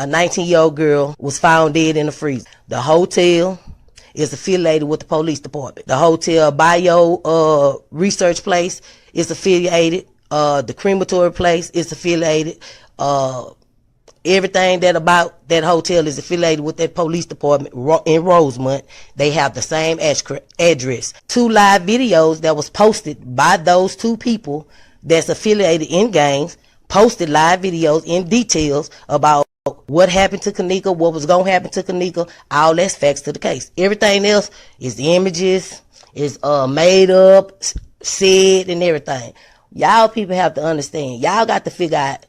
A 19-year-old girl was found dead in the freezer. The hotel is affiliated with the police department. The hotel bio research place is affiliated. The crematory place is affiliated. Everything that about that hotel is affiliated with that police department in Rosemont. They have the same address. 2 live videos that was posted by those 2 people that's affiliated in gangs, posted live videos in details about what happened to Kanika, what was going to happen to Kanika. All that's facts to the case. Everything else is the images, is made up, said, and everything. Y'all people have to understand. Y'all got to figure out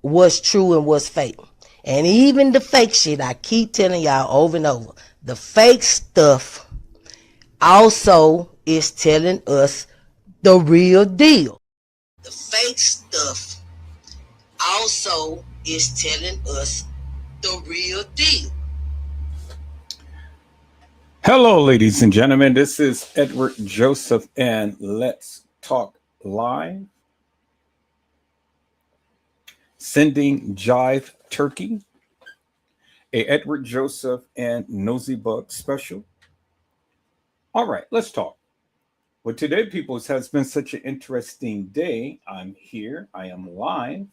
what's true and what's fake. And even the fake shit, I keep telling y'all over and over, the fake stuff also is telling us the real deal. The fake stuff also is telling us the real deal. Hello, ladies and gentlemen. This is Edward Joseph, and Let's Talk Live. Sending Jive Turkey, a Edward Joseph and Nosey Bugg special. All right, let's talk. Well, today, peoples, has been such an interesting day. I'm here, I am live,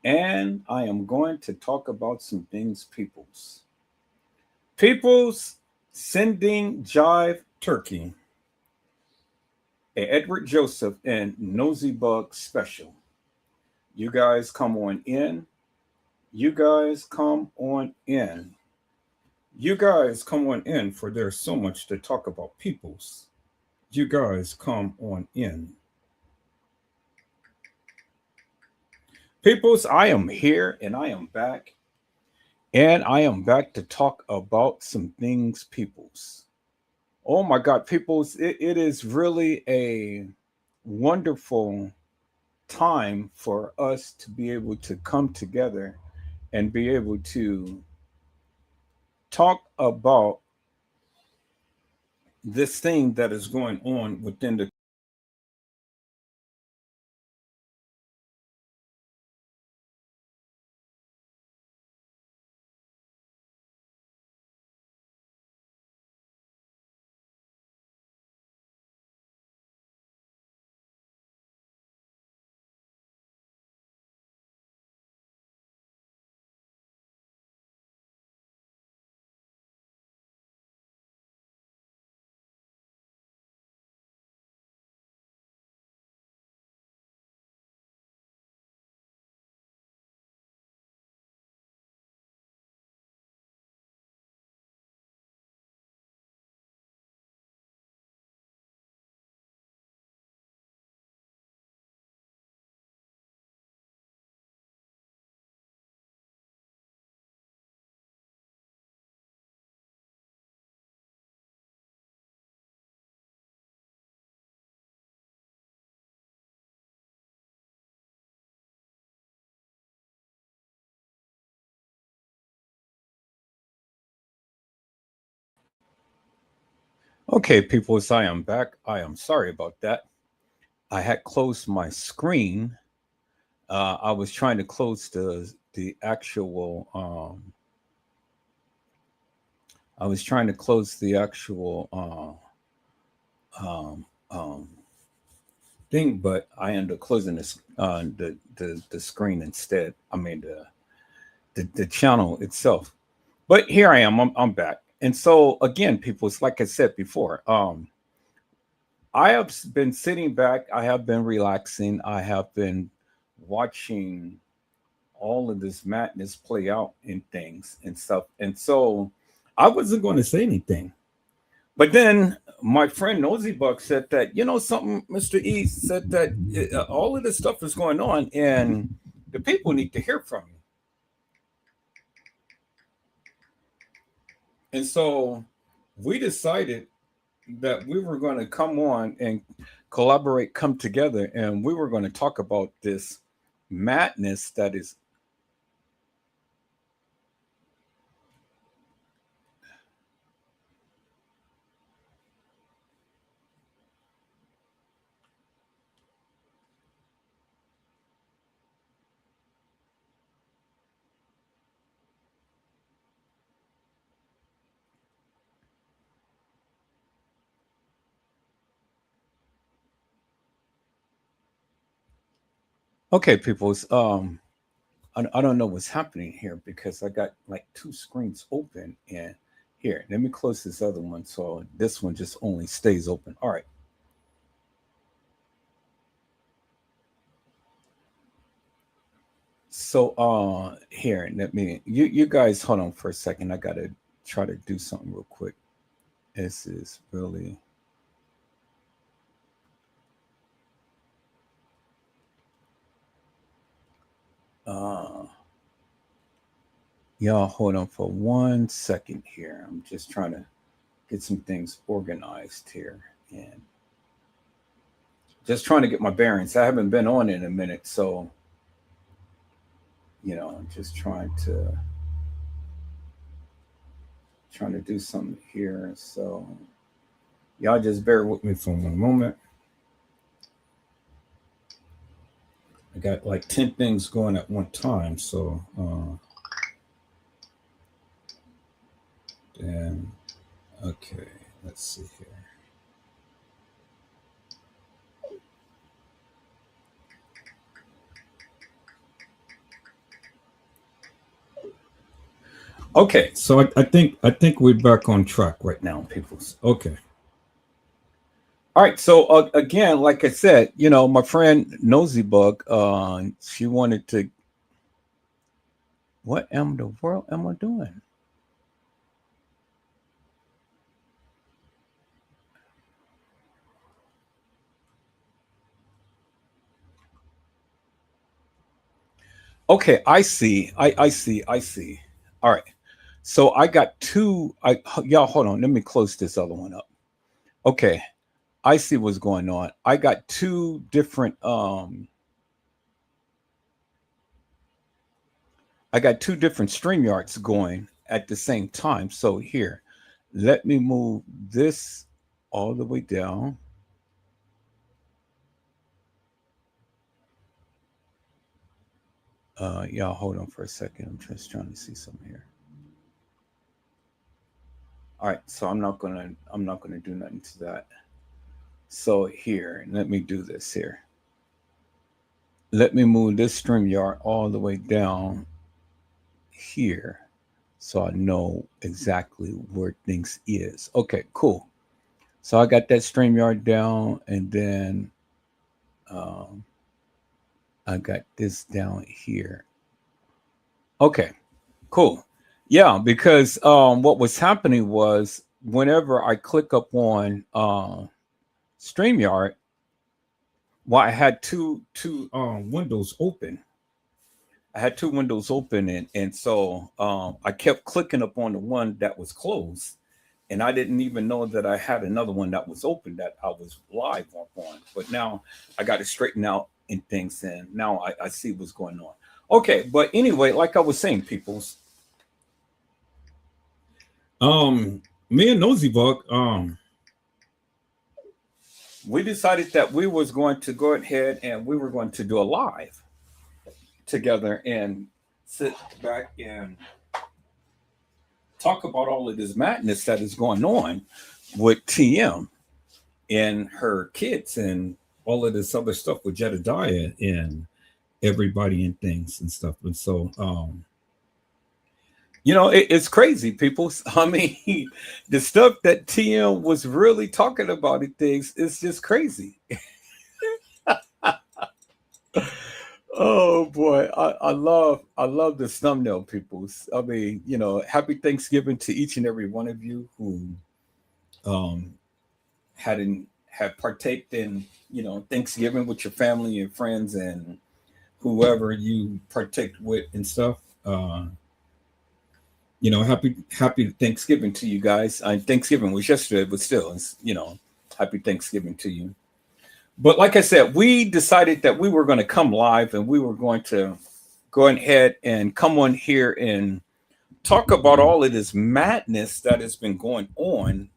and I am going to talk about some things, peoples. Peoples, sending Jive Turkey, a Edward Joseph and Nosey Bugg special. You guys come on in. You guys come on in. You guys come on in, for there's so much to talk about, peoples. You guys come on in. Peoples, I am here and I am back. And I am back to talk about some things, peoples. Oh my God, peoples, it is really a wonderful time for us to be able to come together and be able to talk about this thing that is going on within the Okay, people, as I am back, I am sorry about that. I had closed my screen. I was trying to close the actual. I was trying to close the actual thing, but I ended up closing this the screen instead. I mean the channel itself. But here I am. I'm back. And so again, people, it's like I said before. I have been sitting back. I have been relaxing. I have been watching all of this madness play out in things and stuff. And so I wasn't going to say anything. But then my friend Nosey Buck said that, something, Mr. E said that all of this stuff is going on and the people need to hear from you. And so we decided that we were going to come on and collaborate, come together, and we were going to talk about this madness that is. Okay, peoples. I don't know what's happening here because I got like two screens open, and here, let me close this other one so this one just only stays open. All right. So here, let me you guys hold on for a second. I gotta try to do something real quick. This is really uh y'all hold on for 1 second here. I'm just trying to get some things organized here and just trying to get my bearings. I haven't been on in a minute, so I'm just trying to do something here. So y'all just bear with me for one moment. I got like 10 things going at one time, so then okay, let's see here. Okay, so I think we're back on track right now, people. Okay. All right. So again, like I said, my friend Nosy Bug, she wanted to. What am the world am I doing? Okay, I see. I see. All right. So I got two. Y'all hold on. Let me close this other one up. Okay, I see what's going on. I got two different. I got two different StreamYards going at the same time. So here, let me move this all the way down. Y'all hold on for a second. I'm just trying to see something here. All right, so I'm not gonna do nothing to that. So here, let me do this here. Let me move this StreamYard all the way down here so I know exactly where things is. Okay, cool. So I got that StreamYard down, and then um, I got this down here. Okay, cool. Yeah, because what was happening was whenever I click up on StreamYard, well, I had two windows open. I had two windows open, and so I kept clicking up on the one that was closed, and I didn't even know that I had another one that was open that I was live on. But now I got it straightened out and things, and now I see what's going on. Okay, but anyway, like I was saying, peoples, um, me and Nosy Bug, we decided that we was going to go ahead and we were going to do a live together and sit back and talk about all of this madness that is going on with TM and her kids and all of this other stuff with Jedediah and everybody and things and stuff. And so, it's crazy, people. I mean, the stuff that TM was really talking about and things is just crazy. Oh boy, I love this thumbnail, people. I mean, happy Thanksgiving to each and every one of you who um hadn't have partaked in Thanksgiving with your family and friends and whoever you partake with and stuff. Happy Thanksgiving to you guys. Thanksgiving was yesterday, but still, happy Thanksgiving to you. But like I said, we decided that we were going to come live and we were going to go ahead and come on here and talk about all of this madness that has been going on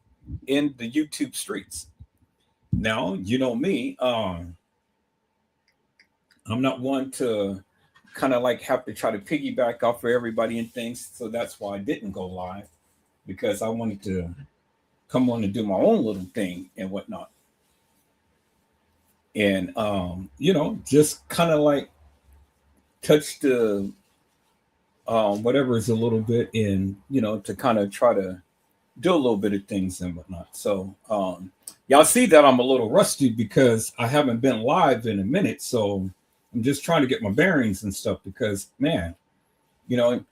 in the YouTube streets. Now, you know me, I'm not one to kind of like have to try to piggyback off for everybody and things. So that's why I didn't go live because I wanted to come on and do my own little thing and whatnot. And just kind of like touch the whatever is a little bit in, to kind of try to do a little bit of things and whatnot. So y'all see that I'm a little rusty because I haven't been live in a minute. So I'm just trying to get my bearings and stuff because, man, you know,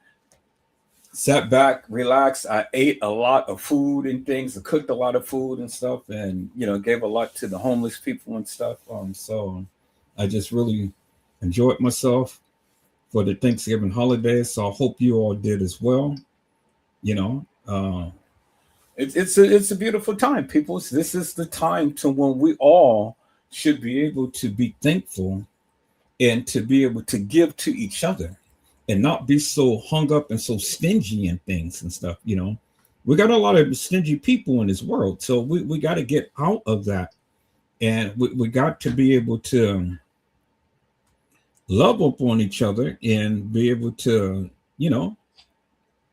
sat back, relaxed. I ate a lot of food and things. I cooked a lot of food and stuff, and gave a lot to the homeless people and stuff. So I just really enjoyed myself for the Thanksgiving holidays. So I hope you all did as well. It's a beautiful time, people. This is the time to when we all should be able to be thankful and to be able to give to each other and not be so hung up and so stingy in things and stuff. We got a lot of stingy people in this world, so we got to get out of that, and we got to be able to love up on each other and be able to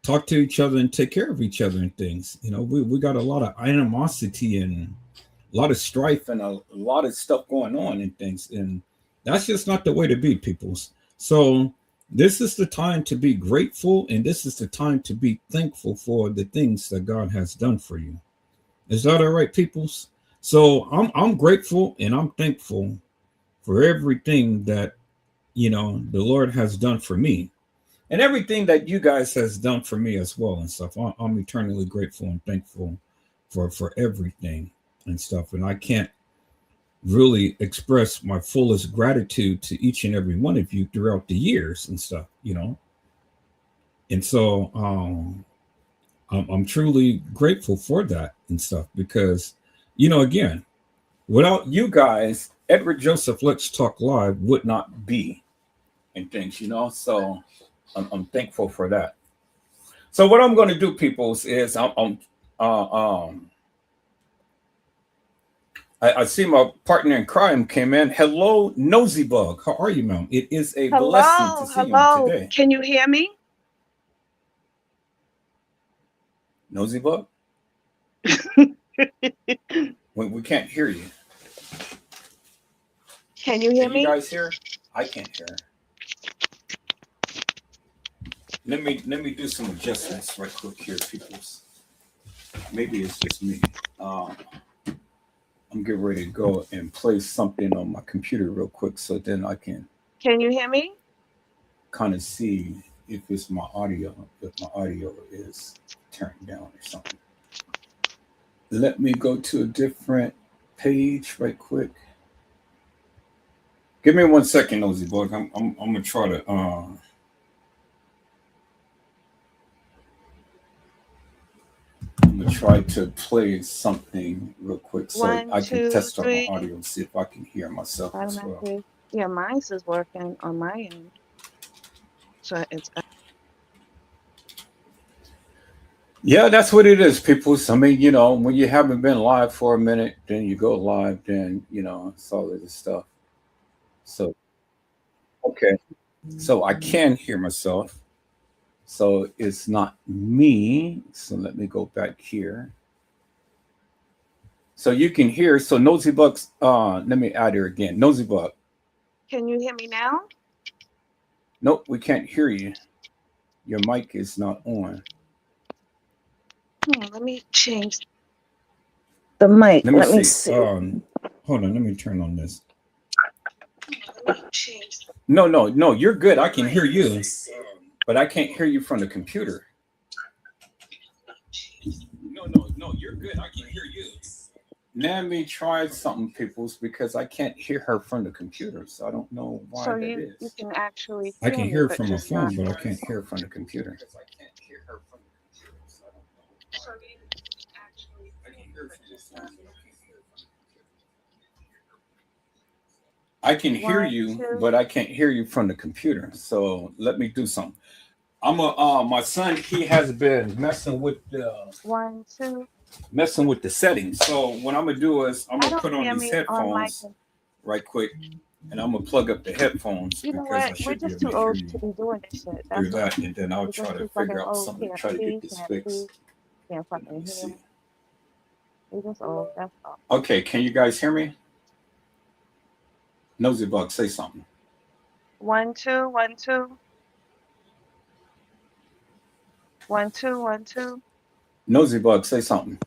talk to each other and take care of each other and things. We got a lot of animosity and a lot of strife and a lot of stuff going on and things, and that's just not the way to be, peoples. So this is the time to be grateful, and this is the time to be thankful for the things that God has done for you. Is that all right, peoples? So I'm grateful and I'm thankful for everything that the Lord has done for me, and everything that you guys has done for me as well and stuff. I'm eternally grateful and thankful for everything and stuff, and I can't really express my fullest gratitude to each and every one of you throughout the years and stuff, and so I'm truly grateful for that and stuff because again, without you guys, Edward Joseph Let's Talk Live would not be and things, so I'm thankful for that. So what I'm going to do, peoples, is I see my partner in crime came in. Hello, Nosey Bugg. How are you, ma'am? It is a blessing to see you today. Can you hear me? Nosey Bugg? we can't hear you. Can you hear me? You guys hear? I can't hear. Let me do some adjustments right quick here, peoples. Maybe it's just me. I'm getting ready to go and play something on my computer real quick so then I can. Can you hear me? Kind of see if it's my audio, if my audio is turned down or something. Let me go to a different page right quick. Give me 1 second, Nosey Bugg. I'm gonna try to I'm gonna try to play something real quick so I can test out my audio and see if I can hear myself as well. Yeah, mine is working on my end. So it's. Yeah, that's what it is, people. I mean, when you haven't been live for a minute, then you go live, then it's all of this stuff. So, okay, so I can hear myself. So it's not me. So let me go back here. So you can hear. So Nosey Bugg's. Let me add her again. Nosey Bugg. Can you hear me now? Nope, we can't hear you. Your mic is not on. Let me change the mic. Let me see. Hold on. Let me turn on this. No. You're good. I can hear you, but I can't hear you from the computer. No. You're good. I can hear you. Let me try something, peoples, because I can't hear her from the computer, so I don't know why that is. You can actually. I can hear her from my phone, but I can't hear her from the computer. I can hear you, but I can't hear you from the computer. So let me do something. My son, he has been messing with the settings. So what I'm gonna do is I'm gonna put on these headphones right quick, and I'm gonna plug up the headphones because I should be able to hear you through that, and then I'll try to figure out something to try to get this fixed. Let me see. Okay, can you guys hear me? Nosey Bugg, say something. 1 2 1 2 1 2 1 2 Nosy Bug, say something.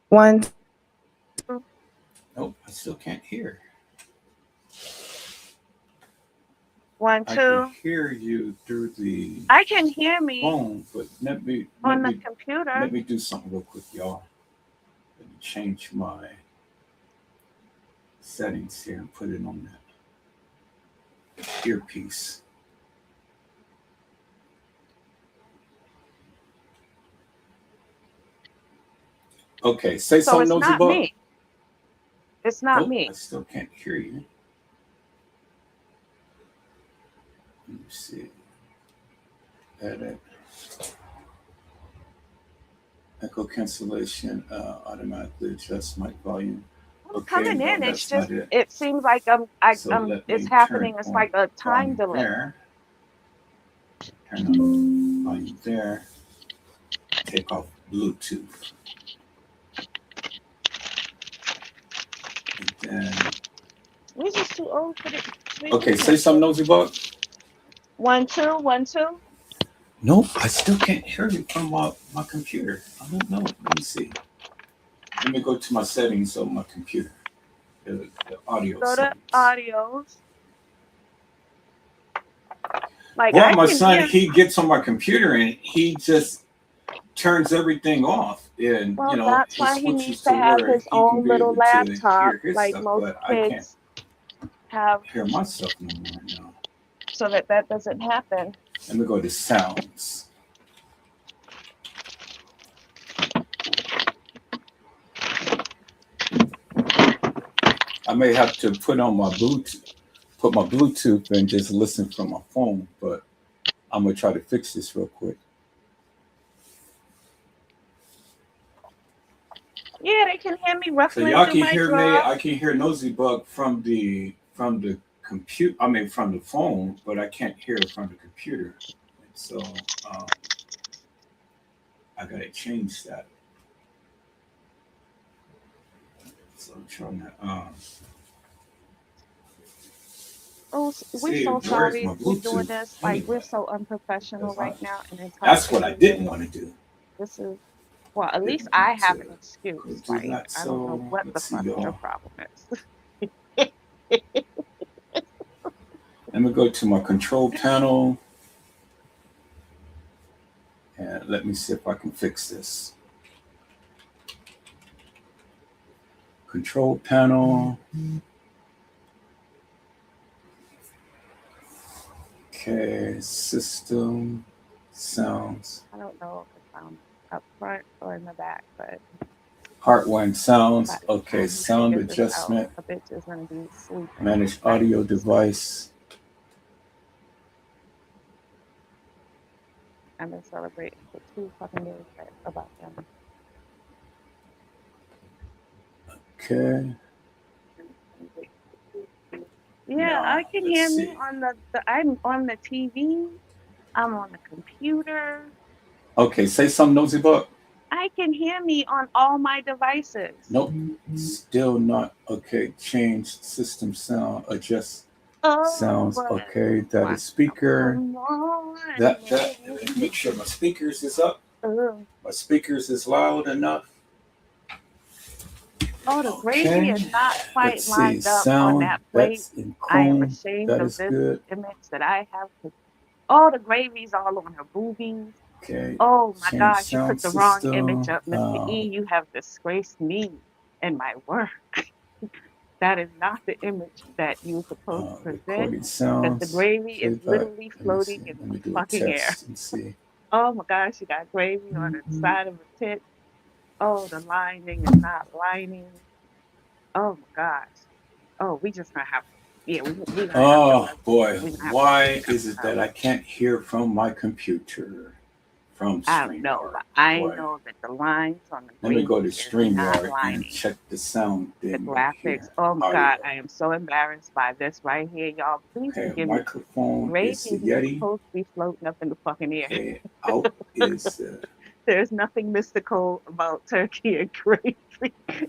1 2. Nope, I still can't hear. 1 I can 2. hear you through the I can hear me phone, but let me on the computer. do something real quick, y'all. Let me change my settings here and put it on that earpiece. Okay, say So something, it's Nosy not Bug. me. It's not Nope, me. I still can't hear you. Let me see. Edit. Echo cancellation. Automatically adjust mic volume. I'm Okay, coming no, in. It's that's not just it. it seems like So let it's me happening. It's like a time volume delay. there. Turn on volume there. Take off Bluetooth. And then, We're just too old for this. okay, say something, Nosy Bug. 1 2 1 2. Nope, I still can't hear you from my computer. I don't know. Let me see. Let me go to my settings on my computer. The audio Go to settings. audios. Like Well, I my can son, hear. he gets on my computer and he just turns everything off, and Well, he that's why he switches needs to to have where his he can own be little able to laptop, hear his like stuff, most but I can't kids have, hear myself no more now. so that that doesn't happen. Let me go to sounds. I may have to put my Bluetooth and just listen from my phone, but I'm gonna try to fix this real quick. Yeah, they can hear me So ruffling y'all through can my hear me. drawers. I can hear Nosy Bug from the compute. I mean, from the phone, but I can't hear it from the computer. And so I gotta change that. So I'm trying to Oh, we're see so where's sorry. my We're doing Bluetooth this. Like we're anyway. so unprofessional Because right now, and it's hard that's to what I hear. didn't want to do. This is well, at least Didn't I want to have an go excuse. do Like that. I don't know So what the let's see, fuck your y'all. problem is. Let me go to my control panel and let me see if I can fix this. Control panel. Okay, system sounds. I don't know if it's up front or in the back, but Heartwind by sounds. the Okay, time we sound figure this out, adjustment. a bitch is gonna be sleeping Manage audio 90%. device. I've been celebrating for 2 fucking days about them. Okay. Yeah, Now I can let's hear me see. on the I'm on the TV. I'm on the computer. Okay, say something, Nosy Bug. I can hear me on all my devices. Nope. Still not. Okay, change system sound. Adjust Oh, sounds. but Okay, that watch is out for speaker. That morning. let me make sure my speakers is up. Oh, My speakers is loud enough. oh, the gravy Okay. is not Let's quite see. lined up on Sound. that plate. That's in I am Chrome. ashamed That of is this good. image that I have. Oh, the gravy's all on her boobies. Okay. Oh my Change gosh, you put sound the wrong image system. up, Mr. E. You have disgraced me and my work. That is not the image that you're supposed to present. Recording Because the sounds. gravy is Playback. literally Let me see. floating in Let the me do a fucking air. test and see. Oh my gosh, you got gravy on the side of a tit. Oh, the lining is not lining. Oh my gosh. Oh, we just gonna have to, yeah, we gonna have to Oh let, boy, we gonna have to why figure is it that out. that I can't hear from my computer from I don't know, StreamYard? but I Boy, know that the lines on the let me go to gravy is not StreamYard and lining. check the sound The thing right graphics. here. Oh my Audio. God, I am so embarrassed by this right here, y'all. Please Okay, forgive me. microphone Gravy is the isn't Yeti. supposed to be floating up in the fucking air. Okay, out is There's nothing mystical about turkey and gravy.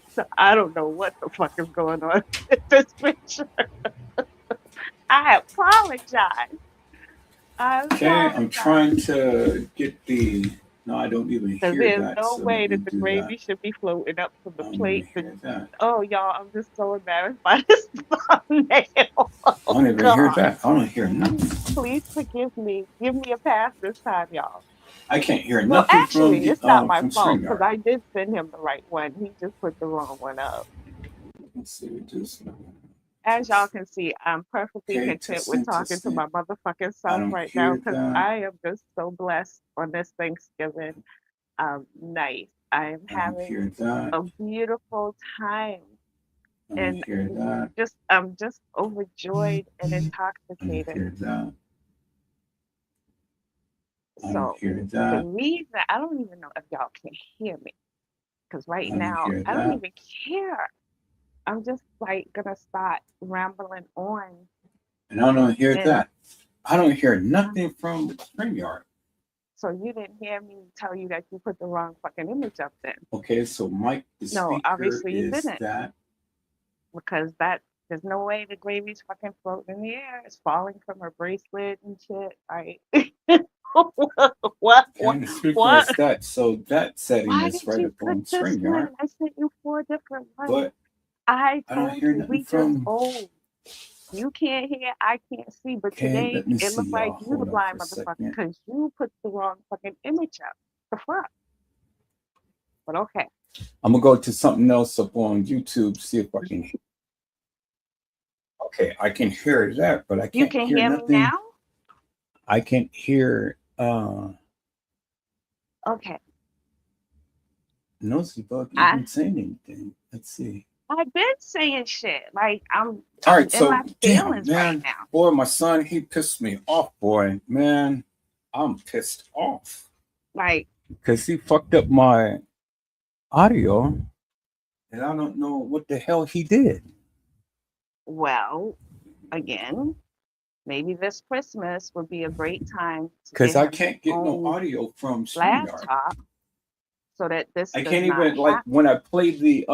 So I don't know what the fuck is going on with this picture. I apologize. I Okay, I'm apologize. trying to get the. No, I don't even Because hear there's that. no So let way me that the do that. gravy should be floating up from I the don't even plate. hear that. Oh, y'all, I'm just so embarrassed by this thumbnail. I Oh, don't even hear God. that. I don't hear nothing. Please forgive me. Give me a pass this time, y'all. I can't hear Well, nothing from actually, the it's not my from fault because StreamYard. I did send him the right one. He just put the wrong one up. Let's see. Just, As y'all just can see, I'm perfectly okay. content with talking to Testing. my motherfucking I self don't right now hear because that. I am just so blessed on this Thanksgiving night. I am I don't having hear that. a beautiful time I don't and hear that. just I'm just overjoyed and I don't intoxicated. hear that. I don't So hear the that. reason I don't even know if y'all can hear me because right I don't now hear I don't that. even care. I'm just like gonna start rambling on And I don't hear and that. I don't hear uh, nothing from the StreamYard. so you didn't hear me tell you that you put the wrong fucking image up then. Okay, so Mike, the No, speaker obviously you is didn't that. because that there's no way the gravy's fucking floating in the air. It's falling from her bracelet and shit. Right? what? Okay, the speaker is What? that. So that setting Why is did right you up put on this one? StreamYard. I sent you four different ones. But I I don't told hear you nothing we just from. old. You can't hear, I can't see. But Okay, today let me it see, looked like y'all. you the Hold on for blind a motherfucker second. because you put the wrong fucking image up. The fuck? But okay. I'm gonna go to something else up on YouTube, see if I can. Okay, I can hear that, but I You can't can hear hear me now? nothing. I can't hear Okay. Nosey Bugg I even saying anything. Let's see. I've been saying shit. Like All I'm right, in so my damn feelings right man, now. boy, my son, he pissed me off, boy. Man, I'm pissed off. Like, Because he fucked up my audio and I don't know what the hell he did. well, again, maybe this Christmas would be a great time to Because get I him his can't get no own audio from StreamYard. laptop so that this I does can't not even like happen. when I play the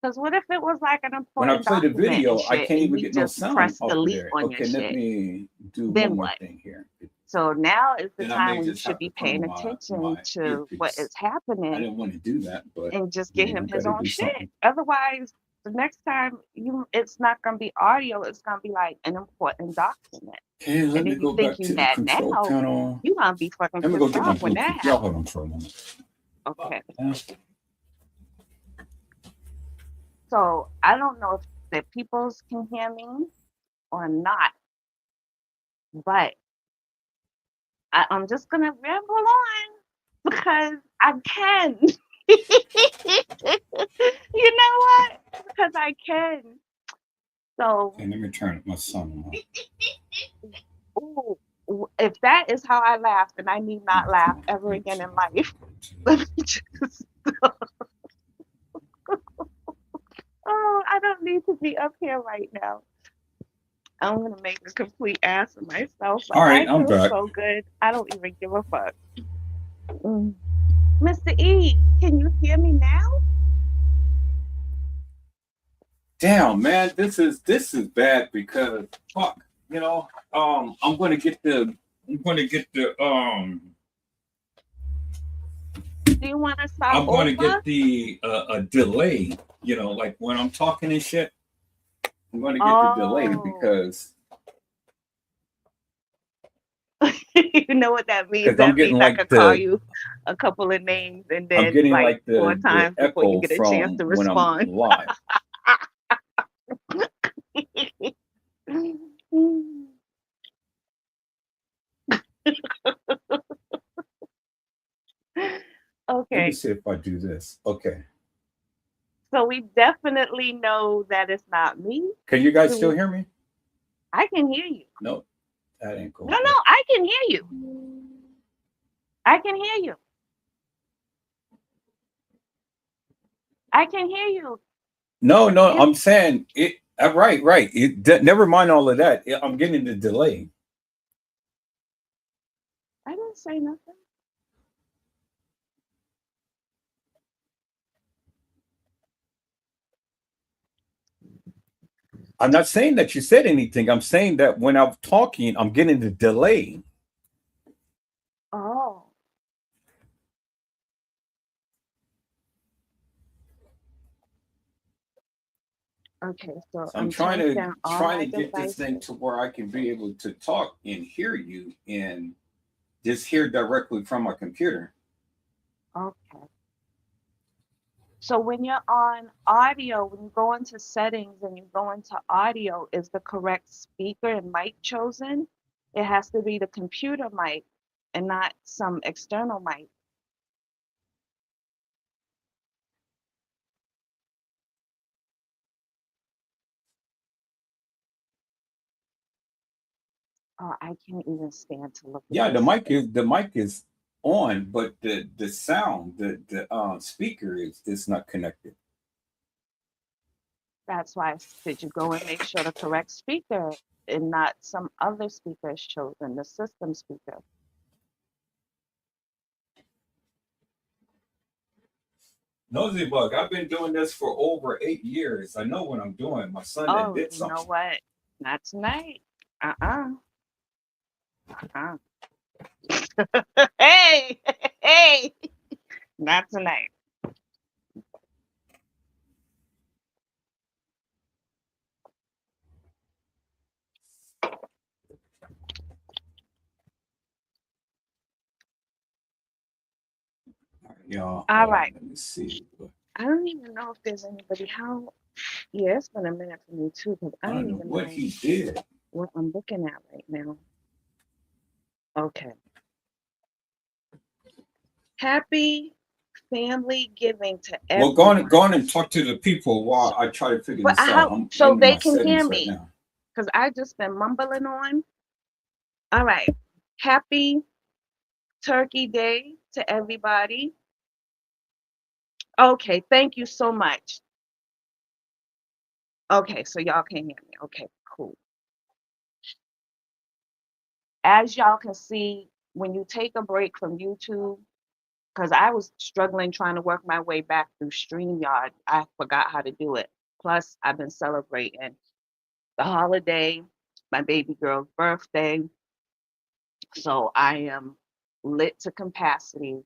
Because what if it was like an when I important play the document and video, I shit can't and even you get no just sound press off of delete there. on your Okay, let shit? me do one Then more what? thing here. So now is the Then I time may when you just should have to be put on paying my attention to what earpiece. is I happening didn't want to do that, but and just you get know, him got his to own do shit. something. Otherwise, the next time it's not gonna be audio, it's gonna be like an important document. Okay, let And me if you go think back you to the mad control now, panel. you gonna be fucking Let me go pissed get my off when that Bluetooth. Y'all happens. hold on for a moment. Okay. Yeah. So I don't know if the peoples can hear me or not, but I'm just gonna ramble on because I can. You know what? Because I can. So, Okay, let me turn my son on. ooh, if that is how I laugh, then I need not laugh Come on, ever again in life. Let Bluetooth. me just. Oh, I don't need to be up here right now. I'm gonna make a complete ass of myself, but All right, I I'm feel back. so good. I don't even give a fuck. Mm. Mr. E, can you hear me now? Damn, man, this is bad because fuck, I'm gonna get the Do you want to start I'm gonna over? get the a delay, like when I'm talking and shit. I'm gonna get the delay Oh, because you know what that means? I'm That getting means I like could call the you a couple of names and I'm then getting like like four the times before you echo get a chance from to when I'm respond. live. Let me Okay, see if I do this. Okay. so we definitely know that it's not me. Can you guys Do still we? hear me? I can hear you. No, that ain't No, gonna no, work. I can hear you. I can hear you. I can hear you. No, no, Give. I'm saying it. Right, right. Never mind all of that. I'm getting the delay. I didn't say nothing. I'm not saying that you said anything. I'm saying that when I'm talking, I'm getting the delay. Oh, okay. So So I'm I'm trying turning to down all trying my to get this thing devices. to where I can be able to talk and hear you and just hear directly from my computer. Okay. So when you're on audio, when you go into settings and you go into audio, is the correct speaker and mic chosen? It has to be the computer mic and not some external mic. Oh, I can't even stand to look at Yeah, this. the mic is on, but the sound, the speaker is not connected. That's why I said you go and make sure the correct speaker and not some other speaker is chosen, the system speaker. Nosy Bug, I've been doing this for over 8 years. I know what I'm doing. My son that Oh, did you know something. what? Not tonight. Uh-uh. Uh-uh. Hey, hey, not tonight. Y'all, All right. let me see. I don't even know if there's anybody. How? Yeah, it's been a minute for me too, because I I don't don't know even what know he did. what I'm looking at right now. Okay. Happy family giving to Well, everyone. go on and talk to the people while I try to figure But this I out. how I'm so in they my can hear settings right me now. because I just been mumbling on. All right. Happy Turkey Day to everybody. Okay, thank you so much. Okay, so y'all can hear me. Okay, cool. As y'all can see, when you take a break from YouTube, because I was struggling trying to work my way back through StreamYard, I forgot how to do it. Plus, I've been celebrating the holiday, my baby girl's birthday. So I am lit to capacity.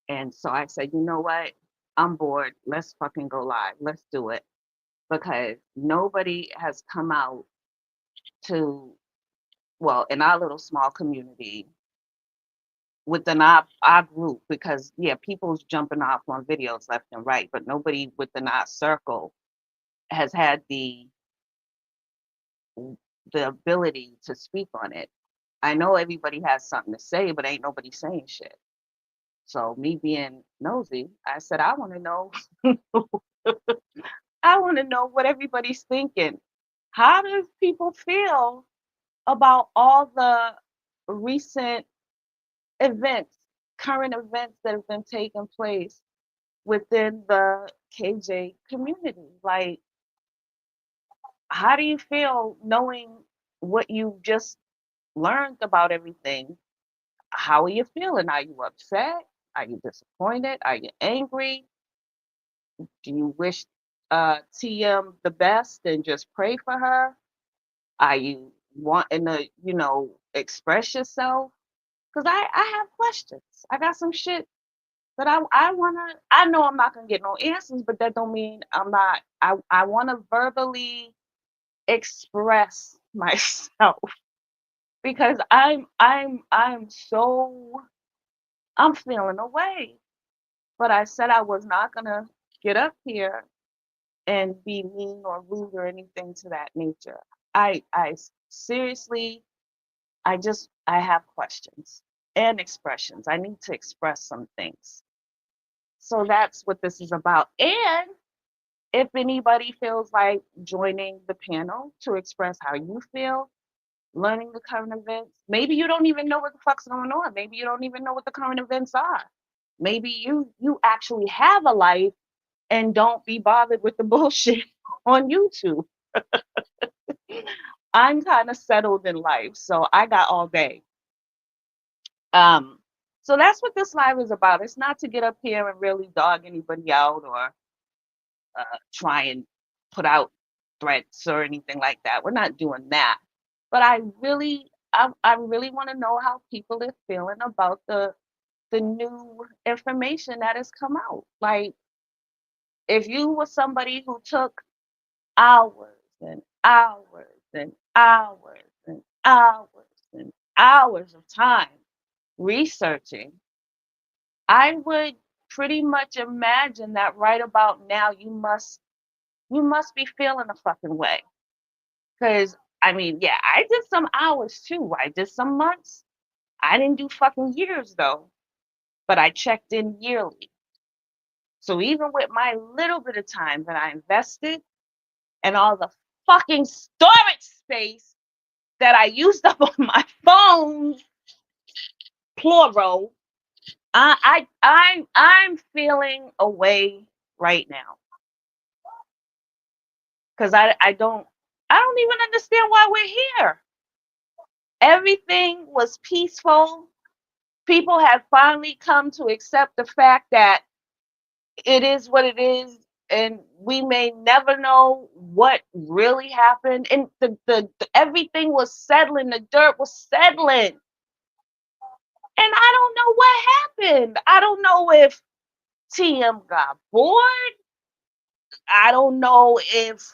And so I said, you know what? I'm bored. Let's fucking go live. Let's do it. Because nobody has come out to, well, in our little small community, within our group, because yeah, people's jumping off on videos left and right, but nobody within our circle has had the ability to speak on it. I know everybody has something to say, but ain't nobody saying shit. So me being nosy, I said I want to know. I want to know what everybody's thinking. How does people feel about all the recent events, current events that have been taking place within the KJ community? Like, how do you feel knowing what you just learned about everything? How are you feeling? Are you upset? Are you disappointed? Are you angry? Do you wish TM the best and just pray for her? Are you wanting to, express yourself? Because I have questions. I got some shit that I wanna. I know I'm not gonna get no answers, but that don't mean I'm not. I want to verbally express myself because I'm feeling away. But I said I was not gonna get up here and be mean or rude or anything to that nature. I seriously, I have questions and expressions. I need to express some things. So that's what this is about. And if anybody feels like joining the panel to express how you feel, learning the current events, maybe you don't even know what the fuck's going on. Maybe you don't even know what the current events are. Maybe you actually have a life and don't be bothered with the bullshit on YouTube. I'm kind of settled in life, so I got all day. Um, so that's what this live is about. It's not to get up here and really dog anybody out or try and put out threats or anything like that. We're not doing that. But I really want to know how people are feeling about the new information that has come out. Like, if you were somebody who took hours and hours and hours and hours and hours of time researching, I would pretty much imagine that right about now you must be feeling a fucking way. Cause I mean, yeah, I did some hours too. I did some months. I didn't do fucking years though, but I checked in yearly. So even with my little bit of time that I invested and all the fucking storage space that I used up on my phone, plural, I'm feeling away right now because I don't even understand why we're here. Everything was peaceful. People have finally come to accept the fact that it is what it is, and we may never know what really happened. And the everything was settling, the dirt was settling. And I don't know what happened. I don't know if TM got bored. I don't know if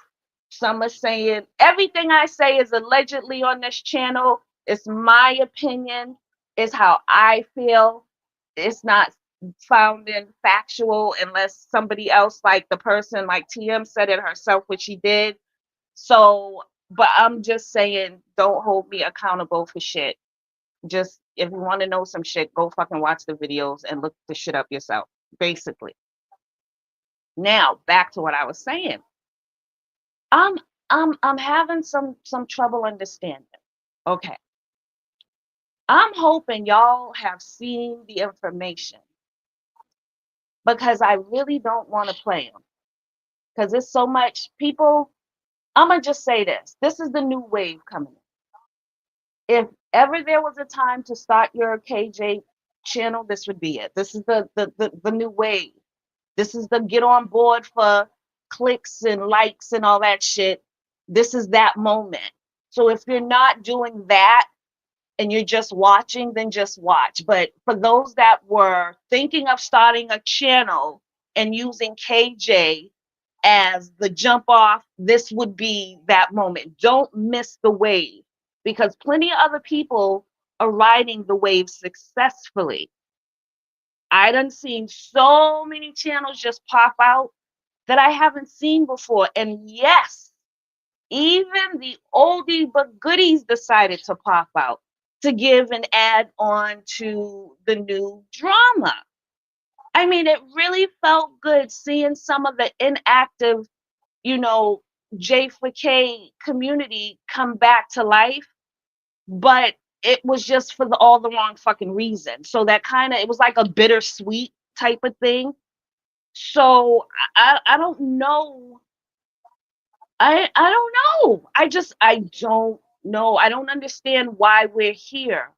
some are saying everything I say is allegedly on this channel. It's my opinion. It's how I feel. It's not founded factual unless somebody else, like the person like TM, said it herself, which she did. So, but I'm just saying, don't hold me accountable for shit. Just if you want to know some shit, go fucking watch the videos and look the shit up yourself. Basically. Now back to what I was saying. I'm I'm having some trouble understanding. Okay. I'm hoping y'all have seen the information because I really don't want to play them because there's so much people. I'm gonna just say this. This is the new wave coming in. If ever there was a time to start your KJ channel, this would be it. This is the new wave. This is the get on board for clicks and likes and all that shit. This is that moment. So if you're not doing that and you're just watching, then just watch. But for those that were thinking of starting a channel and using KJ as the jump off, this would be that moment. Don't miss the wave because plenty of other people are riding the wave successfully. I done seen so many channels just pop out that I haven't seen before. And yes, even the oldie but goodies decided to pop out to give an add on to the new drama. I mean, it really felt good seeing some of the inactive, you know, J4K community come back to life, but it was just for all the wrong fucking reason. So that kind of, it was like a bittersweet type of thing. So I don't know. I don't know. I don't know. I don't understand why we're here.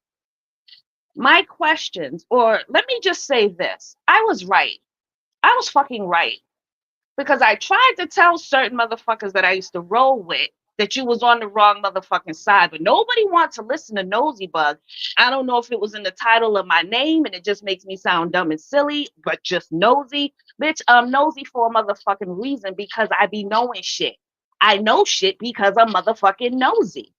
My questions, or let me just say this. I was right. I was fucking right. Because I tried to tell certain motherfuckers that I used to roll with that you was on the wrong motherfucking side, but nobody wants to listen to Nosey Bugg. I don't know if it was in the title of my name and it just makes me sound dumb and silly, but just nosy. Bitch, I'm nosy for a motherfucking reason because I be knowing shit. I know shit because I'm motherfucking nosy.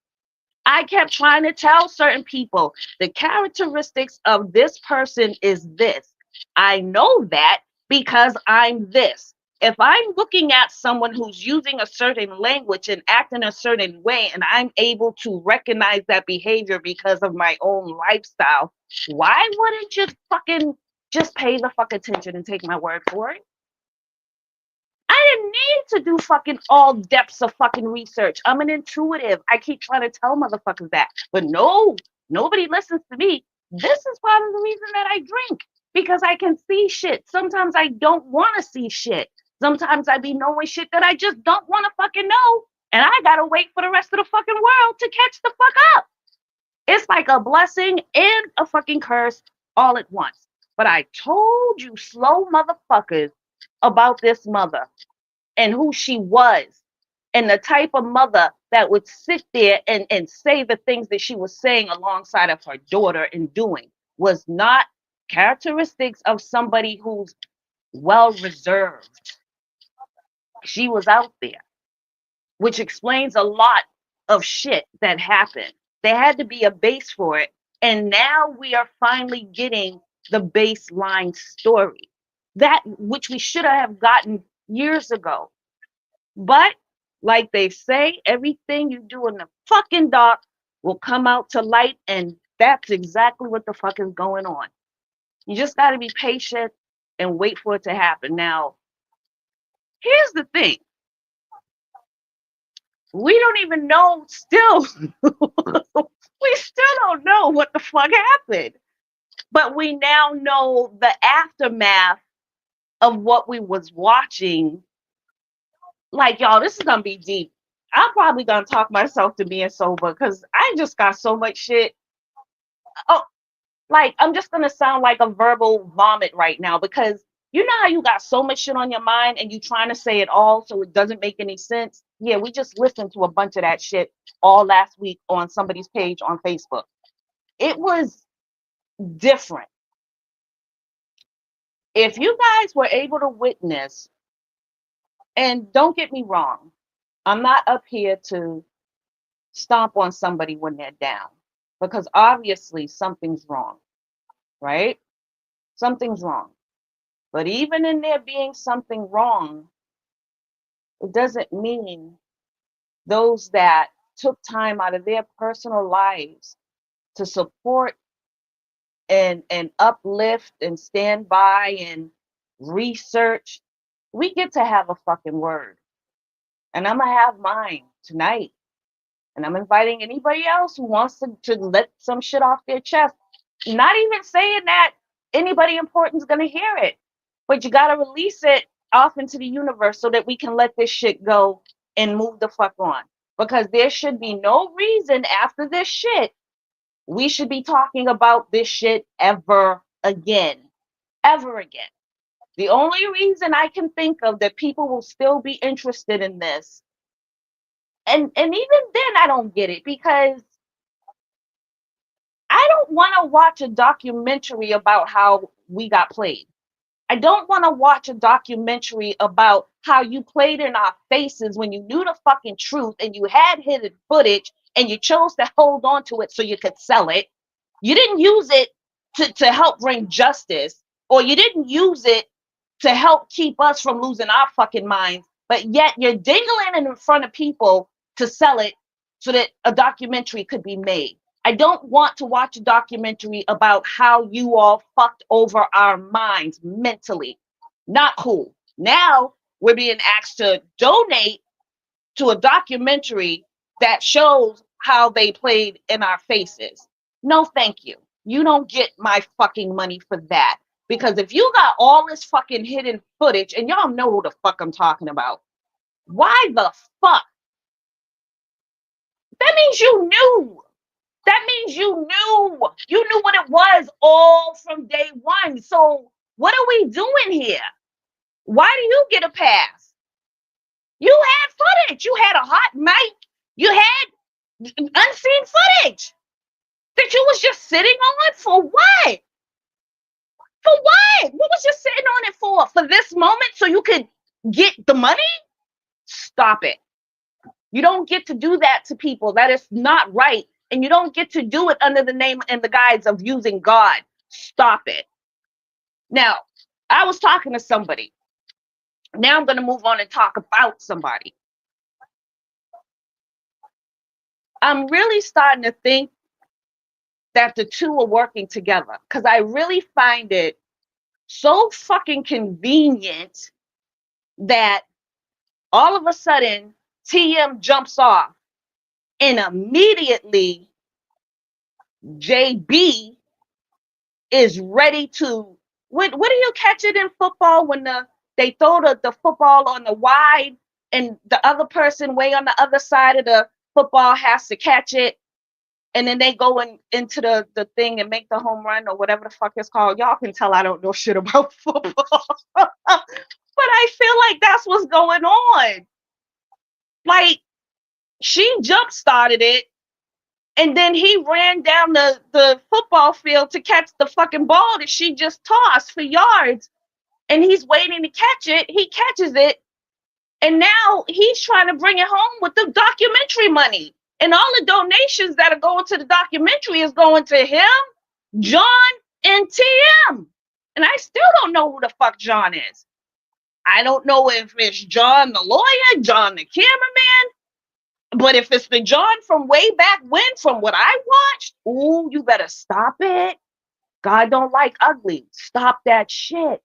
I kept trying to tell certain people the characteristics of this person is this. I know that because I'm this. If I'm looking at someone who's using a certain language and acting a certain way, and I'm able to recognize that behavior because of my own lifestyle, why wouldn't you fucking just pay the fuck attention and take my word for it? I didn't need to do fucking all depths of fucking research. I'm an intuitive. I keep trying to tell motherfuckers that. But no, nobody listens to me. This is part of the reason that I drink. Because I can see shit. Sometimes I don't want to see shit. Sometimes I be knowing shit that I just don't want to fucking know. And I gotta wait for the rest of the fucking world to catch the fuck up. It's like a blessing and a fucking curse all at once. But I told you slow motherfuckers about this mother and who she was and the type of mother that would sit there and say the things that she was saying alongside of her daughter and doing was not characteristics of somebody who's well reserved. She was out there, which explains a lot of shit that happened. There had to be a base for it. And now we are finally getting the baseline story, that which we should have gotten years ago. But like they say, everything you do in the fucking dark will come out to light. And that's exactly what the fuck is going on. You just got to be patient and wait for it to happen. Now, here's the thing. We don't even know still. We still don't know what the fuck happened. But we now know the aftermath of what we was watching. Like, y'all, this is gonna be deep. I'm probably gonna talk myself to being sober because I just got so much shit. Oh, like I'm just gonna sound like a verbal vomit right now because you know how you got so much shit on your mind and you trying to say it all so it doesn't make any sense. Yeah, we just listened to a bunch of that shit all last week on somebody's page on Facebook. It was different. If you guys were able to witness, and don't get me wrong, I'm not up here to stomp on somebody when they're down because obviously something's wrong, right? Something's wrong. But even in there being something wrong, it doesn't mean those that took time out of their personal lives to support and uplift and stand by and research, we get to have a fucking word. And I'm gonna have mine tonight. And I'm inviting anybody else who wants to let some shit off their chest. Not even saying that anybody important is gonna hear it, but you gotta release it off into the universe so that we can let this shit go and move the fuck on. Because there should be no reason after this shit we should be talking about this shit ever again. Ever again. The only reason I can think of that people will still be interested in this, and even then I don't get it because I don't want to watch a documentary about how we got played. I don't want to watch a documentary about how you played in our faces when you knew the fucking truth and you had hidden footage and you chose to hold on to it so you could sell it. You didn't use it to help bring justice, or you didn't use it to help keep us from losing our fucking minds, but yet you're dingling it in front of people to sell it so that a documentary could be made. I don't want to watch a documentary about how you all fucked over our minds mentally. Not cool. Now we're being asked to donate to a documentary that shows how they played in our faces. No, thank you. You don't get my fucking money for that. Because if you got all this fucking hidden footage, and y'all know who the fuck I'm talking about, why the fuck? That means you knew. That means you knew. You knew what it was all from day one. So what are we doing here? Why do you get a pass? You had footage. You had a hot mic. You had unseen footage that you was just sitting on for what? For what? What was you sitting on it for? For this moment so you could get the money? Stop it. You don't get to do that to people. That is not right. And you don't get to do it under the name and the guise of using God. Stop it. Now, I was talking to somebody. Now I'm going to move on and talk about somebody. I'm really starting to think that the two are working together because I really find it so fucking convenient that all of a sudden TM jumps off and immediately JB is ready to, what do you catch it in football when they throw the football on the wide and the other person way on the other side of the football has to catch it, and then they go into the thing and make the home run or whatever the fuck it's called. Y'all can tell I don't know shit about football. But I feel like that's what's going on. Like, she jump started it, and then he ran down the football field to catch the fucking ball that she just tossed for yards. And he's waiting to catch it. He catches it. And now he's trying to bring it home with the documentary money. And all the donations that are going to the documentary is going to him, John, and TM. And I still don't know who the fuck John is. I don't know if it's John the lawyer, John the cameraman. But if it's the John from way back when, from what I watched, ooh, you better stop it. God don't like ugly. Stop that shit.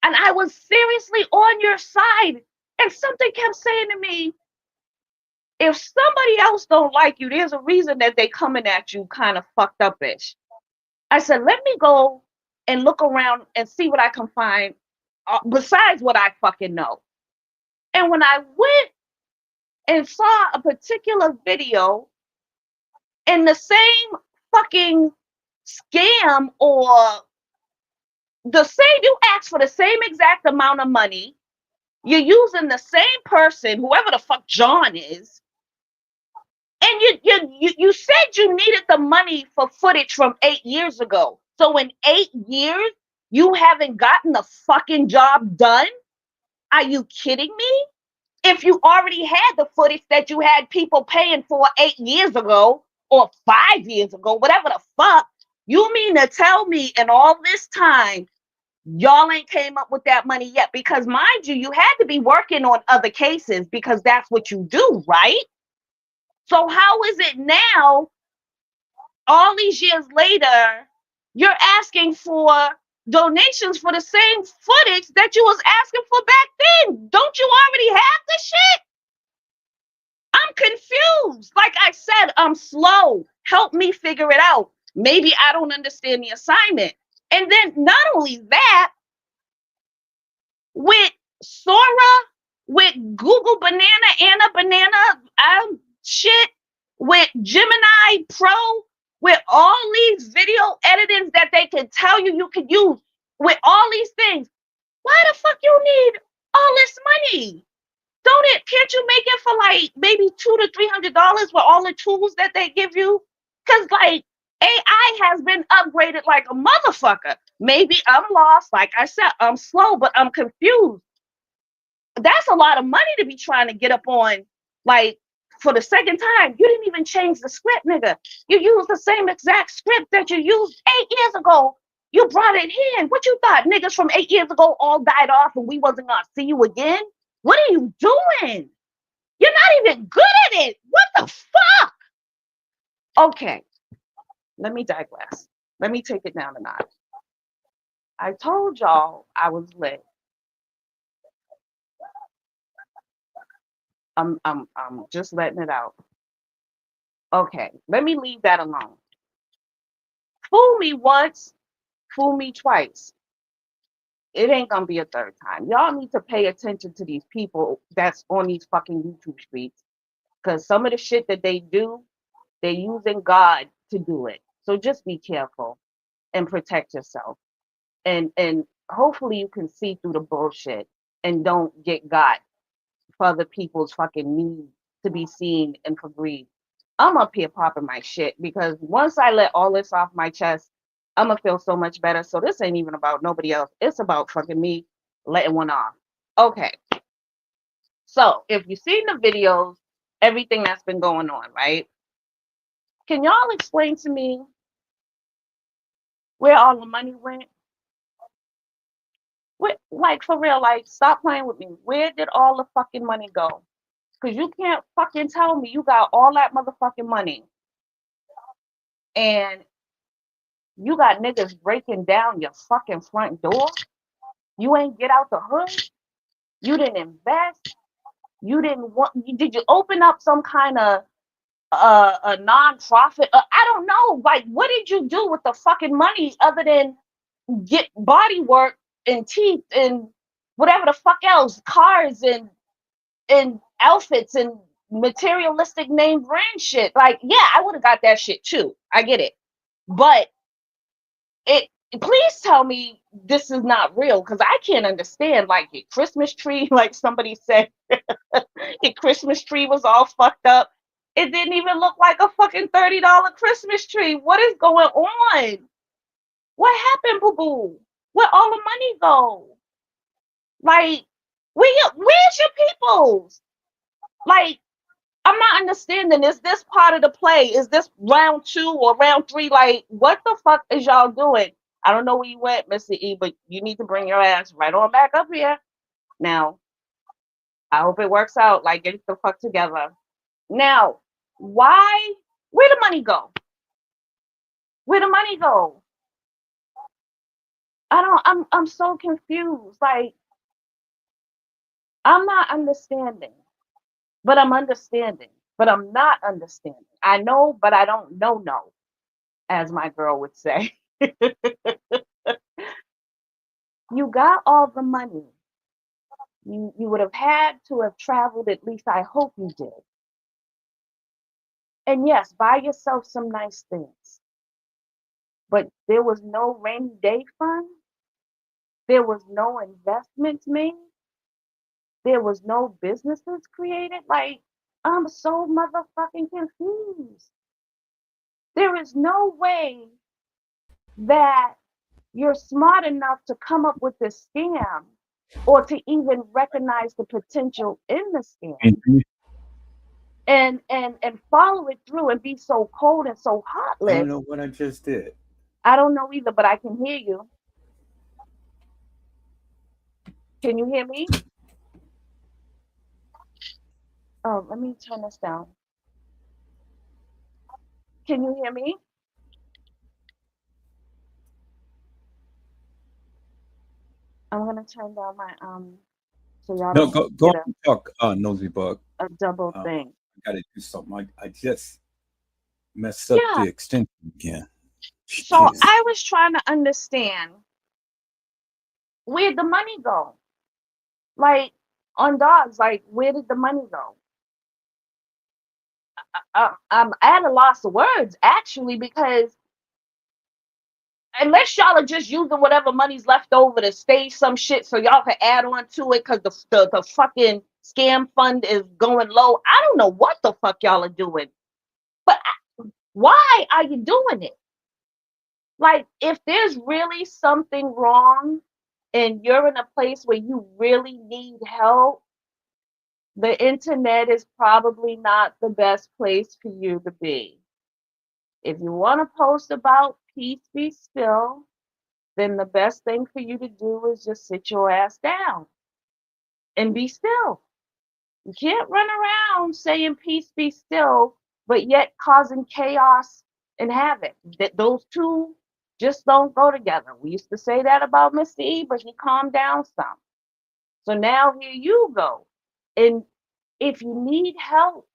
And I was seriously on your side. And something kept saying to me, if somebody else don't like you, there's a reason that they coming at you kind of fucked up-ish. I said, let me go and look around and see what I can find besides what I fucking know. And when I went and saw a particular video in the same fucking scam, or the same, you ask for the same exact amount of money, you're using the same person, whoever the fuck John is, and you said you needed the money for footage from 8 years ago. So in 8 years, you haven't gotten the fucking job done? Are you kidding me? If you already had the footage that you had people paying for 8 years ago or 5 years ago, whatever the fuck, you mean to tell me in all this time, y'all ain't came up with that money yet? Because mind you, you had to be working on other cases because that's what you do, right? So how is it now, all these years later, you're asking for donations for the same footage that you was asking for back then? Don't you already have the shit? I'm confused. Like I said, I'm slow. Help me figure it out. Maybe I don't understand the assignment. And then not only that, with Sora, with Google Banana, Anna Banana, shit, with Gemini Pro, with all these video editings that they can tell you you can use, with all these things, why the fuck you need all this money? Can't you make it for like maybe $200 to $300 with all the tools that they give you? Because like AI has been upgraded like a motherfucker. Maybe I'm lost. Like I said, I'm slow, but I'm confused. That's a lot of money to be trying to get up on, like, for the second time. You didn't even change the script, nigga. You used the same exact script that you used 8 years ago. You brought it in. What you thought? Niggas from 8 years ago all died off and we wasn't gonna see you again? What are you doing? You're not even good at it. What the fuck? Okay, let me digress. Let me take it down a notch. I told y'all I was lit. I'm just letting it out. Okay, let me leave that alone. Fool me once, fool me twice. It ain't gonna be a third time. Y'all need to pay attention to these people that's on these fucking YouTube streets. Because some of the shit that they do, they're using God to do it. So just be careful and protect yourself. And hopefully you can see through the bullshit and don't get got for other people's fucking needs to be seen and for greed. I'm up here popping my shit because once I let all this off my chest, I'm gonna feel so much better. So this ain't even about nobody else. It's about fucking me letting one off. Okay. So if you've seen the videos, everything that's been going on, right? Can y'all explain to me where all the money went? Like, for real, like, stop playing with me. Where did all the fucking money go? Because you can't fucking tell me you got all that motherfucking money and you got niggas breaking down your fucking front door. You ain't get out the hood. You didn't invest. You didn't want. Did you open up some kind of a non-profit? I don't know. Like, what did you do with the fucking money other than get body work and teeth and whatever the fuck else, cars and outfits and materialistic name brand shit? Like, yeah, I would have got that shit too. I get it. But please tell me this is not real because I can't understand. Like your Christmas tree, like somebody said, your Christmas tree was all fucked up. It didn't even look like a fucking $30 Christmas tree. What is going on? What happened, boo boo? Where all the money go? Like, where's your peoples? Like, I'm not understanding. Is this part of the play? Is this round 2 or round 3? Like, what the fuck is y'all doing? I don't know where you went, Mr. E, but you need to bring your ass right on back up here. Now, I hope it works out. Like, get the fuck together. Now, why? Where the money go? Where the money go? I'm so confused. Like, I'm not understanding. But I'm understanding. But I'm not understanding. I know, but I don't know, as my girl would say. You got all the money. You would have had to have traveled, at least I hope you did. And yes, buy yourself some nice things. But there was no rainy day fund. There was no investments made. There was no businesses created. Like, I'm so motherfucking confused. There is no way that you're smart enough to come up with this scam or to even recognize the potential in the scam Mhm. and follow it through and be so cold and so I don't heartless. know what I just did. I don't know either, but I can hear you. Can you hear me? Oh, let me turn this down. Can you hear me? I'm gonna turn down my so y'all No, don't go get on and talk, Nosy Bug. a double I thing. gotta do something. I just messed up Yeah. the extension again. So Jeez. I was trying to understand where'd the money go? Like on dogs, like where did the money go? I'm at a loss of words actually because unless y'all are just using whatever money's left over to stage some shit so y'all can add on to it because the fucking scam fund is going low. I don't know what the fuck y'all are doing, but why are you doing it? Like, if there's really something wrong and you're in a place where you really need help, the internet is probably not the best place for you to be. If you want to post about peace be still, then the best thing for you to do is just sit your ass down and be still. You can't run around saying peace be still, but yet causing chaos and havoc. That those two just don't go together. We used to say that about Mr. E, but he calmed down some. So now here you go. And if you need help,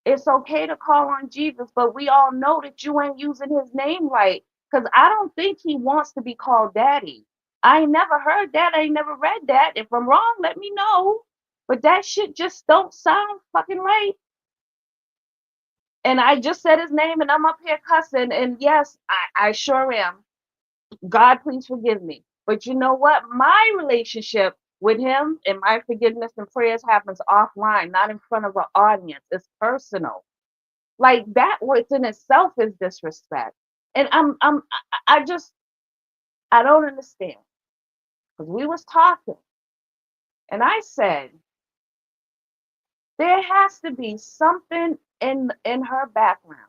it's okay to call on Jesus, but we all know that you ain't using his name right. Because I don't think he wants to be called daddy. I ain't never heard that. I ain't never read that. If I'm wrong, let me know. But that shit just don't sound fucking right. And I just said his name and I'm up here cussing. And yes, I sure am. God, please forgive me. But you know what? My relationship with him and my forgiveness and prayers happens offline, not in front of an audience. It's personal. Like that within itself is disrespect. And I just I don't understand. Because we was talking and I said there has to be something in her background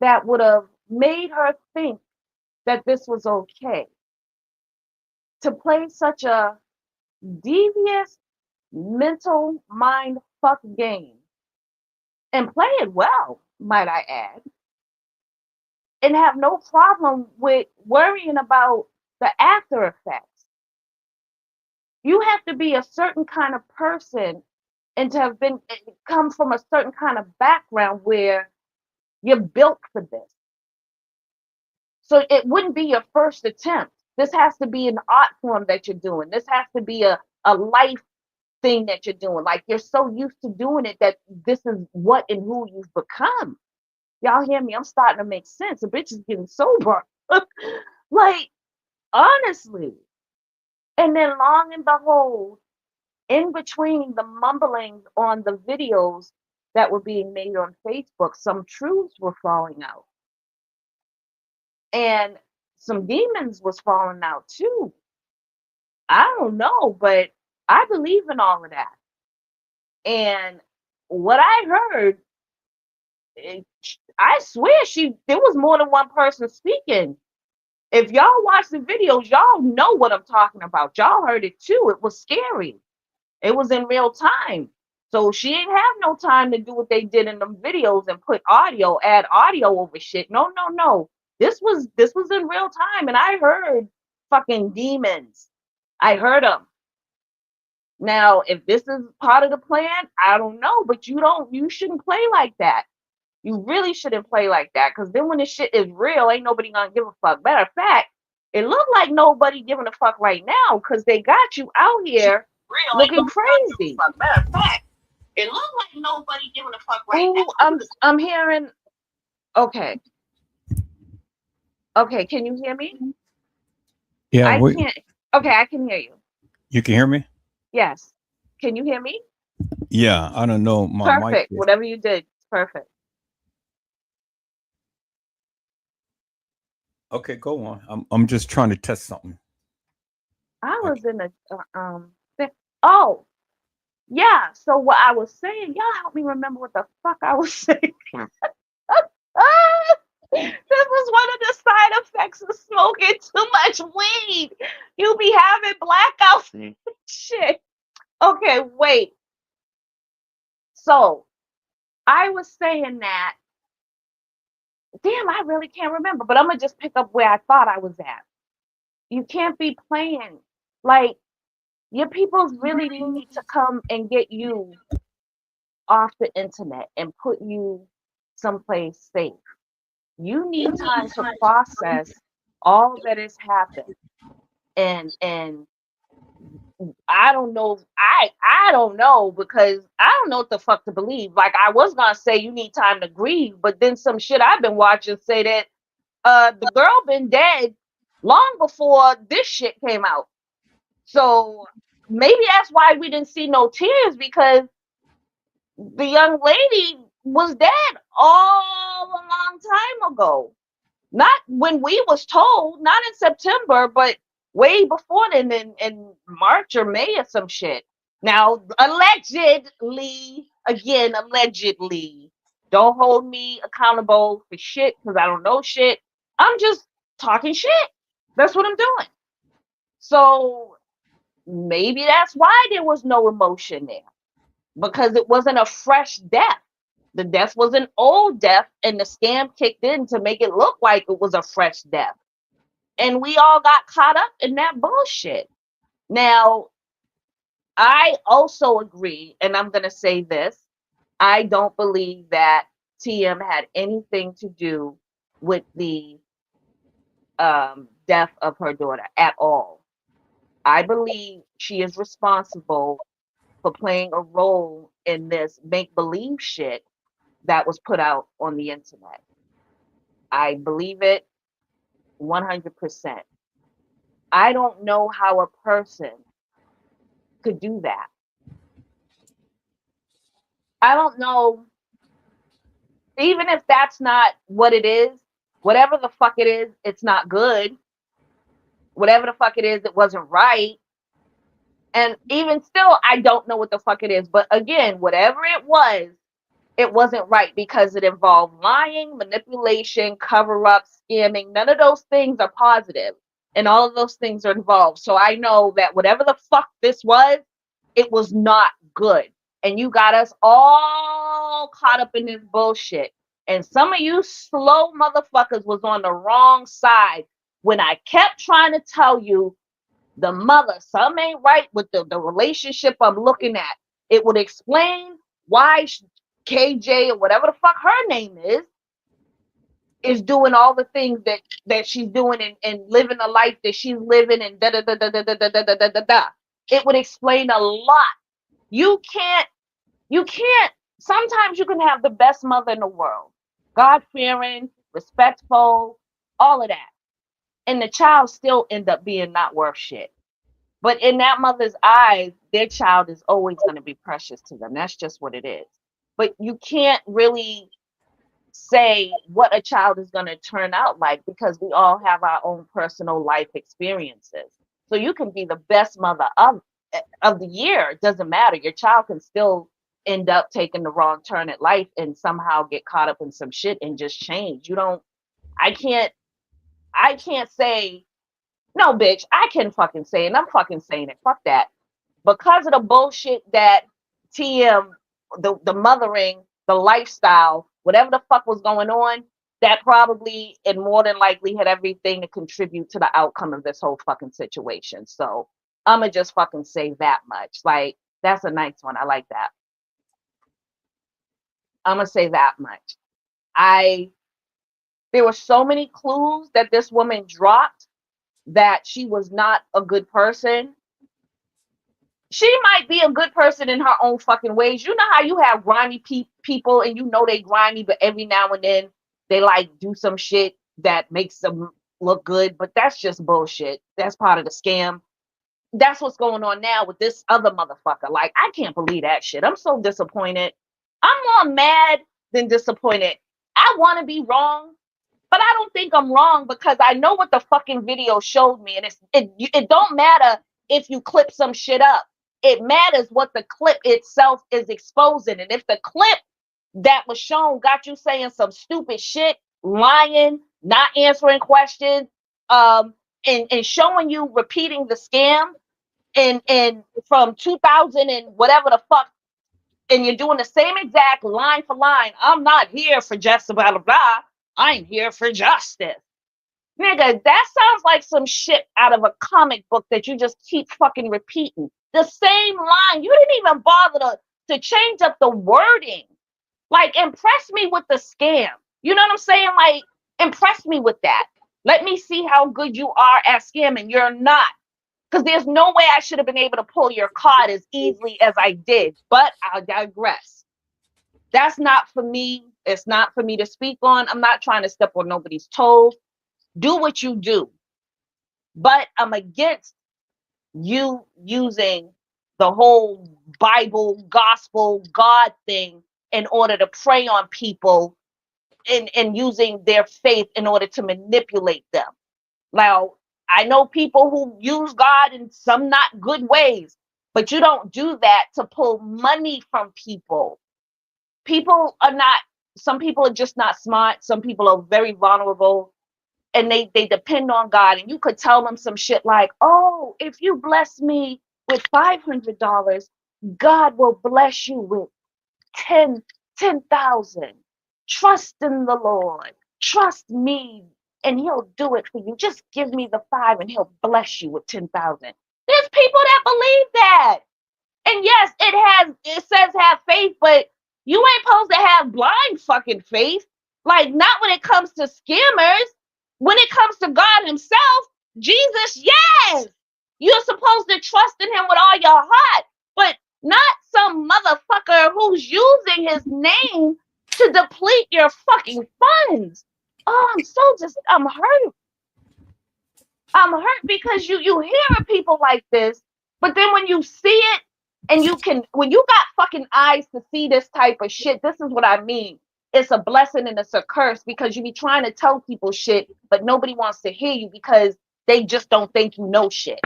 that would have made her think that this was okay to play such a devious mental mind fuck game and play it well, might I add, and have no problem with worrying about the after effects. You have to be a certain kind of person and to have been come from a certain kind of background where you're built for this. So it wouldn't be your first attempt. This has to be an art form that you're doing. This has to be a life thing that you're doing. Like you're so used to doing it that this is what and who you've become. Y'all hear me? I'm starting to make sense. The bitch is getting sober. Like, Honestly. And then long and behold, in between the mumblings on the videos that were being made on Facebook, some truths were falling out. And some demons was falling out too. I don't know, but I believe in all of that. And what I heard, it, I swear there was more than one person speaking. If y'all watch the videos, y'all know what I'm talking about. Y'all heard it too. It was scary. It was in real time. So she ain't have no time to do what they did in them videos and add audio over shit. No, no, no. This was in real time, and I heard fucking demons. I heard them. Now, if this is part of the plan, I don't know, but you shouldn't play like that. You really shouldn't play like that, because then when this shit is real, ain't nobody gonna give a fuck. Matter of fact, it looked like nobody giving a fuck right now, because they got you out here looking crazy. Matter of fact, it looks like nobody giving a fuck right Ooh, now. I'm hearing. Okay, okay. Can you hear me? Yeah, I can't. Okay, I can hear you. you can hear me? Yes. Can you hear me? Yeah, I don't know. My mic Perfect. is. Whatever you did, perfect. Okay, go on. I'm just trying to test something. I Like, was in a oh yeah. So what I was saying, y'all help me remember what the fuck I was saying. This was one of the side effects of smoking too much weed. You be having blackouts. Shit. Okay, wait. So I was saying that. Damn, I really can't remember, but I'm gonna just pick up where I thought I was at. You can't be playing like your peoples really need to come and get you off the internet and put you someplace safe. You need time to process all that has happened. And I don't know. I don't know, because I don't know what the fuck to believe. Like, I was gonna say you need time to grieve, but then some shit I've been watching say that the girl been dead long before this shit came out. So maybe that's why we didn't see no tears, because the young lady was dead all a long time ago. Not when we was told, not in September, but way before then, in March or May or some shit. Now, allegedly, again, allegedly, don't hold me accountable for shit, because I don't know shit. I'm just talking shit. That's what I'm doing. So maybe that's why there was no emotion there, because it wasn't a fresh death. The death was an old death, and the scam kicked in to make it look like it was a fresh death. And we all got caught up in that bullshit. Now, I also agree, and I'm going to say this, I don't believe that TM had anything to do with the death of her daughter at all. I believe she is responsible for playing a role in this make believe shit that was put out on the internet. I believe it 100%. I don't know how a person could do that. I don't know, even if that's not what it is, whatever the fuck it is, it's not good. Whatever the fuck it is, it wasn't right. And even still, I don't know what the fuck it is. But again, whatever it wasn't right, because it involved lying, manipulation, cover up, scamming. None of those things are positive, and all of those things are involved. So I know that whatever the fuck this was, it was not good. And you got us all caught up in this bullshit. And some of you slow motherfuckers was on the wrong side when I kept trying to tell you the mother, something ain't right with the relationship I'm looking at. It would explain why KJ, or whatever the fuck her name is doing all the things that she's doing, and living the life that she's living, and da da da da da da da da da da da. It would explain a lot. You can't. Sometimes you can have the best mother in the world, God fearing, respectful, all of that. and the child still end up being not worth shit. But in that mother's eyes, their child is always going to be precious to them. That's just what it is. But you can't really say what a child is going to turn out like, because we all have our own personal life experiences. So you can be the best mother of the year. It doesn't matter. Your child can still end up taking the wrong turn at life and somehow get caught up in some shit and just change. You don't, I can't, I can't say, no, bitch, I can fucking say it, and I'm fucking saying it. Fuck that. Because of the bullshit that TM, the mothering, the lifestyle, whatever the fuck was going on, that probably and more than likely had everything to contribute to the outcome of this whole fucking situation. So I'ma just fucking say that much. Like, that's a nice one. I like that. I'ma say that much. There were so many clues that this woman dropped that she was not a good person. She might be a good person in her own fucking ways. You know how you have grimy people and you know they grimy, but every now and then they like do some shit that makes them look good, but that's just bullshit. That's part of the scam. That's what's going on now with this other motherfucker. Like, I can't believe that shit. I'm so disappointed. I'm more mad than disappointed. I want to be wrong, but I don't think I'm wrong because I know what the fucking video showed me, and it don't matter if you clip some shit up. It matters what the clip itself is exposing. And if the clip that was shown got you saying some stupid shit, lying, not answering questions, and showing you repeating the scam and from 2000 and whatever the fuck, and you're doing the same exact line for line. I'm not here for just blah blah blah. I'm here for justice. Nigga, that sounds like some shit out of a comic book that you just keep fucking repeating. The same line. You didn't even bother to change up the wording. Like, impress me with the scam. You know what I'm saying? Like, impress me with that. Let me see how good you are at scamming. You're not. Because there's no way I should have been able to pull your card as easily as I did. But I'll digress. That's not for me. It's not for me to speak on. I'm not trying to step on nobody's toes. Do what you do. But I'm against you using the whole Bible, gospel, God thing in order to prey on people and using their faith in order to manipulate them. Now, I know people who use God in some not good ways, but you don't do that to pull money from people. Some people are just not smart. Some people are very vulnerable. And they depend on God, and you could tell them some shit like, oh, if you bless me with $500, God will bless you with 10,000. Trust in the Lord. Trust me, and he'll do it for you. Just give me the 5 and he'll bless you with 10,000. There's people that believe that. And yes, it says have faith, but you ain't supposed to have blind fucking faith. Like, not when it comes to scammers. When it comes to God himself, Jesus, yes, you're supposed to trust in him with all your heart, but not some motherfucker who's using his name to deplete your fucking funds. Oh, I'm hurt. I'm hurt because you hear of people like this, but then when you see it and when you got fucking eyes to see this type of shit, this is what I mean. It's a blessing and it's a curse because you be trying to tell people shit, but nobody wants to hear you because they just don't think you know shit.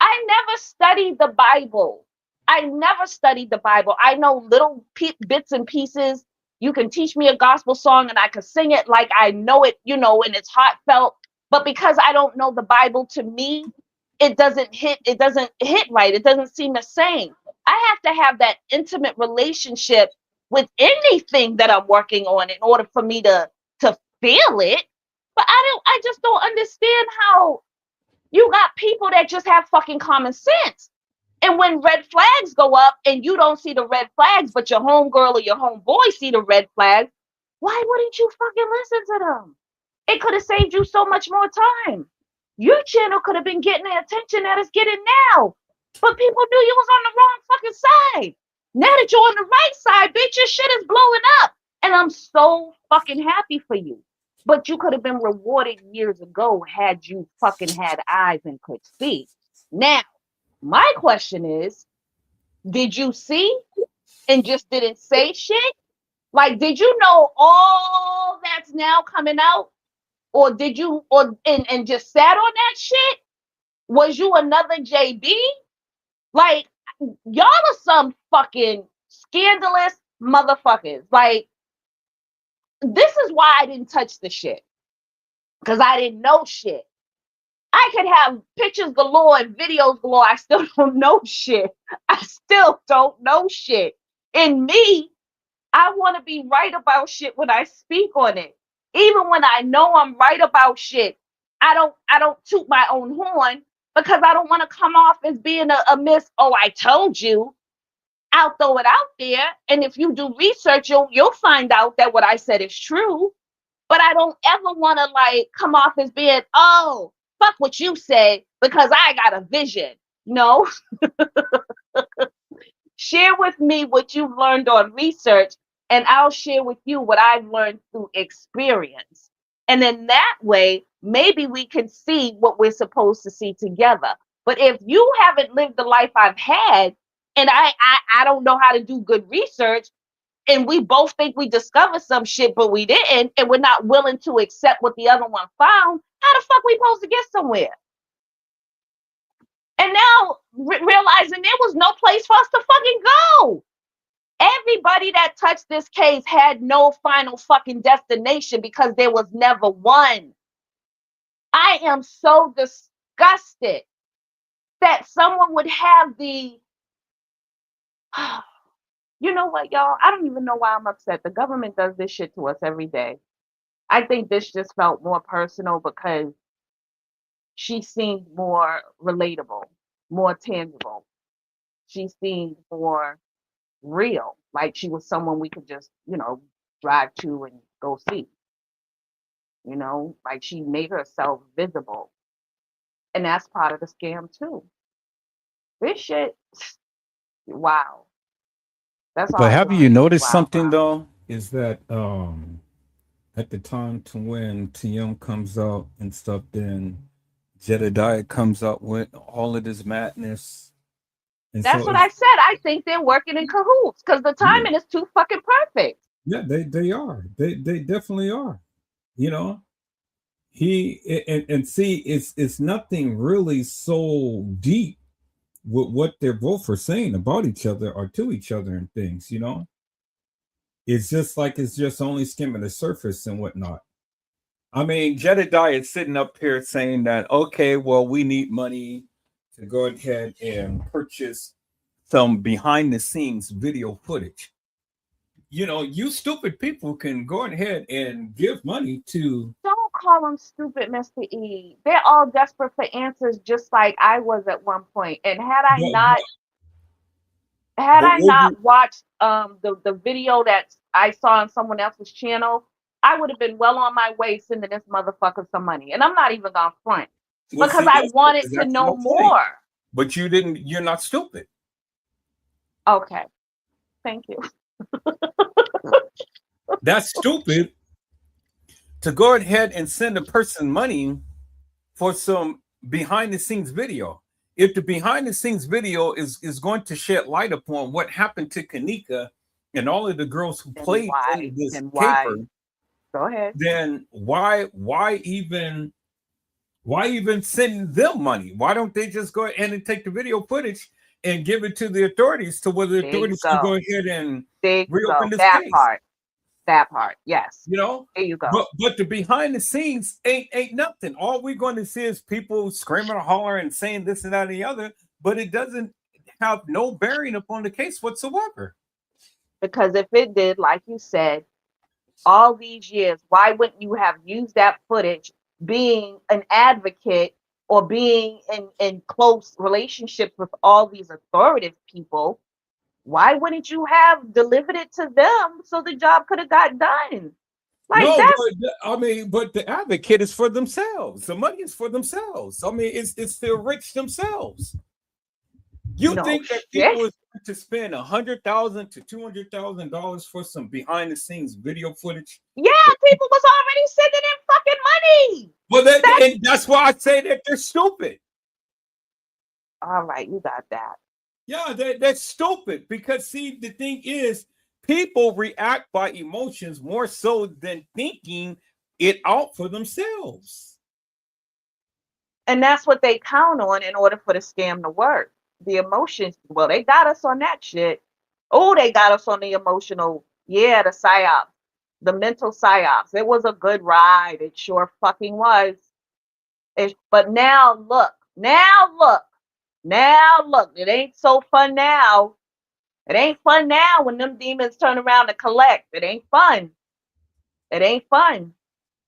I never studied the Bible. I know little bits and pieces. You can teach me a gospel song and I can sing it like I know it, and it's heartfelt. But because I don't know the Bible, to me, it doesn't hit right. It doesn't seem the same. I have to have that intimate relationship with anything that I'm working on in order for me to feel it. But I just don't understand how you got people that just have fucking common sense. And when red flags go up and you don't see the red flags, but your homegirl or your homeboy see the red flags, why wouldn't you fucking listen to them? It could have saved you so much more time. Your channel could have been getting the attention that it's getting now. But people knew you was on the wrong fucking side. Now that you're on the right side, bitch, your shit is blowing up. And I'm so fucking happy for you. but you could have been rewarded years ago had you fucking had eyes and could see. Now, my question is, did you see and just didn't say shit? Like, did you know all that's now coming out? Or did you and just sat on that shit? Was you another JB? Like, y'all are some fucking scandalous motherfuckers. Like, this is why I didn't touch the shit. Because I didn't know shit. I could have pictures galore and videos galore. I still don't know shit. I still don't know shit. In me, I want to be right about shit when I speak on it. Even when I know I'm right about shit, I don't toot my own horn because I don't want to come off as being a miss. Oh, I told you. I'll throw it out there, and if you do research, you'll find out that what I said is true. But I don't ever want to like come off as being, oh, fuck what you said because I got a vision. No. Share with me what you've learned on research, and I'll share with you what I've learned through experience. And in that way, maybe we can see what we're supposed to see together. But if you haven't lived the life I've had, and I don't know how to do good research, and we both think we discovered some shit, but we didn't, and we're not willing to accept what the other one found, how the fuck we supposed to get somewhere? And now realizing there was no place for us to fucking go. Everybody that touched this case had no final fucking destination because there was never one. I am so disgusted that someone would have the, you know what, y'all? I don't even know why I'm upset. The government does this shit to us every day. I think this just felt more personal because she seemed more relatable, more tangible. She seemed more real, like she was someone we could just, drive to and go see. Like she made herself visible. And that's part of the scam too. This shit, wow. That's all. But have you noticed wow, something wow. though? Is that at the time to when TM comes out and stuff, then Jedediah comes out with all of this madness. And That's so what I said. I think they're working in cahoots because the timing is too fucking perfect. yeah, they are. They definitely are. You know, and see, it's nothing really so deep with what they're both are saying about each other or to each other and things. It's just like it's just only skimming the surface and whatnot. I mean, Jedediah is sitting up here saying that, okay, well, we need money to go ahead and purchase some behind the scenes video footage. You stupid people can go ahead and give money to. Don't call them stupid, Mr. E. They're all desperate for answers, just like I was at one point. And had I not watched the video that I saw on someone else's channel, I would have been well on my way sending this motherfucker some money. And I'm not even gonna front because I wanted to know more. But you didn't. You're not stupid. Okay, thank you. That's stupid to go ahead and send a person money for some behind the scenes video. If the behind the scenes video is going to shed light upon what happened to Kanika and all of the girls who played in this caper, go ahead. Then why even send them money? Why don't they just go ahead and take the video footage and give it to the authorities to where the authorities can go ahead and reopen this case? That part, yes. There you go. But the behind the scenes ain't nothing. All we're going to see is people screaming or hollering and saying this and that and the other, but it doesn't have no bearing upon the case whatsoever. Because if it did, like you said, all these years, why wouldn't you have used that footage being an advocate or being in close relationships with all these authoritative people? Why wouldn't you have delivered it to them so the job could have got done? But the advocate is for themselves. The money is for themselves. I mean, it's the rich themselves. You think that people is to spend $100,000 to $200,000 for some behind the scenes video footage. Yeah, people was already sending in fucking money. Well, and that's why I say that they're stupid. All right, you got that. Yeah, that's stupid because see, the thing is, people react by emotions more so than thinking it out for themselves. And that's what they count on in order for the scam to work. The emotions, well, they got us on that shit. Oh, they got us on the emotional, yeah, the psyops, the mental psyops. It was a good ride. It sure fucking was. But now look, it ain't so fun now. It ain't fun now when them demons turn around to collect. It ain't fun. It ain't fun.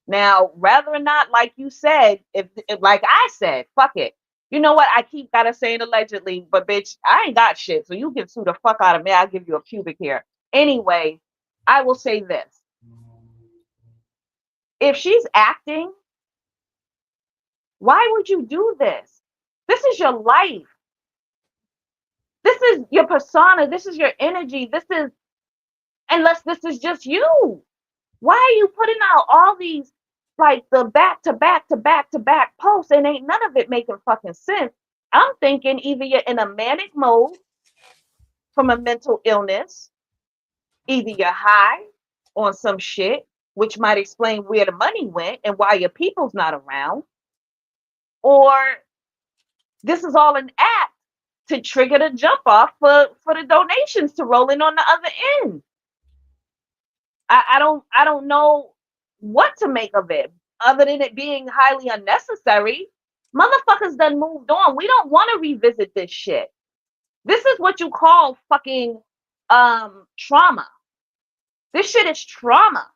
Now, rather or not, like you said, if like I said, fuck it. You know what? I keep gotta saying allegedly, but bitch, I ain't got shit. So you can sue the fuck out of me. I'll give you a pubic hair. Anyway, I will say this. If she's acting, why would you do this? This is your life. This is your persona. This is your energy. Unless this is just you. Why are you putting out all these like the back to back to back to back posts and ain't none of it making fucking sense? I'm thinking either you're in a manic mode from a mental illness, either you're high on some shit, which might explain where the money went and why your people's not around, or this is all an act to trigger the jump off for the donations to roll in on the other end. I don't know what to make of it other than it being highly unnecessary. Motherfuckers done moved on. We don't want to revisit this shit. This is what you call fucking trauma. This shit is trauma.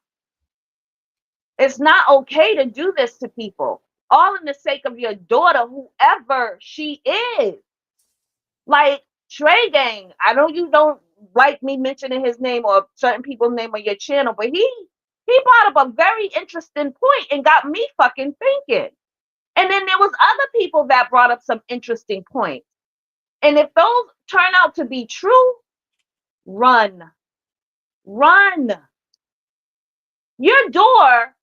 It's not okay to do this to people, all in the sake of your daughter, whoever she is. Like Trey Gang, I know you don't like me mentioning his name or certain people's name on your channel, but he brought up a very interesting point and got me fucking thinking. And then there was other people that brought up some interesting points. And if those turn out to be true, run. Your door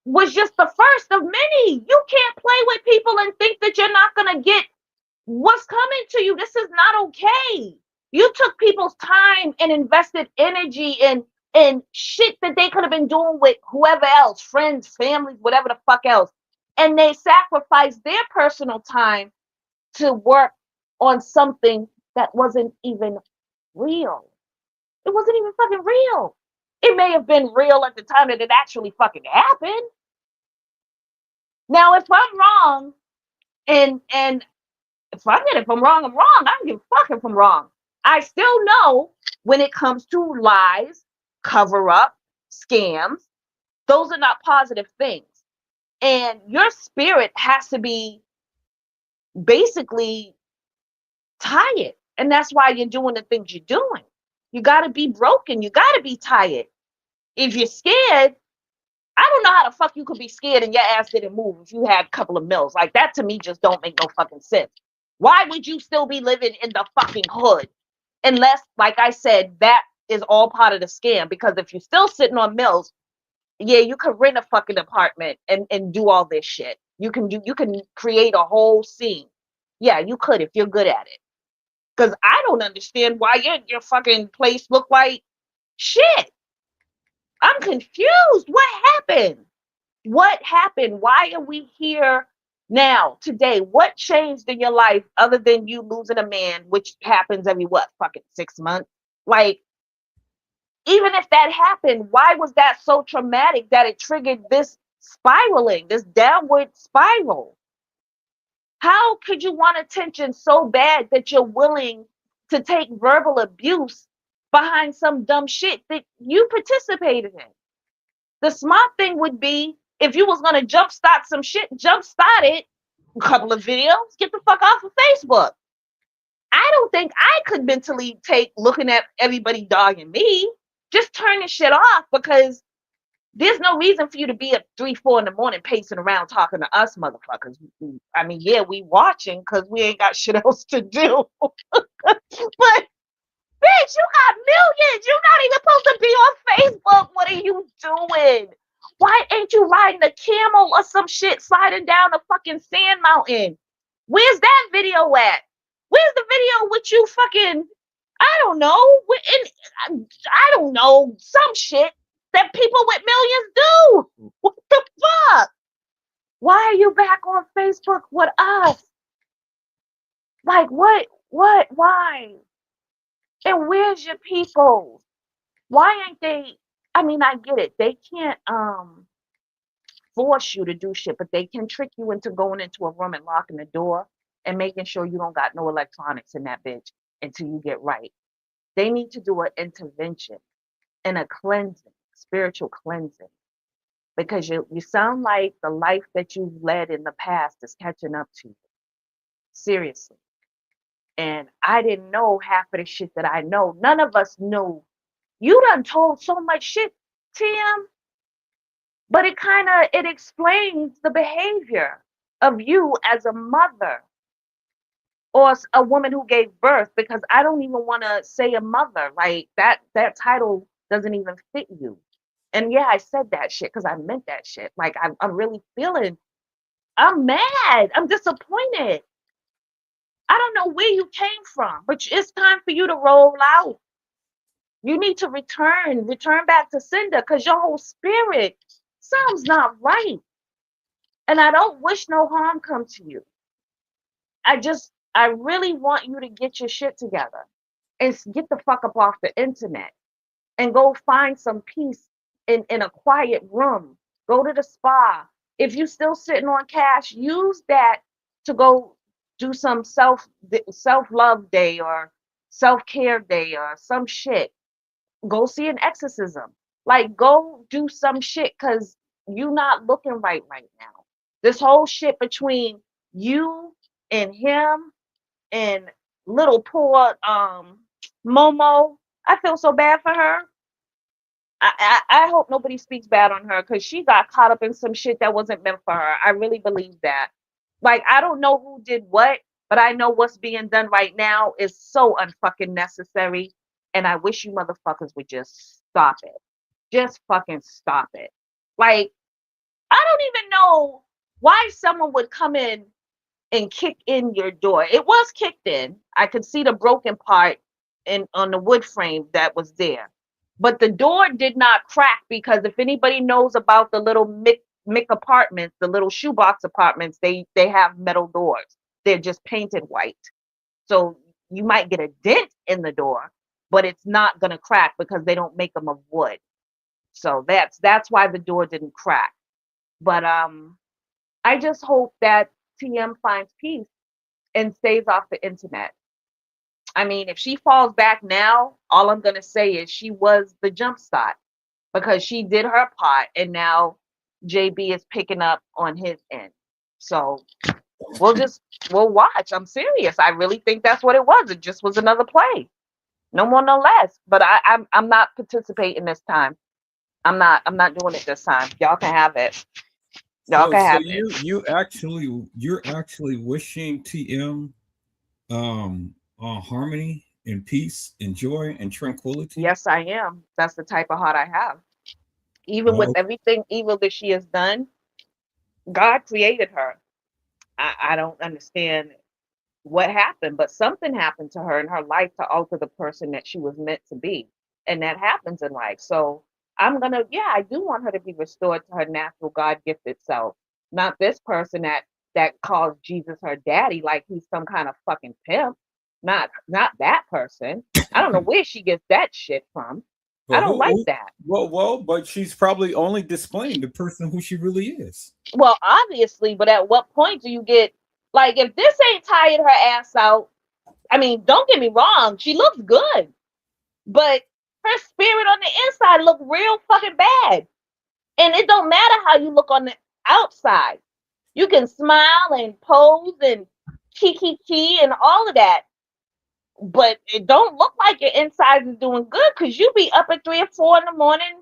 was just the first of many. You can't play with people and think that you're not going to get what's coming to you. This is not okay. You took people's time and invested energy in shit that they could have been doing with whoever else, friends, families, whatever the fuck else. And they sacrificed their personal time to work on something that wasn't even real. It wasn't even fucking real. It may have been real at the time that it actually fucking happened. Now, if I'm wrong, and fuck it, if I'm wrong, I'm wrong. I don't give a fuck if I'm wrong. I still know when it comes to lies, cover up, scams, those are not positive things. And your spirit has to be basically tired. And that's why you're doing the things you're doing. You got to be broken. You got to be tired. If you're scared, I don't know how the fuck you could be scared and your ass didn't move if you had a couple of mils. Like that to me just don't make no fucking sense. Why would you still be living in the fucking hood? Unless, like I said, that is all part of the scam. Because if you're still sitting on mills, yeah, you could rent a fucking apartment and do all this shit. You can create a whole scene. Yeah, you could if you're good at it. Because I don't understand why your fucking place look like shit. I'm confused. What happened? What happened? Why are we here now, today? What changed in your life other than you losing a man, which happens every, fucking 6 months? Like, even if that happened, why was that so traumatic that it triggered this spiraling, this downward spiral? How could you want attention so bad that you're willing to take verbal abuse behind some dumb shit that you participated in? The smart thing would be if you was going to jumpstart some shit, jumpstart it, a couple of videos, get the fuck off of Facebook. I don't think I could mentally take looking at everybody dogging me. Just turn this shit off because there's no reason for you to be at 3, 4 in the morning pacing around talking to us motherfuckers. I mean, yeah, we watching because we ain't got shit else to do. But seconds. You're not even supposed to be on Facebook. What are you doing? Why ain't you riding a camel or some shit sliding down a fucking sand mountain? Where's that video at? Where's the video with you fucking, I don't know, I don't know, some shit that people with millions do? What the fuck? Why are you back on Facebook with us? Like, why? And where's your people? Why ain't they? I mean, I get it. They can't force you to do shit, but they can trick you into going into a room and locking the door and making sure you don't got no electronics in that bitch until you get right. They need to do an intervention and a cleansing, spiritual cleansing, because you sound like the life that you've led in the past is catching up to you. Seriously. And I didn't know half of the shit that I know. None of us knew. You done told so much shit, Tim, but it explains the behavior of you as a mother or a woman who gave birth, because I don't even want to say a mother. Like that title doesn't even fit you. And yeah, I said that shit because I meant that shit. Like I'm really feeling, I'm mad. I'm disappointed. I don't know where you came from, but it's time for you to roll out. You need to return back to sender, because your whole spirit sounds not right. And I don't wish no harm come to you. I really want you to get your shit together and get the fuck up off the internet and go find some peace in a quiet room. Go to the spa. If you still sitting on cash, use that to go do some self-love day or self-care day or some shit. Go see an exorcism. Like, go do some shit, because you not looking right now. This whole shit between you and him and little poor Momo, I feel so bad for her. I hope nobody speaks bad on her, because she got caught up in some shit that wasn't meant for her. I really believe that. Like, I don't know who did what, but I know what's being done right now is so unfucking necessary. And I wish you motherfuckers would just stop it. Just fucking stop it. Like, I don't even know why someone would come in and kick in your door. It was kicked in. I could see the broken part on the wood frame that was there. But the door did not crack, because if anybody knows about the little Mick apartments, the little shoebox apartments, they have metal doors. They're just painted white. So you might get a dent in the door, but it's not going to crack because they don't make them of wood. So that's why the door didn't crack. But I just hope that TM finds peace and stays off the internet. I mean, if she falls back now, all I'm going to say is she was the jump start, because she did her part, and now JB is picking up on his end. So we'll watch. I'm serious. I really think that's what it was. It just was another play. No more, no less. But I'm not participating this time. I'm not doing it this time. Y'all can have it. Y'all So can so have you it. you're actually wishing TM harmony and peace and joy and tranquility. Yes, I am. That's the type of heart I have. Even with Oh, everything evil that she has done, God created her. I don't understand what happened, but something happened to her in her life to alter the person that she was meant to be. And that happens in life. So I do want her to be restored to her natural God gifted self. Not this person that calls Jesus her daddy like he's some kind of fucking pimp. Not that person. I don't know where she gets that shit from. I but don't like that. but she's probably only displaying the person who she really is. Well, obviously, but at what point do you get, like, if this ain't tired her ass out? I mean, don't get me wrong, she looks good, but her spirit on the inside look real fucking bad. And it don't matter how you look on the outside. You can smile and pose and kiki and all of that, but it don't look like your inside is doing good, because you be up at 3 or 4 in the morning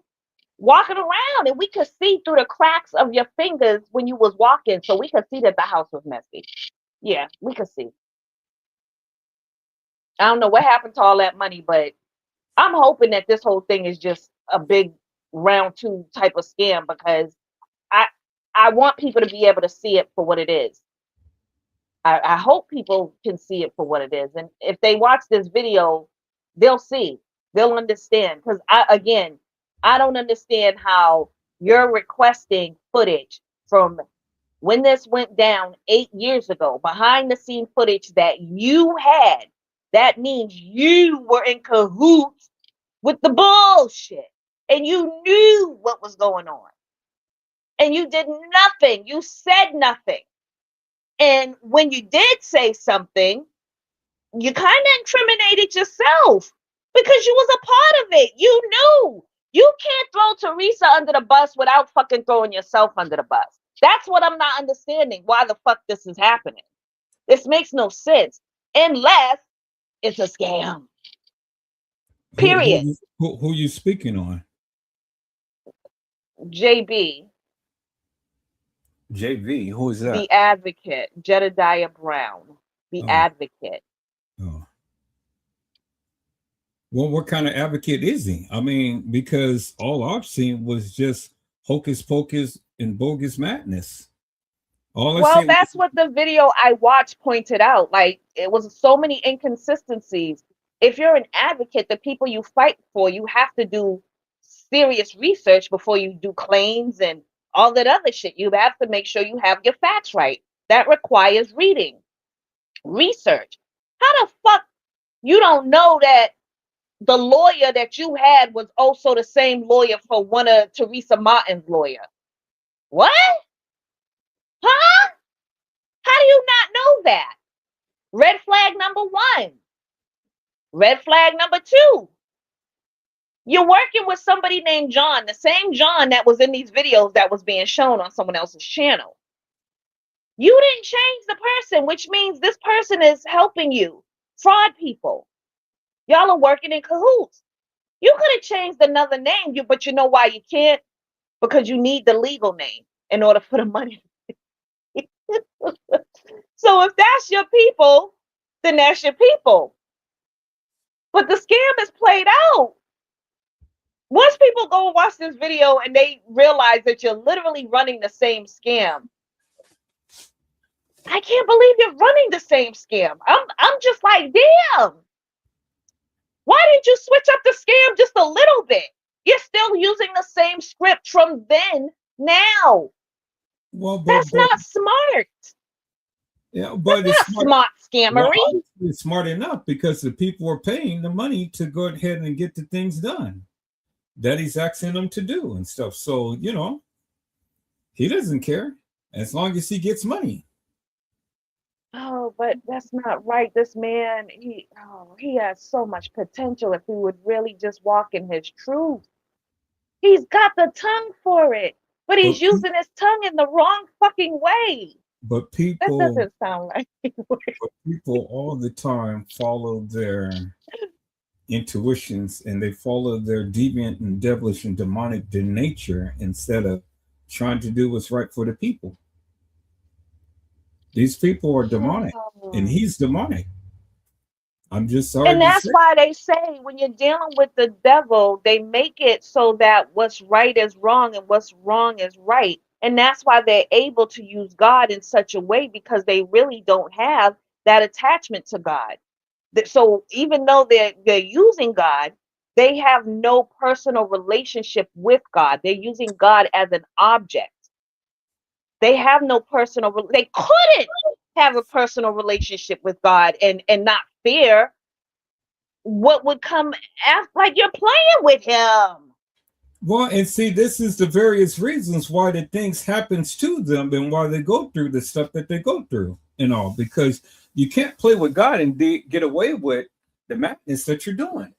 walking around, and we could see through the cracks of your fingers when you was walking, so we could see that the house was messy. Yeah, we could see. I don't know what happened to all that money, but I'm hoping that this whole thing is just a big round two type of scam, because I I want people to be able to see it for what it is. I hope people can see it for what it is. And if they watch this video, they'll see, they'll understand. Because I don't understand how you're requesting footage from when this went down 8 years ago, behind the scene footage that you had. That means you were in cahoots with the bullshit and you knew what was going on and you did nothing. You said nothing. And when you did say something, you kind of incriminated yourself because you was a part of it. You knew. You can't throw Teresa under the bus without fucking throwing yourself under the bus. That's what I'm not understanding. Why the fuck this is happening? This makes no sense unless it's a scam. Period. Who you speaking on? JB. JV. Who is that? The Advocate. Jedediah Brown. The Advocate. Oh. Well, what kind of advocate is he? I mean, because all I've seen was just hocus pocus and bogus madness. Well, that's what the video I watched pointed out. Like, it was so many inconsistencies. If you're an advocate, the people you fight for, you have to do serious research before you do claims and all that other shit. You have to make sure you have your facts right. That requires reading, research. How the fuck you don't know that the lawyer that you had was also the same lawyer for one of Teresa Martin's lawyer? What? Huh? How do you not know that? Red flag number one. Red flag number two. You're working with somebody named John, the same John that was in these videos that was being shown on someone else's channel. You didn't change the person, which means this person is helping you fraud people. Y'all are working in cahoots. You could have changed another name, but you know why you can't? Because you need the legal name in order for the money. So if that's your people, then that's your people. But the scam is played out. Once people go watch this video and they realize that you're literally running the same scam, I can't believe you're running the same scam. I'm just like, damn. Why didn't you switch up the scam just a little bit? You're still using the same script from then now. Well, that's not smart. Yeah, but that's not smart scammery. Well, it's smart enough because the people are paying the money to go ahead and get the things done that he's asking them to do and stuff. So, you know, he doesn't care as long as he gets money. Oh, but that's not right. This man, he has so much potential if he would really just walk in his truth. He's got the tongue for it, but he's using his tongue in the wrong fucking way. But people, that doesn't sound right. But people all the time follow their intuitions and they follow their deviant and devilish and demonic nature instead of trying to do what's right for the people. These people are demonic, and he's demonic. I'm just sorry. And that's why they say when you're dealing with the devil, they make it so that what's right is wrong and what's wrong is right. And that's why they're able to use God in such a way, because they really don't have that attachment to God. So even though they're using God, they have no personal relationship with God. They're using God as an object. They have no personal, they couldn't have a personal relationship with God and not fear what would come after, like you're playing with him. Well, and see, this is the various reasons why the things happens to them and why they go through the stuff that they go through and all, because you can't play with God and get away with the madness that you're doing.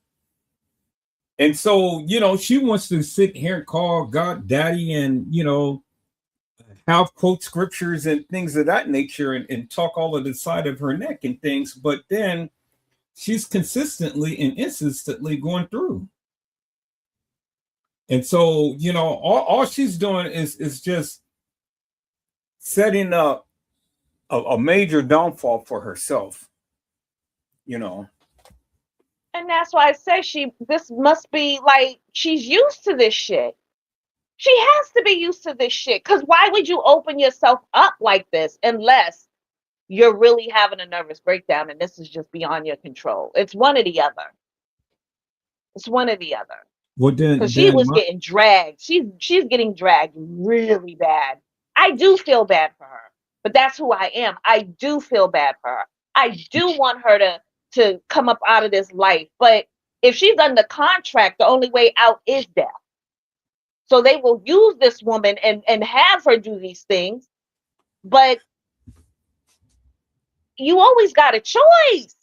And so, you know, she wants to sit here and call God daddy and, you know, have quote scriptures and things of that nature and talk all of the side of her neck and things. But then she's consistently and insistently going through. And so, you know, all she's doing is just setting up a major downfall for herself, you know. And that's why I say this must be like she's used to this shit. She has to be used to this shit. Cause why would you open yourself up like this unless you're really having a nervous breakdown and this is just beyond your control? It's one or the other. It's one or the other. Well, Cause she was getting dragged. She's getting dragged really bad. I do feel bad for her, but that's who I am. I do feel bad for her. I do want her to come up out of this life. But if she's under contract, the only way out is death. So they will use this woman and have her do these things. But you always got a choice.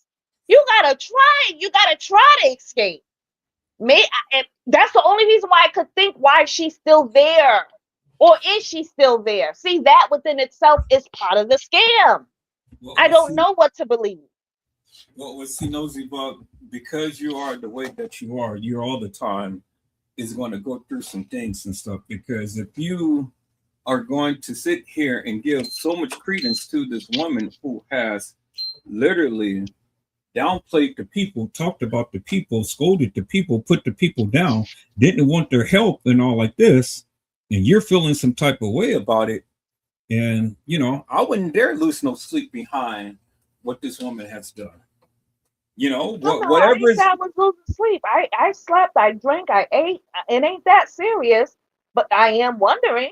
You gotta try. You gotta try to escape. That's the only reason why I could think why she's still there. Or is she still there? See, that within itself is part of the scam. Well, I don't know what to believe. Well, see, Nosy Bug, because you are the way that you're all the time is going to go through some things and stuff. Because if you are going to sit here and give so much credence to this woman who has literally downplayed the people, talked about the people, scolded the people, put the people down, didn't want their help and all like this, and you're feeling some type of way about it. And, I wouldn't dare lose no sleep behind what this woman has done. Whatever. I was losing sleep. I slept, I drank, I ate. It ain't that serious, but I am wondering.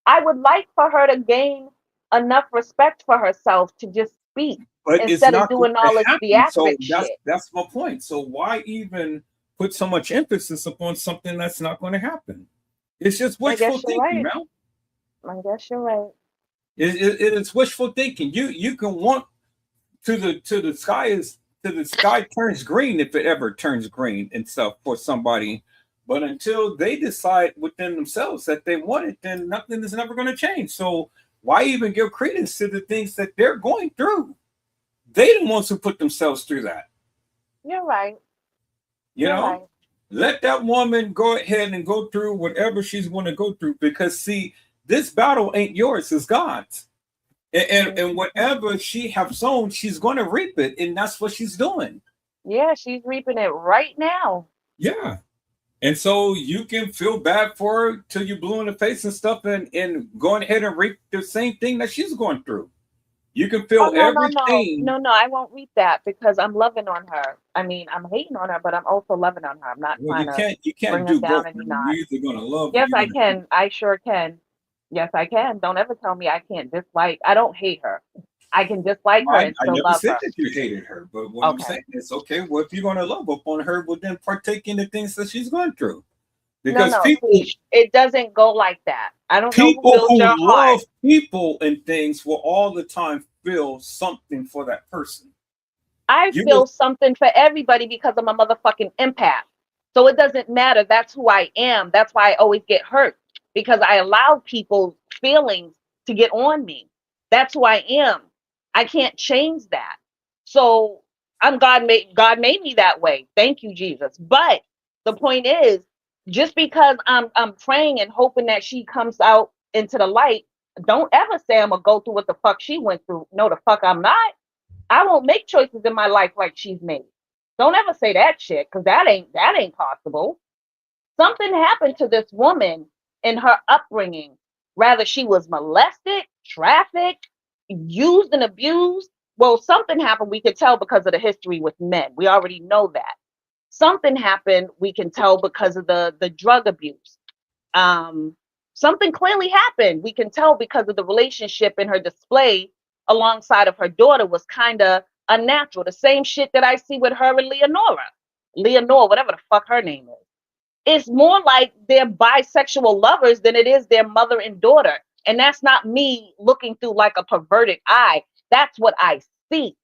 I would like for her to gain enough respect for herself to just speak. But instead of doing all this theatric shit. That's my point. So why even put so much emphasis upon something that's not going to happen? It's just wishful thinking, man. I guess you're right. It is wishful thinking. You can want to the sky turns green if it ever turns green and stuff for somebody, but until they decide within themselves that they want it, then nothing is never going to change. So why even give credence to the things that they're going through? They the ones who put themselves through that. You're right. Right. Let that woman go ahead and go through whatever she's going to go through, because see, this battle ain't yours, it's God's. And whatever she have sown, she's going to reap it, and that's what she's doing. Yeah, she's reaping it right now. Yeah. And so you can feel bad for her till you blue in the face and stuff, and going ahead and reap the same thing that she's going through. You can feel everything. No, I won't read that because I'm loving on her. I mean, I'm hating on her, but I'm also loving on her. I'm not trying you can't bring do her down both. any notch. You're either going to love. Yes, I can. I sure can. Yes, I can. Don't ever tell me I can't dislike. I don't hate her. I can dislike her and still love her. I never said that you hated her, but what I'm saying is, okay, well, if you're going to love upon her, well, then partake in the things that she's going through. Because people, it doesn't go like that. I don't know who love people and things will all the time feel something for that person. I feel something for everybody because I'm a motherfucking empath. So it doesn't matter. That's who I am. That's why I always get hurt, because I allow people's feelings to get on me. That's who I am. I can't change that. So God made me that way. Thank you, Jesus. But the point is, just because I'm praying and hoping that she comes out into the light, don't ever say I'm gonna go through what the fuck she went through. No, the fuck I'm not. I won't make choices in my life like she's made. Don't ever say that shit, because that ain't possible. Something happened to this woman in her upbringing. Rather she was molested, trafficked, used and abused. Well, something happened, we could tell because of the history with men. We already know that. Something happened, we can tell because of the drug abuse. Something clearly happened, we can tell because of the relationship in her display alongside of her daughter was kind of unnatural. The same shit that I see with her and Leonore, whatever the fuck her name is. It's more like they're bisexual lovers than it is their mother and daughter. And that's not me looking through like a perverted eye. That's what I see.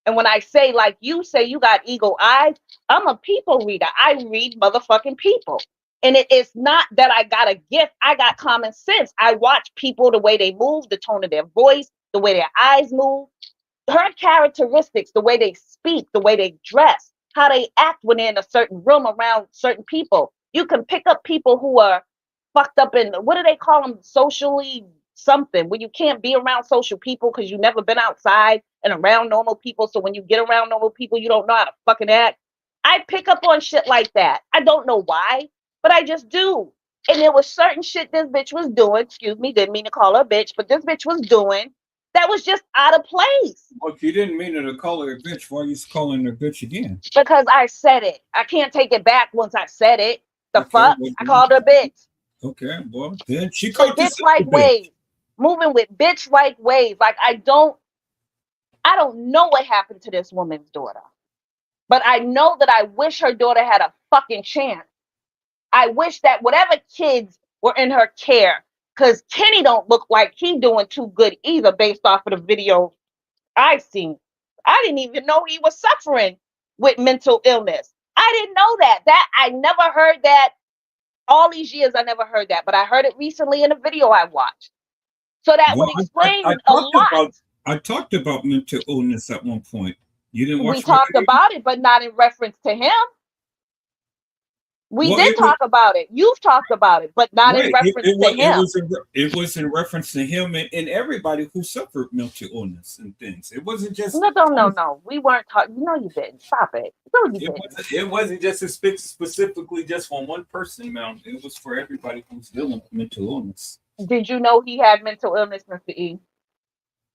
And when I say, like you say, you got eagle eyes, I'm a people reader. I read motherfucking people. And it's not that I got a gift. I got common sense. I watch people, the way they move, the tone of their voice, the way their eyes move, her characteristics, the way they speak, the way they dress, how they act when they're in a certain room around certain people. You can pick up people who are fucked up in, what do they call them? Socially something, where you can't be around social people because you've never been outside and around normal people. So when you get around normal people, you don't know how to fucking act. I pick up on shit like that. I don't know why, but I just do. And there was certain shit this bitch was doing. Excuse me, didn't mean to call her a bitch, but this bitch was doing that was just out of place. Well, if you didn't mean to call her a bitch, why are you calling her a bitch again? Because I said it. I can't take it back once I said it. The Okay, fuck? well, I called her a bitch. okay, well, then she With called bitch herself a like bitch. ways. Moving with bitch like ways. Like I don't know what happened to this woman's daughter. But I know that I wish her daughter had a fucking chance. I wish that whatever kids were in her care, because Kenny don't look like he doing too good either based off of the video I've seen. I didn't even know he was suffering with mental illness. I didn't know that. I never heard that. All these years I never heard that, but I heard it recently in a video I watched. So that would Well, explain a lot. I talked about mental illness at one point. You didn't We watch my talked video? about it, but not in reference to him. We Well, did talk about it. You've talked about it, but not in right. reference to him. It was in reference to him and everybody who suffered mental illness and things. It wasn't just No. We weren't talking. No, you didn't. Stop it. No, you didn't. it wasn't just specifically just for one person, man. It was for everybody who's dealing with mental illness. Did you know he had mental illness, Mr. E?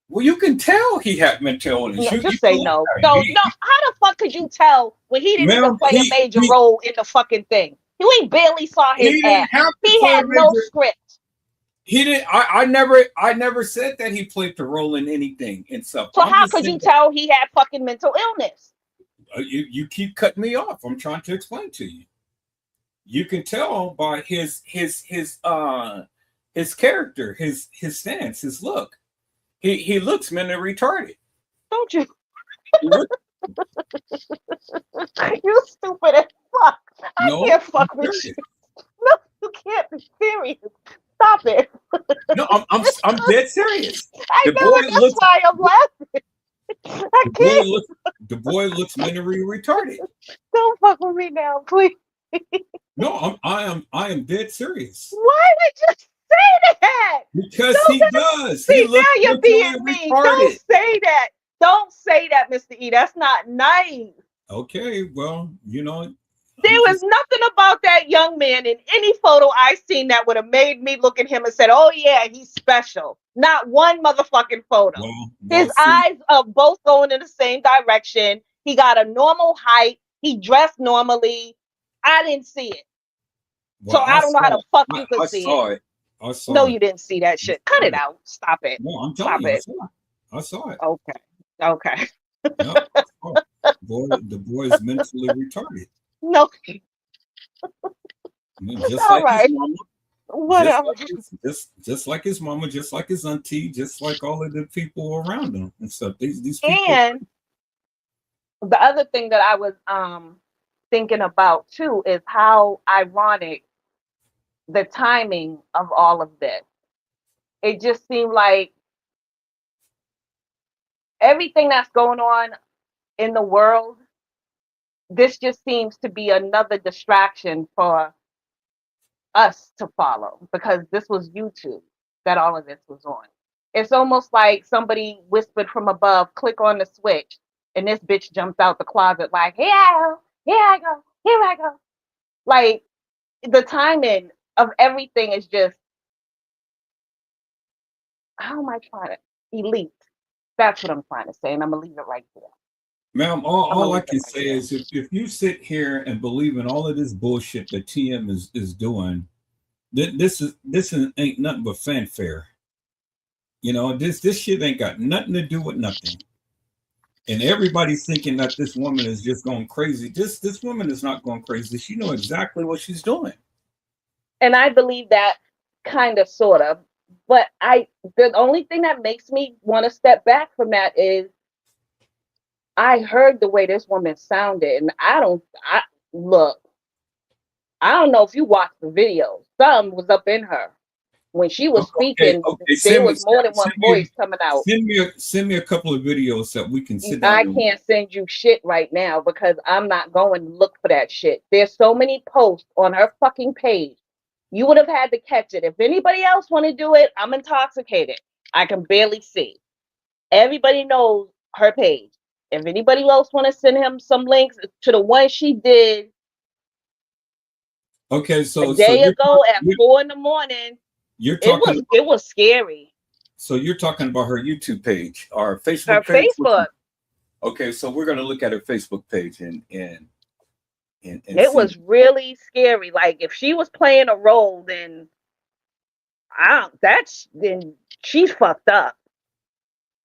Well, you can tell he had mental illness. No, You just say no. No. How the fuck could you tell when he didn't even play a major role in the fucking thing? We barely saw his ass. He had no script. He didn't. I never said that he played the role in anything and stuff. So how could you tell he had fucking mental illness? You keep cutting me off. I'm trying to explain to you. You can tell by his character, his stance, his look. He looks mentally retarded. Don't you? You stupid as fuck. I can't fuck with you. No, you can't be serious. Stop it. No, I'm dead serious. I know that's why I'm laughing. I can't. The boy looks mentally retarded. Don't fuck with me now, please. No, I am dead serious. Why would you say that? Because he does. See, now you're being mean. Don't say that. Don't say that, Mr. E. That's not nice. Okay, well, there was nothing about that young man in any photo I seen that would have made me look at him and said, "Oh yeah, he's special." Not one motherfucking photo. His eyes are both going in the same direction. He got a normal height. He dressed normally. I didn't see it. So I don't know how the fuck you could see it. I saw no, it. You didn't see that shit. Cut it out. Stop it. No, I'm telling you, I saw it. Okay. Yep. The boy is mentally retarded. No. Just like his mama. Whatever. Just like his mama, just like his auntie, just like all of the people around him and stuff. These people. And the other thing that I was thinking about too is how ironic the timing of all of this. It just seemed like everything that's going on in the world, this just seems to be another distraction for us to follow, because this was YouTube that all of this was on. It's almost like somebody whispered from above, click on the switch, and this bitch jumps out the closet like, here I go. Like, the timing of everything is just, how am I trying to, elite. That's what I'm trying to say, and I'm going to leave it right there. Ma'am, all I can say is if you sit here and believe in all of this bullshit that TM is doing, this ain't nothing but fanfare. This shit ain't got nothing to do with nothing. And everybody's thinking that this woman is just going crazy. This woman is not going crazy. She knows exactly what she's doing. And I believe that kind of, sort of. But the only thing that makes me want to step back from that is I heard the way this woman sounded, and I don't know if you watched the video. Something was up in her when she was speaking. There was more than one voice coming out. Send me a couple of videos that we can sit down. I can't send you shit right now because I'm not going to look for that shit. There's so many posts on her fucking page. You would have had to catch it. If anybody else want to do it, I'm intoxicated. I can barely see. Everybody knows her page. If anybody else want to send him some links to the one she did Okay, a so day ago at 4 in the morning, you're talking it was scary. so you're talking about her YouTube page or Her Facebook page? Facebook, Okay, so we're gonna look at her Facebook page and it see. was really scary. Like if she was playing a role, then I don't, that's then she's fucked up.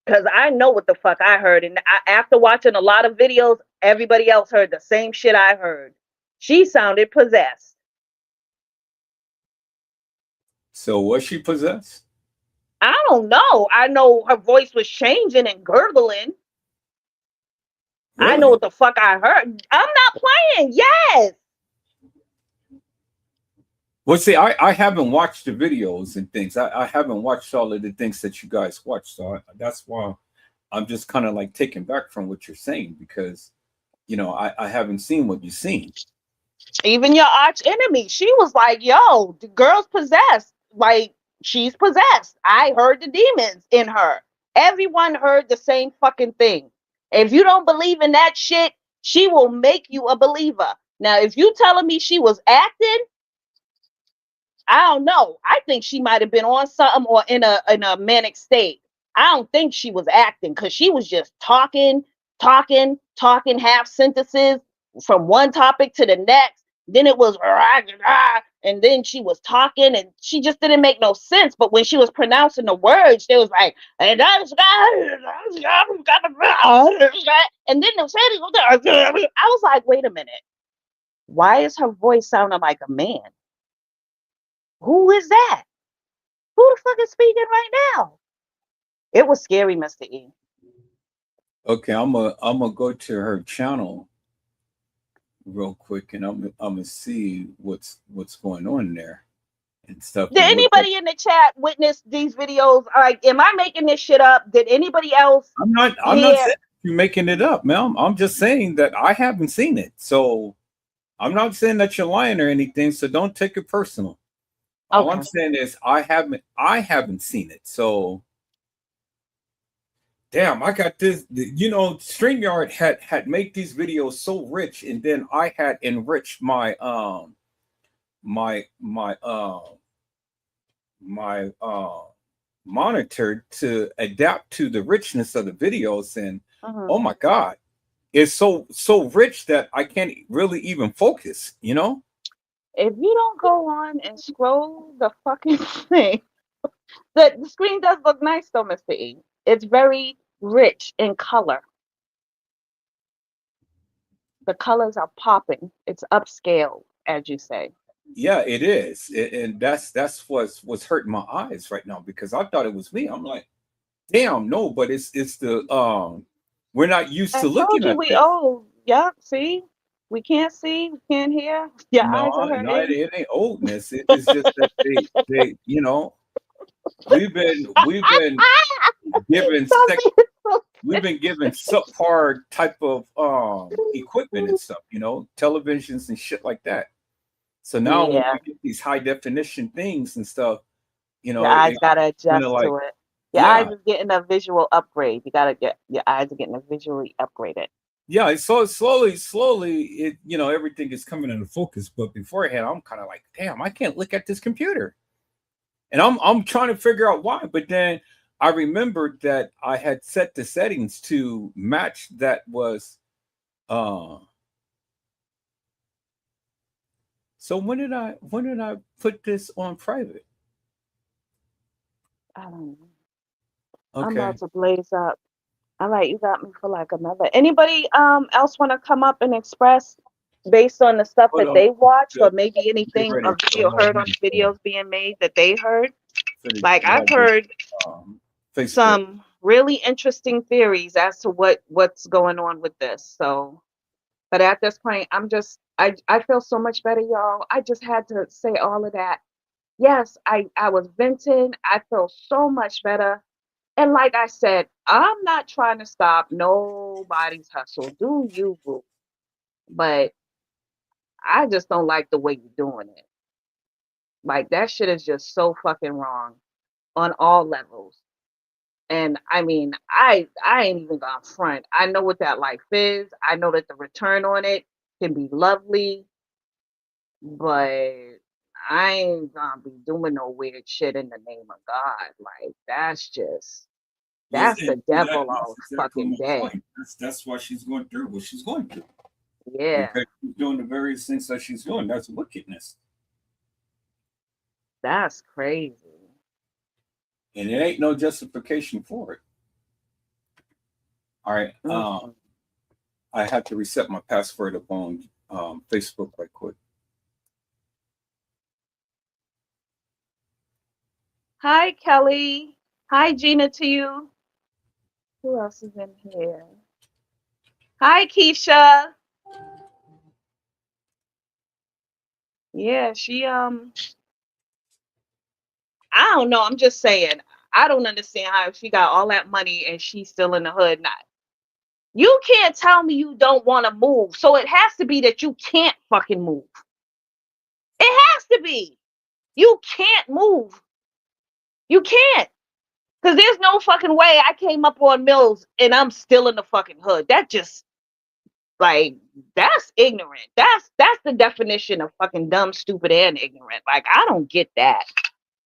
Cause I know what the fuck I heard, and after watching a lot of videos, everybody else heard the same shit I heard. She sounded possessed. So was she possessed? I don't know. I know her voice was changing and gurgling. I know Really? what the fuck I heard. I'm not playing. Yes. Well, see, I haven't watched the videos and things. I haven't watched all of the things that you guys watch, so that's why I'm just kind of like taken back from what you're saying because I haven't seen what you've seen. Even your arch enemy, she was like, yo, the girl's possessed. Like, she's possessed. I heard the demons in her. Everyone heard the same fucking thing. If you don't believe in that shit, she will make you a believer. Now, if you telling me she was acting, I don't know. I think she might have been on something or in a manic state. I don't think she was acting because she was just talking half sentences from one topic to the next. Then it was and then she was talking and she just didn't make no sense. But when she was pronouncing the words, they was like, and then the I was like, wait a minute. Why is her voice sounding like a man? Who is that? Who the fuck is speaking right now? It was scary, Mr. E. Okay, I'm gonna go to her channel real quick, and I'm gonna see what's going on there and stuff, Did and what that. anybody in the chat witness these videos? Like, am I making this shit up? Did anybody else I'm not hear? saying you're making it up, ma'am. I'm just saying that I haven't seen it, so I'm not saying that you're lying or anything. So don't take it personal. All I'm Okay. saying is I haven't seen it. So damn, I got this. StreamYard had made these videos so rich, and then I had enriched my monitor to adapt to the richness of the videos, and Mhm. oh my god, it's so rich that I can't really even focus. If you don't go on and scroll the fucking thing, the screen does look nice though, Mr. E. It's very rich in color. The colors are popping. It's upscale, as you say. Yeah, it is, and that's what's hurting my eyes right now because I thought it was me. I'm like, damn, no, but it's the we're not used I to told looking you at we this. old. Yep, see? We can't see, we can't hear. Your eyes are No, no, hurting. it ain't oldness. It's just that they we've been given Stop sec being so we've been given subpar type of equipment and stuff, televisions and shit like that. So now when Yeah, we get these high definition things and stuff, your it eyes gotta kind of adjust like, to it. Your eyes yeah, is getting a visual upgrade. You gotta get your eyes are getting a visually upgraded. yeah. So slowly, everything is coming into focus. But beforehand, I'm kind of like, damn, I can't look at this computer, and I'm trying to figure out why. But then I remembered that I had set the settings to match that was. uh So when did I put this on private? I don't know. I'm about Okay. to blaze up. All right, you got me for like another. Anybody else want to come up and express based on the stuff Hold that on. they watched, or Get maybe anything ready a for video heard on the for videos being made that they heard? Like I've log in, heard Facebook. some really interesting theories as to what's going on with this. So, but at this point, I feel so much better, y'all. I just had to say all of that. Yes, I was venting. I feel so much better. And like I said, I'm not trying to stop nobody's hustle. Do you, boo? But I just don't like the way you're doing it. Like that shit is just so fucking wrong on all levels. And I mean, I ain't even gonna front. I know what that life is. I know that the return on it can be lovely, but I ain't gonna be doing no weird shit in the name of God. Like Yes, that's the and devil that's all exactly fucking my day. point. That's why she's going through what she's going through. Yeah, Because she's doing the various things that she's doing. That's wickedness. that's crazy. And it ain't no justification for it. All right. Mm-mm. I had to reset my password up on Facebook right quick. Hi, Kelly. Hi, Gina, to you. Who else is in here? Hi, Keisha. Yeah, I don't know. I'm just saying. I don't understand how she got all that money and she's still in the hood. Not you can't tell me you don't want to move. So it has to be that you can't fucking move. It has to be. You can't move. You can't. Because there's no fucking way I came up on Mills and I'm still in the fucking hood. That just like that's ignorant. That's the definition of fucking dumb, stupid, and ignorant. Like I don't get that.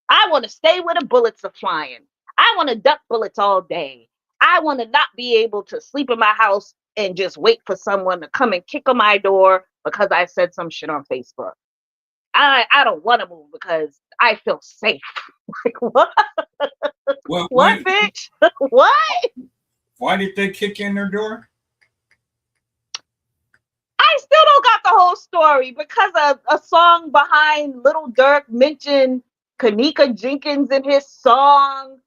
I want to stay where the bullets are flying. I want to duck bullets all day. I want to not be able to sleep in my house and just wait for someone to come and kick on my door because I said some shit on Facebook. I don't want to move because I feel safe. Like what? Well, What, bitch? What? why did they kick in their door? I still don't got the whole story because a song behind Little Dirk mentioned Kanika Jenkins in his song.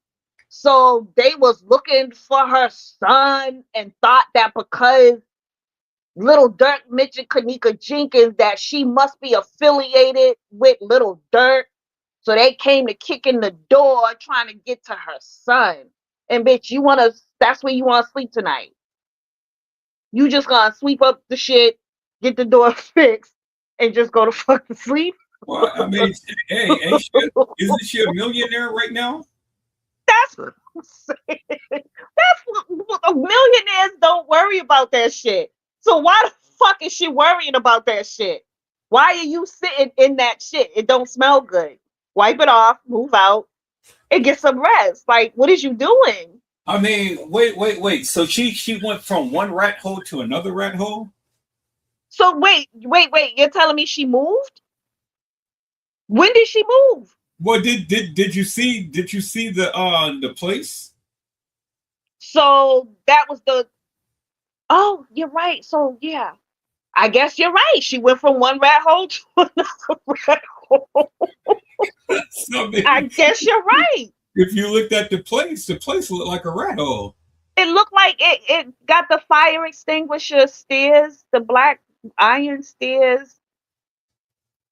So they was looking for her son and thought that because Little Dirk mentioned Kanika Jenkins that she must be affiliated with Little Dirk. So they came to kick in the door trying to get to her son. And bitch, that's where you wanna sleep tonight. You just gonna sweep up the shit, get the door fixed, and just go to fucking sleep? Well, I mean, hey, isn't she a millionaire right now? That's what I'm saying. That's what millionaires don't worry about that shit. So why the fuck is she worrying about that shit? Why are you sitting in that shit? It don't smell good. Wipe it off, move out, and get some rest. Like, what is you doing? I mean, wait. So she went from one rat hole to another rat hole? So wait. You're telling me she moved? When did she move? Well, did you see the place? So that was the. Oh, you're right. So yeah, I guess you're right. She went from one rat hole to another rat hole. So, I I mean, guess you're right. if you looked at the place looked like a rat hole. It looked like it got the fire extinguisher stairs, the black iron stairs.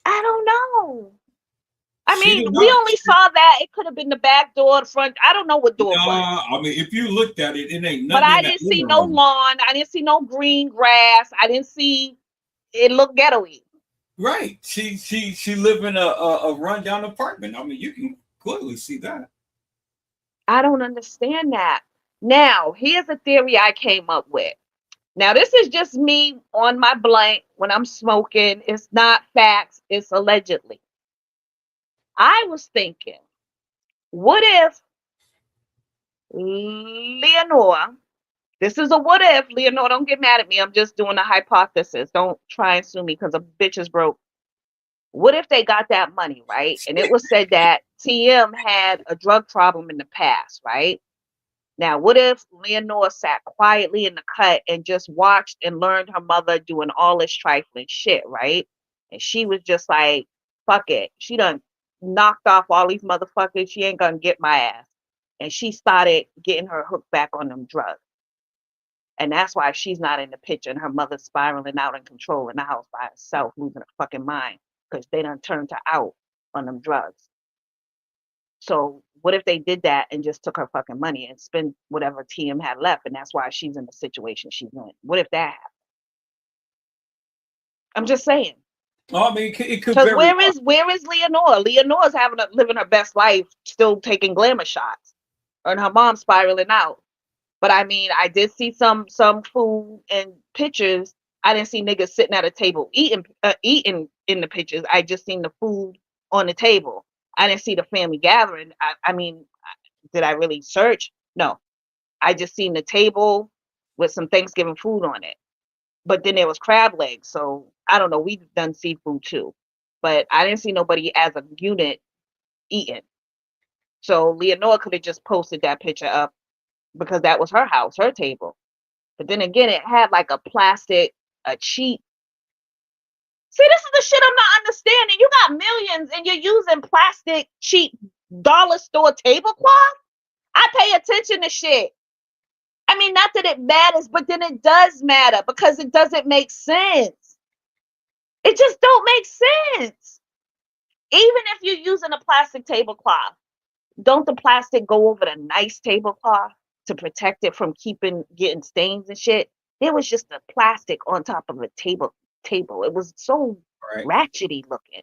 I don't know. I She mean, did we not. only saw that. It could have been the back door, the front. I don't know what door it was. I mean, if you looked at it, it ain't But nothing I in that didn't see living no room. lawn. I didn't see no green grass. I didn't see it look ghetto-y. Right. She live in a rundown apartment. I mean, you can clearly see that. I don't understand that. Now, here's a theory I came up with. Now, this is just me on my blank when I'm smoking. It's not facts, it's allegedly. I was thinking, what if Leonora, this is a what if, Leonora, don't get mad at me. I'm just doing a hypothesis. Don't try and sue me because a bitch is broke. What if they got that money, right? And it was said that TM had a drug problem in the past, right? Now, what if Leonora sat quietly in the cut and just watched and learned her mother doing all this trifling shit, right? And she was just like, fuck it. She done knocked off all these motherfuckers. She ain't gonna get my ass. And she started getting her hook back on them drugs. And that's why she's not in the picture and her mother's spiraling out of control in the house by herself, losing her fucking mind because they done turned her out on them drugs. So what if they did that and just took her fucking money and spent whatever TM had left, and that's why she's in the situation she's in? What if that happened? I'm just saying. I mean, it could Because very where is Leonora? Leonora's living her best life, still taking glamour shots. and her mom spiraling out. But I mean, I did see some food and pictures. I didn't see niggas sitting at a table eating in the pictures. I just seen the food on the table. I didn't see the family gathering. I mean, did I really search? No, I just seen the table with some Thanksgiving food on it. But then there was crab legs. So I don't know. We've done seafood too, but I didn't see nobody as a unit eating. So Leonora could have just posted that picture up because that was her house, her table. But then again, it had like a cheap. See, this is the shit I'm not understanding. You got millions and you're using plastic, cheap dollar store tablecloth. I pay attention to shit. I mean, not that it matters, but then it does matter because it doesn't make sense. It just don't make sense. Even if you're using a plastic tablecloth, don't the plastic go over the nice tablecloth to protect it from getting stains and shit? There was just a plastic on top of a table. It was so ratchety looking.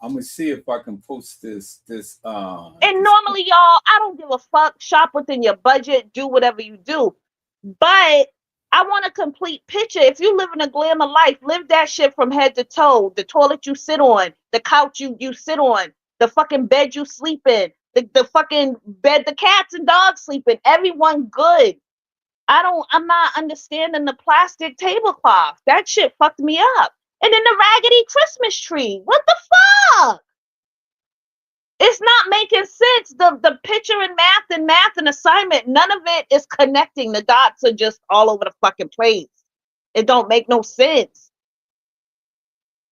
I'm gonna see if I can post this. And normally, y'all, I don't give a fuck. Shop within your budget. Do whatever you do. But I want a complete picture. If you live in a glamour life, live that shit from head to toe. The toilet you sit on, the couch you sit on, the fucking bed you sleep in, the fucking bed the cats and dogs sleep in. Everyone good. I'm not understanding the plastic tablecloth. That shit fucked me up. And then the raggedy Christmas tree. What the fuck? It's not making sense. The picture and math and assignment, none of it is connecting. The dots are just all over the fucking place. It don't make no sense.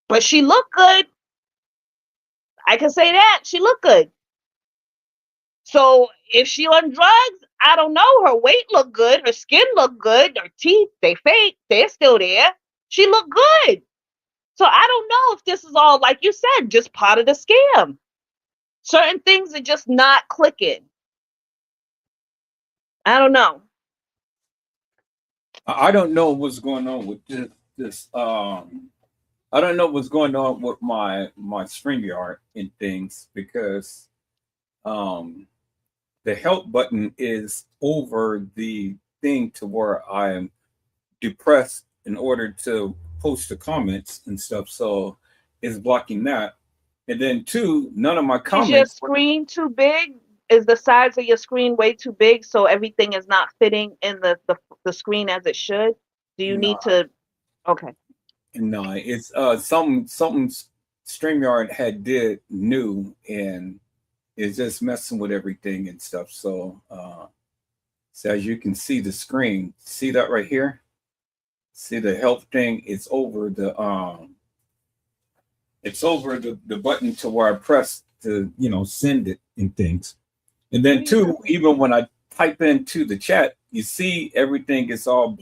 But she looked good. I can say that. She looked good. So if she on drugs, I don't know. Her weight looked good. Her skin looked good. Her teeth, they fake. They're still there. She looked good. So I don't know if this is all, like you said, just part of the scam. Certain things are just not clicking. I don't know. I don't know what's going on with this. I don't know what's going on with my StreamYard and things because the help button is over the thing to where I am depressed in order to post the comments and stuff. So it's blocking that. And then two, none of my comments. Is your screen too big? Is the size of your screen way too big so everything is not fitting in the screen as it should? Do you need to? Okay. No, it's something StreamYard had did new and it's just messing with everything and stuff. So so as you can see the screen, see that right here? See the help thing? It's over the button to where I press to, send it and things. And then two, even when I type into the chat, you see everything is all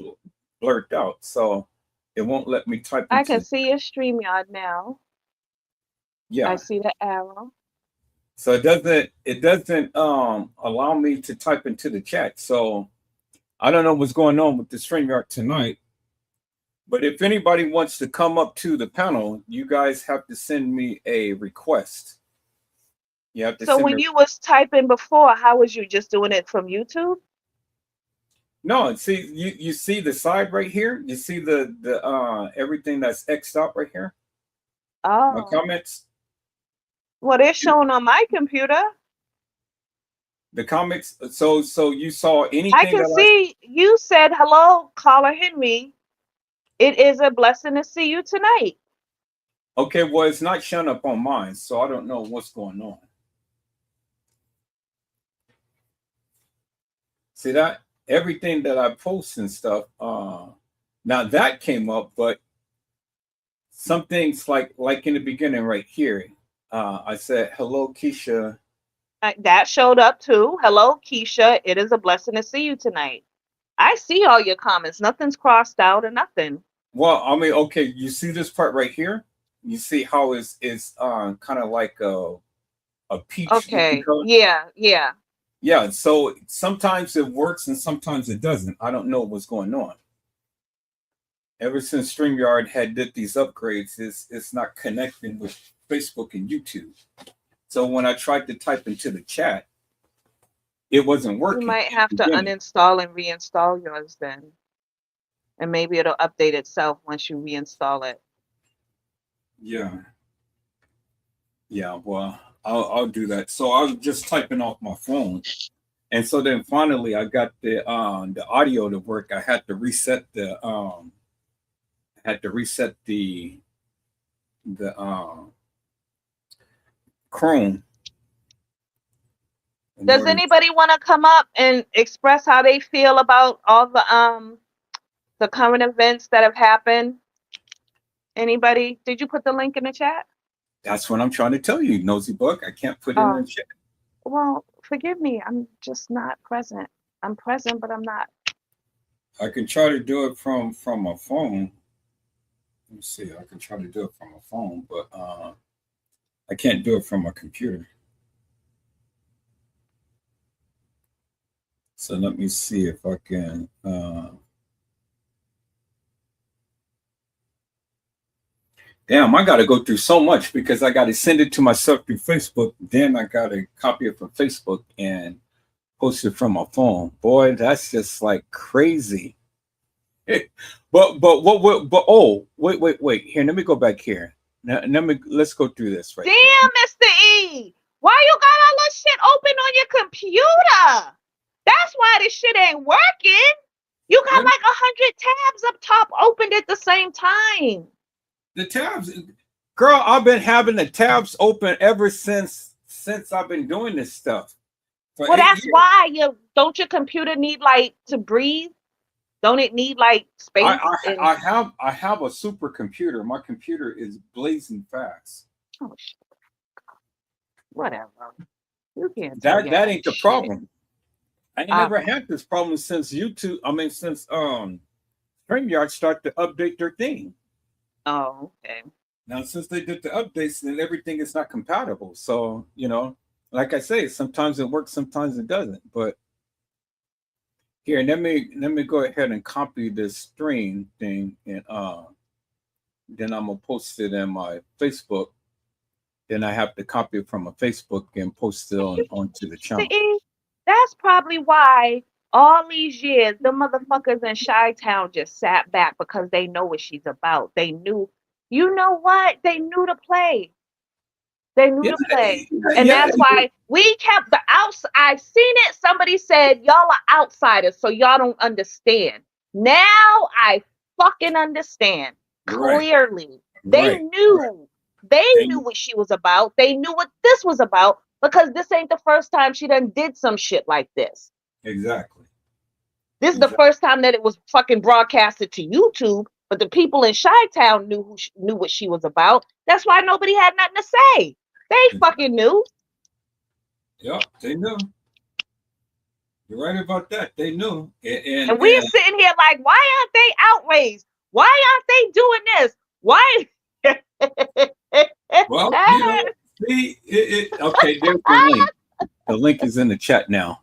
blurred out. So it won't let me type. I can see your StreamYard now. Yeah. I see the arrow. So it doesn't allow me to type into the chat. So I don't know what's going on with the StreamYard tonight. But if anybody wants to come up to the panel, you guys have to send me a request. You have to. So when you was typing before, how was you just doing it from YouTube? No, see, you see the side right here. You see the everything that's X'd out right here. Oh. My comments. Well, they're showing on my computer. The comments. So you saw anything? I can see you said hello, caller Henry. It is a blessing to see you tonight. Okay, well, it's not showing up on mine, so I don't know what's going on. See that? Everything that I post and stuff, now that came up, but some things like in the beginning right here, I said, hello, Keisha. That showed up too. Hello, Keisha. It is a blessing to see you tonight. I see all your comments. Nothing's crossed out or nothing. Well, I mean, okay, you see this part right here? You see how it's kind of like a peach. Okay. Yeah. Yeah, so sometimes it works and sometimes it doesn't. I don't know what's going on. Ever since StreamYard had did these upgrades, it's not connecting with Facebook and YouTube. So when I tried to type into the chat, it wasn't You working might in have the to beginning. uninstall and reinstall yours then. And maybe it'll update itself once you reinstall it. Yeah. Yeah. Well, I'll do that. So I was just typing off my phone. And so then finally I got the audio to work. I had to reset the Chrome in Does order. anybody want to come up and express how they feel about all the current events that have happened? Anybody? Did you put the link in the chat? That's what I'm trying to tell you, Nosy Bug. I can't put it in the Oh, chat. well, forgive me. I'm just not present. I'm present, but I'm not. I can try to do it from a phone. Let me see. I can try to do it from a phone, but I can't do it from a computer. So let me see if I can. Damn, I got to go through so much because I got to send it to myself through Facebook. Then I got to copy it from Facebook and post it from my phone. Boy, that's just like crazy. But oh, wait. Here, let me go back here. Now, let's go through this right here. Damn, Mr. E. Why you got all that shit open on your computer? That's why this shit ain't working. You got like 100 tabs up top opened at the same time. The tabs, girl, I've been having the tabs open ever since I've been doing this stuff. For Well, 8 that's years. why don't your computer need like to breathe? Don't it need like space? I have a supercomputer. My computer is blazing fast. Oh shit. Whatever. You can't tell That your that ain't the shit. problem. I ain't never had this problem since YouTube. I mean, since StreamYard started to update their thing. Oh, okay. Now, since they did the updates, then everything is not compatible. So, like I say, sometimes it works, sometimes it doesn't. But here, let me go ahead and copy this stream thing, and then I'm gonna post it in my Facebook. Then I have to copy it from my Facebook and post it onto the channel. See, that's probably why all these years the motherfuckers in Chi-Town just sat back because they know what she's about. They knew, you know what? They knew to play. They knew to play. And Yeah. that's why we kept the outside. I've seen it. Somebody said, y'all are outsiders, so y'all don't understand. Now I fucking understand clearly. They Right. knew. They knew what she was about. They knew what this was about because this ain't the first time she done did some shit like this. Exactly. This is the first time that it was fucking broadcasted to YouTube, but the people in Chi-Town knew what she was about. That's why nobody had nothing to say. They fucking knew. Yeah, they knew. You're right about that. They knew. And we're sitting here like, why aren't they outraged? Why aren't they doing this? Why? Well, see, okay, there's the link. The link is in the chat now.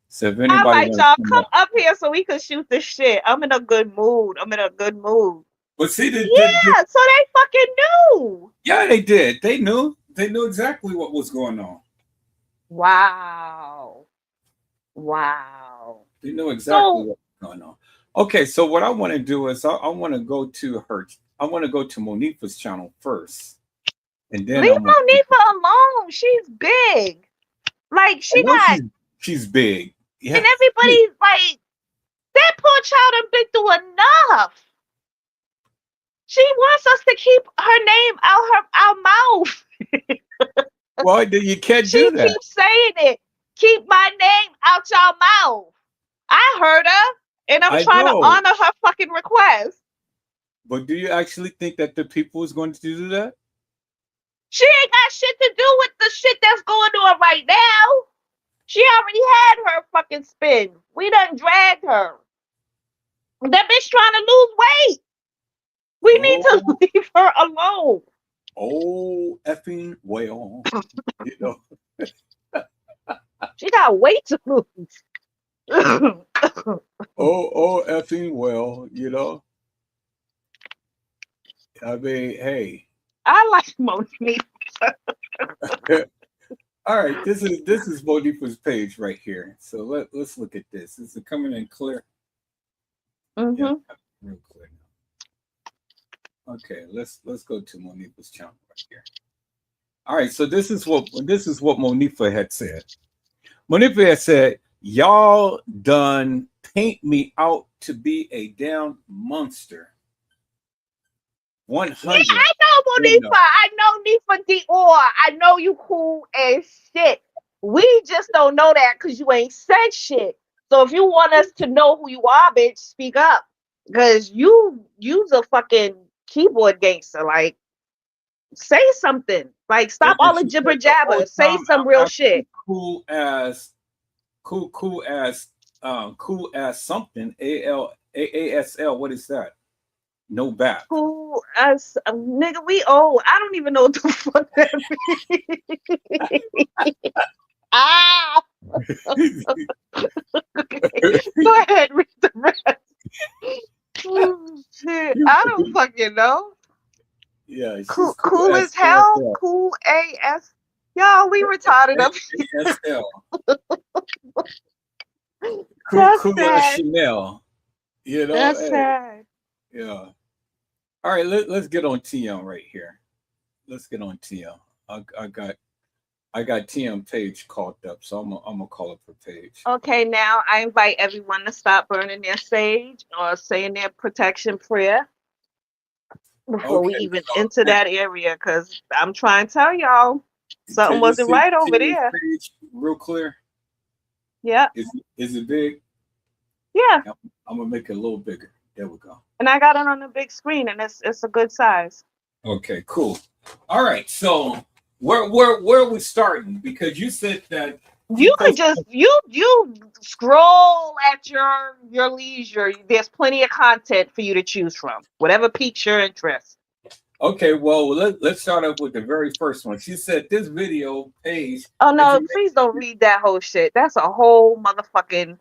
So if anybody I'm like, wants y'all to come up here so we can shoot this shit. I'm in a good mood. But see, so they fucking knew. Yeah, they did. They knew. They knew exactly what was going on. Wow. They knew exactly what was going on. Okay, so what I want to do is I want to go to her. I want to go to Monifa's channel first, and then leave Monifa alone. She's big. Like she's big. Yeah, and everybody's like, that poor child done been through enough. She wants us to keep her name out our mouth. Well, you can't do that. She keeps saying it. Keep my name out your mouth. I heard her, and I'm trying to honor her fucking request. But do you actually think that the people is going to do that? She ain't got shit to do with the shit that's going on right now. She already had her fucking spin. We done dragged her. That bitch trying to lose weight. We need to leave her alone. Oh, effing well. She got weight to lose. oh, effing well, I mean, hey. I like Monique. All right, this is Monifa's page right here. So let's look at this. Is it coming in clear? Yeah, Mm-hmm. real clear now. Okay, let's go to Monifa's channel right here. All right, so this is what Monifa had said. Monifa had said, "Y'all done paint me out to be a damn monster." Yeah, 100. I know You Monifa. know. I know Nifa Dior. I know you cool as shit. We just don't know that because you ain't said shit. So if you want us to know who you are, bitch, speak up. Cause you's a fucking keyboard gangster. Like, say something. Like, stop And all the she jibber said the whole jabber. Say time some I'm real actually shit. cool as something. AASL. What is that? No back. Cool as nigga. We old. I don't even know what the fuck that means. Ah, go ahead, read the rest. Oh, shit. I don't fucking know. Yeah, she's Cool, cool cool as as hell. ASL. Cool AS. Y'all, we retarded up. ASL. That's Cool as sad. Chanel. That's Hey, sad. yeah. All right, let's get on TM right here. Let's get on TM. I got TM page called up, so I'm gonna call up her page. Okay, now I invite everyone to stop burning their sage or saying their protection prayer before we Okay, even so enter that area, because I'm trying to tell y'all something can you wasn't see right over TM's there. page real clear? Yeah, Is it big? yeah. I'm gonna make it a little bigger. There we go. And I got it on the big screen, and it's a good size. Okay, cool. All right, so where are we starting? Because you said that you You could post. just you scroll at your leisure. There's plenty of content for you to choose from. Whatever piques your interest. Okay, well let's start off with the very first one. She said this video page Oh no, information. please don't read that whole shit. That's a whole motherfucking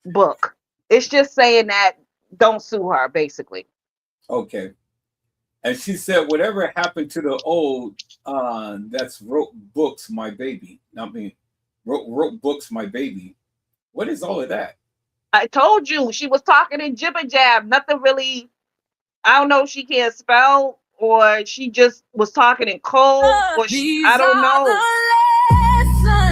book. It's just saying that don't sue her, basically. Okay, and she said whatever happened to the old that's wrote books, my baby. I mean, wrote books, my baby. What is all of that? I told you she was talking in jibber jab. Nothing really. I don't know if she can't spell or she just was talking in code or I These don't are know. the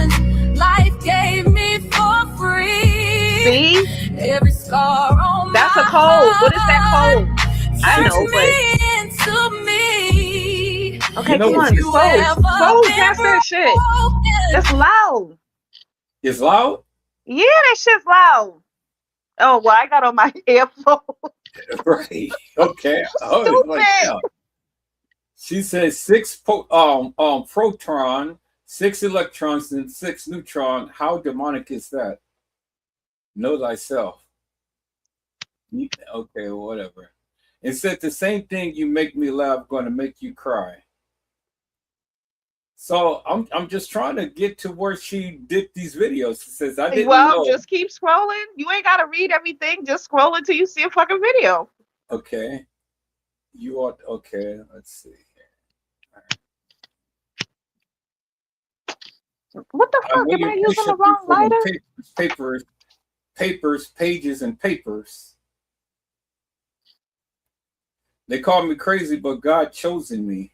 lessons life gave me for free. See? Every scar on That's a my code. What is that heart code? I turns know, but me into me. You okay, know come what If on. she you said? Close. ever Close been past that shit. That's broken, loud. It's loud, Yeah, that shit's loud. Oh, well, I got on my earphone. right? Okay. I was like, Stupid. yeah. She says proton, 6 electrons, and 6 neutron. How demonic is that? Know thyself. Okay, whatever. It said the same thing. You make me laugh, going to make you cry. So I'm just trying to get to where she did these videos. She says I didn't Well, know. just keep scrolling. You ain't got to read everything. Just scroll until you see a fucking video. Okay, you ought. Okay, let's see. What the fuck? When Am you I using push the up, you wrong pull them lighter? papers, pages, and papers. They call me crazy, but God chosen me.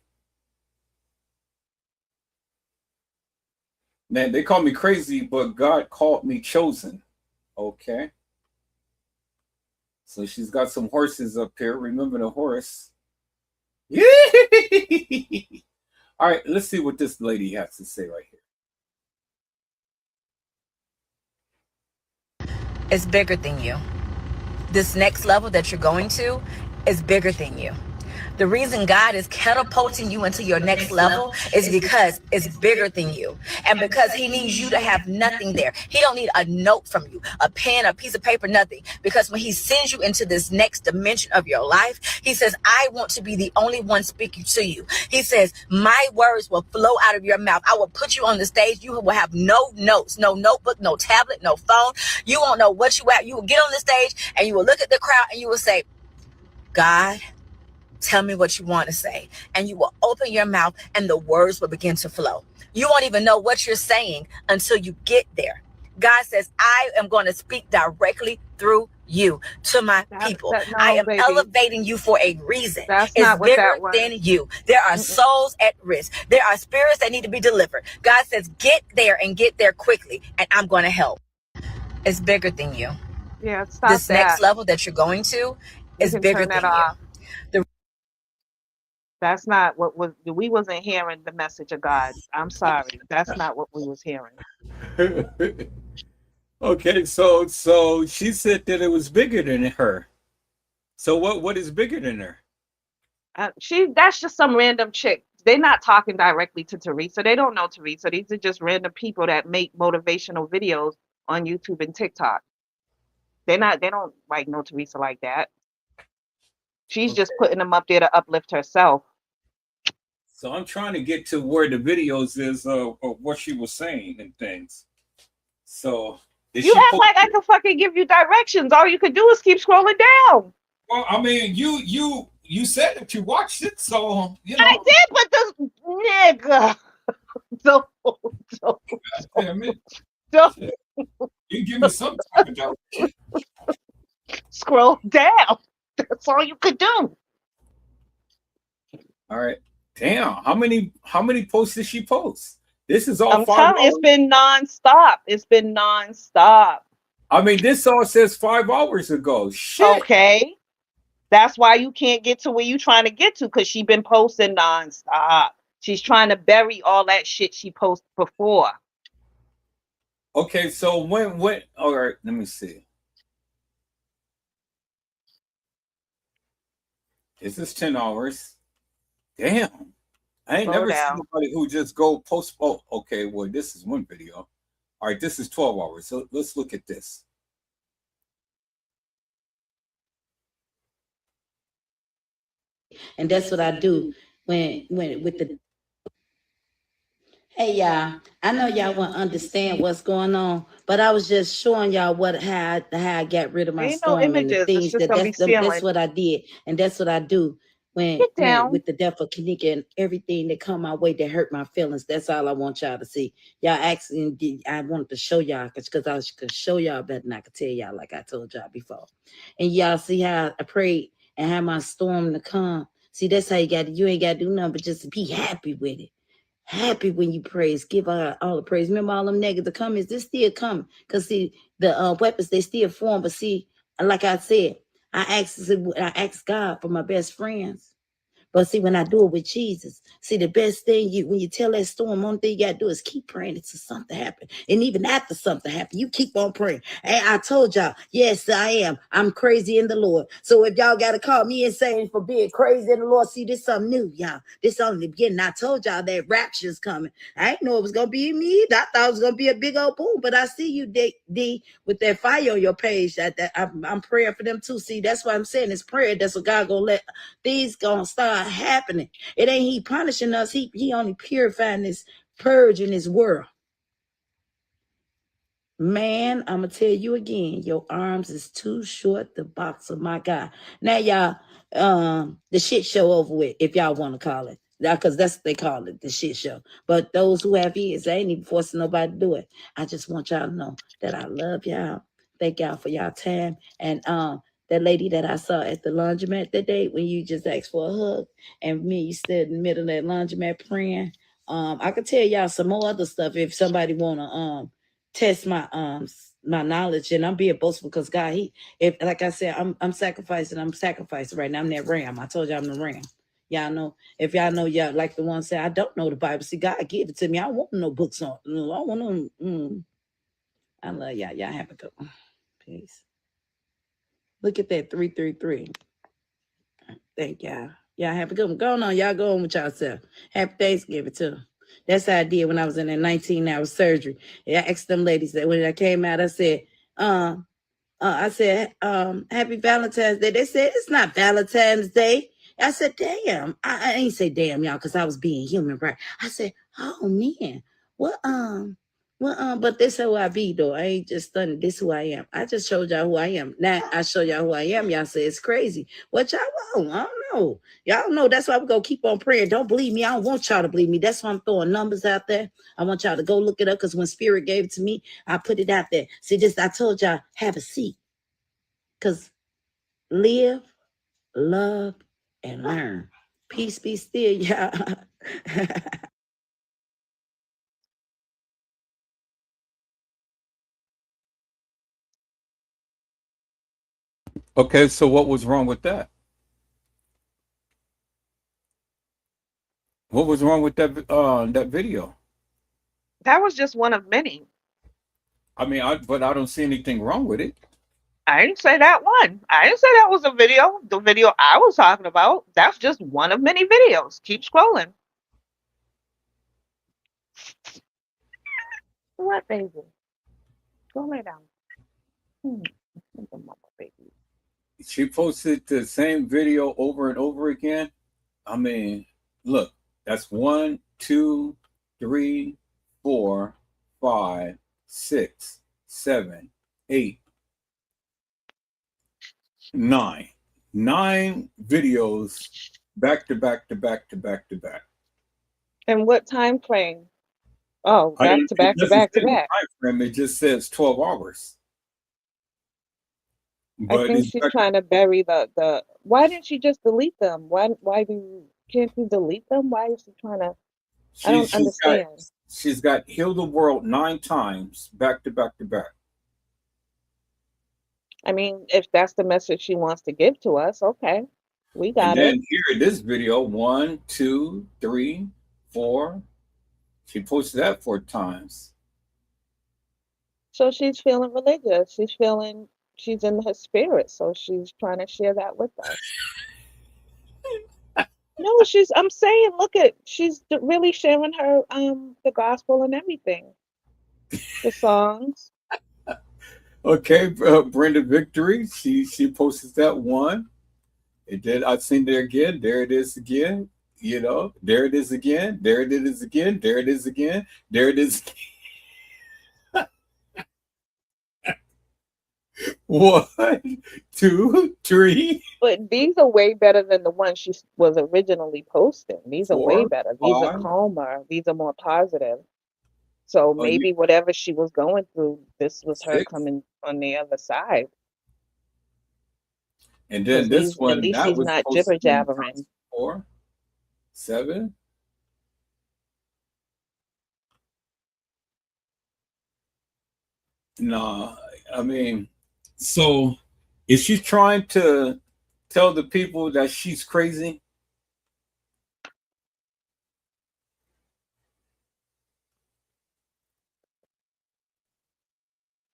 Man, they call me crazy, but God called me chosen. Okay. So she's got some horses up here. Remember the horse? Yeah. All right, let's see what this lady has to say right here. Is bigger than you. This next level that you're going to is bigger than you. The reason God is catapulting you into your next level is because it's bigger than you. And because he needs you to have nothing there. He don't need a note from you, a pen, a piece of paper, nothing. Because when he sends you into this next dimension of your life, he says, I want to be the only one speaking to you. He says, my words will flow out of your mouth. I will put you on the stage. You will have no notes, no notebook, no tablet, no phone. You won't know what you have. You will get on the stage and you will look at the crowd and you will say, God, Tell me what you want to say. And you will open your mouth and the words will begin to flow. You won't even know what you're saying until you get there. God says, I am going to speak directly through you to my people. I No, am baby. elevating you for a reason. That's It's not what bigger that was. than you. There are souls at risk. There are spirits that need to be delivered. God says, get there and get there quickly, and I'm going to help. It's bigger than you. Yeah, stop This that. next level that you're going to You is can bigger turn that than you. off. That's not what was. We wasn't hearing the message of God. I'm sorry. That's not what we was hearing. Okay, so she said that it was bigger than her. So what is bigger than her? That's just some random chick. They're not talking directly to Teresa. They don't know Teresa. These are just random people that make motivational videos on YouTube and TikTok. They don't like know Teresa like that. She's just putting them up there to uplift herself. So I'm trying to get to where the videos is of what she was saying and things. So You act like I can fucking give you directions. All you could do is keep scrolling down. Well, I mean, you said that you watched it, so you know. I did, but this nigga. Don't. You give me some type of direction. Scroll down. That's all you could do. All right. Damn. How many posts did she post? This is all I'm 5 telling hours. It's been nonstop. It's been nonstop. I mean, this all says 5 hours ago. Shit. Okay. That's why you can't get to where you're trying to get to, because she's been posting nonstop. She's trying to bury all that shit she posted before. Okay, so when all right, let me see. Is this 10 hours? Damn. I ain't never seen nobody who just go post. Oh, okay. Well, this is one video. All right, this is 12 hours. So let's look at this. And that's what I do when with the. Hey y'all, I know y'all won't understand what's going on, but I was just showing y'all how I got rid of my Ain't no storm and the images. It's things just gonna be that's ceiling. what I did, and that's what I do when with the death of Kanika and everything that come my way that hurt my feelings. That's all I want y'all to see. Y'all asking, I wanted to show y'all because I could show y'all better than I could tell y'all, like I told y'all before. And y'all see how I prayed and had my storm to come. See, that's how you got it. You ain't got to do nothing but just be happy with it. Happy when you praise, give all the praise. Remember all them negative comments, they still coming. Because see, the weapons, they still form. But see, like I said, I asked God for my best friends. But see, when I do it with Jesus, see, the best thing when you tell that storm, only thing you got to do is keep praying until something happens. And even after something happens, you keep on praying. And I told y'all, yes, I am. I'm crazy in the Lord. So if y'all got to call me insane for being crazy in the Lord, see, this something new, y'all. This only the beginning. I told y'all that rapture's coming. I didn't know it was going to be me. I thought it was going to be a big old boom. But I see you, D, with that fire on your page. I'm praying for them too. See, that's what I'm saying. It's prayer. That's what God going to let these going to start happening. It ain't he punishing us. He only purifying this, purging this world. Man, I'm gonna tell you again, your arms is too short to box of my God. Now y'all, the shit show over with, if y'all want to call it. Because that's what they call it, the shit show. But those who have ears, I ain't even forcing nobody to do it. I just want y'all to know that I love y'all. Thank y'all for y'all time. And that lady that I saw at the laundromat that day when you just asked for a hug and me, you stood in the middle of that laundromat praying. I could tell y'all some more other stuff if somebody wanna test my knowledge, and I'm being boastful because God, if like I said, I'm sacrificing right now. I'm that ram. I told you I'm the ram. Y'all know, if y'all know, y'all like the one say, I don't know the Bible. See, God give it to me. I don't want no books on. I don't want no. I love y'all. Y'all have a good one. Peace. Look at that 333. Thank y'all. Y'all have a good one. Go on. Y'all go on with y'allself. Happy Thanksgiving too. That's how I did when I was in that 19-hour surgery. I asked them ladies that when I came out, I said, happy Valentine's Day. They said, it's not Valentine's Day. I said, damn. I ain't say damn, y'all, because I was being human, right? I said, oh man, what Well, but this who I be though. I ain't just stunned. This who I am. I just showed y'all who I am. Now I show y'all who I am. Y'all say it's crazy. What y'all want? I don't know. Y'all know that's why we gonna keep on praying. Don't believe me. I don't want y'all to believe me. That's why I'm throwing numbers out there. I want y'all to go look it up because when Spirit gave it to me, I put it out there. See, this I told y'all, have a seat. Cause live, love, and learn. Peace be still, y'all. Okay, so what was wrong with that? What was wrong with that video? That was just one of many. I mean, but I don't see anything wrong with it. I didn't say that one. I didn't say that was a video. The video I was talking about, that's just one of many videos. Keep scrolling. What, baby? Go lay down. Baby. She posted the same video over and over again. I mean, look, that's 1, 2, 3, 4, 5, 6, 7, 8, 9. 9 videos back to back to back to back to back. And what time frame? Oh, back to back to back to back. Time frame, it just says 12 hours. I think she's trying to bury the. Why didn't she just delete them? Can't you delete them? Why is she trying to? I don't understand. She's got Heal the World 9 times back to back to back. I mean, if that's the message she wants to give to us, okay, we got it. And then here in this video, 1, 2, 3, 4. She posted that 4 times. So she's feeling religious. She's in her spirit, so she's trying to share that with us. No, I'm saying, she's really sharing her the gospel and everything. The songs. Okay, Brenda Victory, she posted that 1. And then I've seen it again. There it is again. You know, there it is again. There it is again. There it is again. There it is. 1, 2, 3. But these are way better than the ones she was originally posting. These are way better. These are calmer. These are more positive. So maybe whatever she was going through, this was her coming on the other side. And then this one, at least she's not jibber jabbering. 4, 7. No, I mean, so is she trying to tell the people that she's crazy?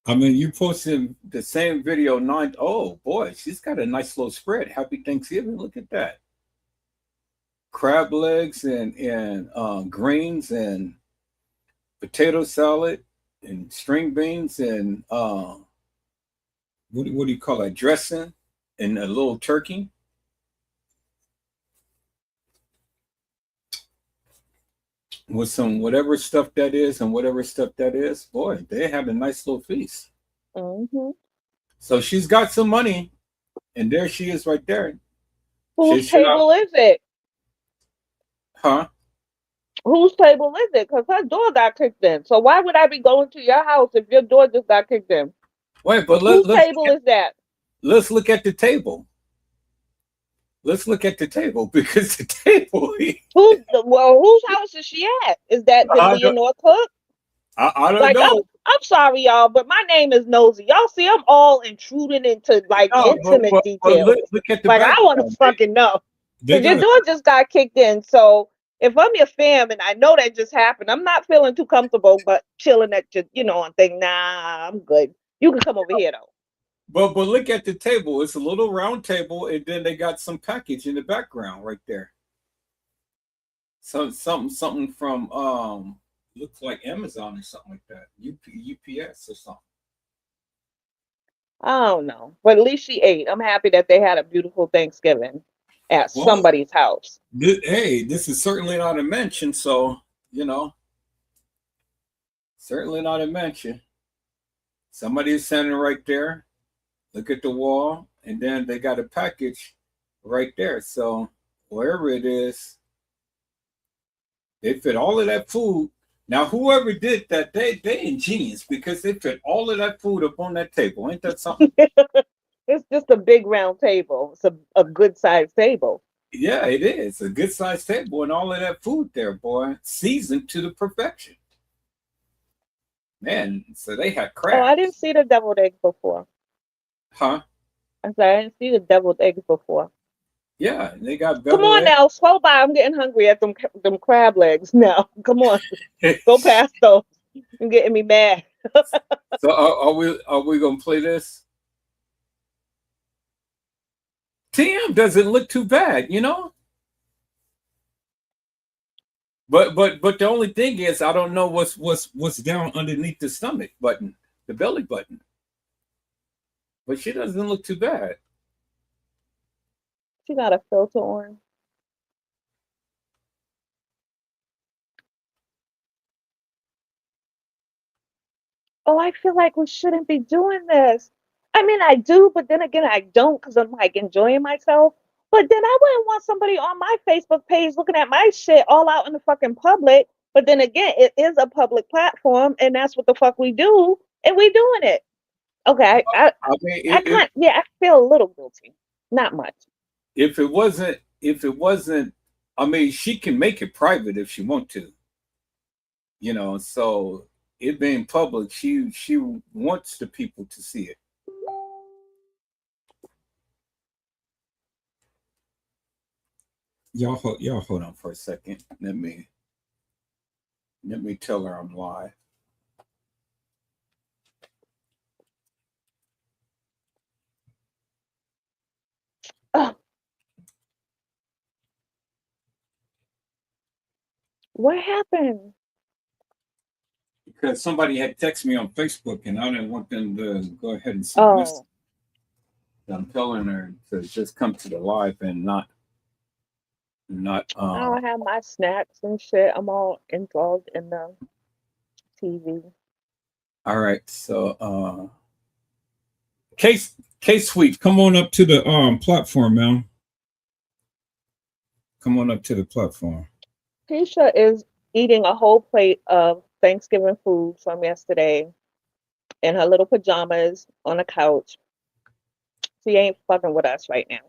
I mean, you posted the same video 9. Oh boy, she's got a nice little spread. Happy Thanksgiving. Look at that. Crab legs and greens and potato salad and string beans and what do you call that? Dressing and a little turkey. With some whatever stuff that is and whatever stuff that is, boy, they have a nice little feast. Mm-hmm. So she's got some money, and there she is right there. Whose table is it? Huh? Whose table is it? Because her door got kicked in. So why would I be going to your house if your door just got kicked in? Wait, but whose table is that? Let's look at the table. Let's look at the table because the table. Whose house is she at? Is that the Leonore Cook? I don't know. I'm sorry, y'all, but my name is Nosey. Y'all see, I'm all intruding into intimate details. Look at the I want to fucking know. Because your door just got kicked in. So if I'm your fam and I know that just happened, I'm not feeling too comfortable, but chilling at your, and think, nah, I'm good. You can come over here though. But look at the table. It's a little round table, and then they got some package in the background right there. Something from looks like Amazon or something like that. UPS or something. I don't know. But at least she ate. I'm happy that they had a beautiful Thanksgiving at somebody's house. This is certainly not a mention, so Certainly not a mansion. Somebody is standing right there. Look at the wall, and then they got a package right there. So wherever it is, they fit all of that food. Now, whoever did that, they ingenious because they fit all of that food up on that table. Ain't that something? It's just a big round table. It's a good sized table. Yeah, it is a good sized table and all of that food there, boy, seasoned to the perfection. Man, so they had Oh, I didn't crabs, see the deviled eggs before. huh? I said I didn't see the deviled eggs before. Yeah, they got Come beveled on now, slow by. I'm getting hungry at them crab legs now. Come on, go eggs. past those. You're getting me mad. So are we gonna play this? TM doesn't look too bad, you know. But the only thing is, I don't know what's down underneath the stomach button, the belly button. But she doesn't look too bad. She got a filter on. Oh, I feel like we shouldn't be doing this. I mean, I do, but then again, I don't because I'm like enjoying myself. But then I wouldn't want somebody on my Facebook page looking at my shit all out in the fucking public. But then again, it is a public platform, and that's what the fuck we do, and we doing it. Okay, I mean, I can't. Yeah, I feel a little guilty. Not much. if it wasn't, I mean, she can make it private if she want to, you know. So it being public, she wants the people to see it. Y'all hold on for a second. Let me tell her I'm live. Ugh, what happened? Because somebody had texted me on Facebook and I didn't want them to go ahead and send a message. Oh, I'm telling her to just come to the live and not I don't have my snacks and shit. I'm all involved in the TV. all right. So K Sweet, come on up to the platform, man. Come on up to the platform. Keisha is eating a whole plate of Thanksgiving food from yesterday in her little pajamas on the couch. She ain't fucking with us right now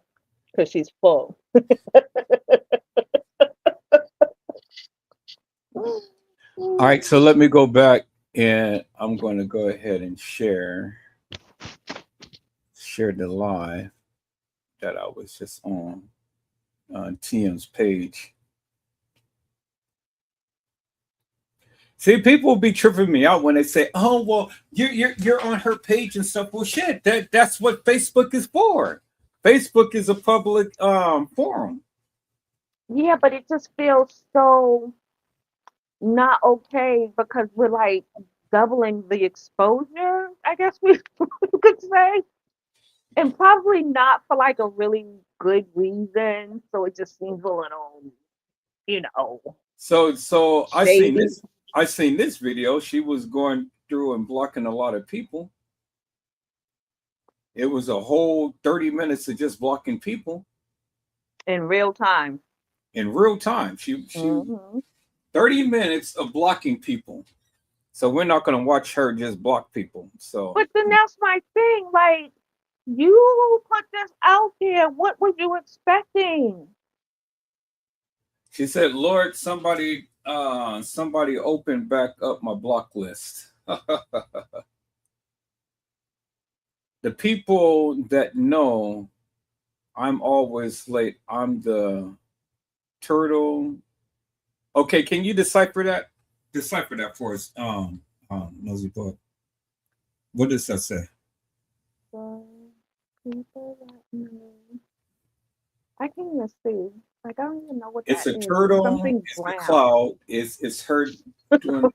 because she's full. All right, so let me go back and I'm going to go ahead and share the live that I was just on TM's page. See, people will be tripping me out when they say, "Oh, well, you're on her page and stuff." Well, shit, that's what Facebook is for. Facebook is a public forum. Yeah, but it just feels so not okay because we're like doubling the exposure, I guess we could say. And probably not for like a really good reason. So it just seems a little, you know, So shady. I seen this video. She was going through and blocking a lot of people. It was a whole 30 minutes of just blocking people In real time. in real time. She Hmm 30 minutes of blocking people. So we're not going to watch her just block people. So But then that's my thing. Like, you put this out there. What were you expecting? she said, "Lord, somebody open back up my block list." The people that know I'm always late. I'm the turtle. Okay, can you decipher that? Decipher that for us, Nosey Bugg. What does that say? So, people that know. I can't even see. Like, I don't even know what It's that a is. It's turtle. something It's the brown. cloud. It's her doing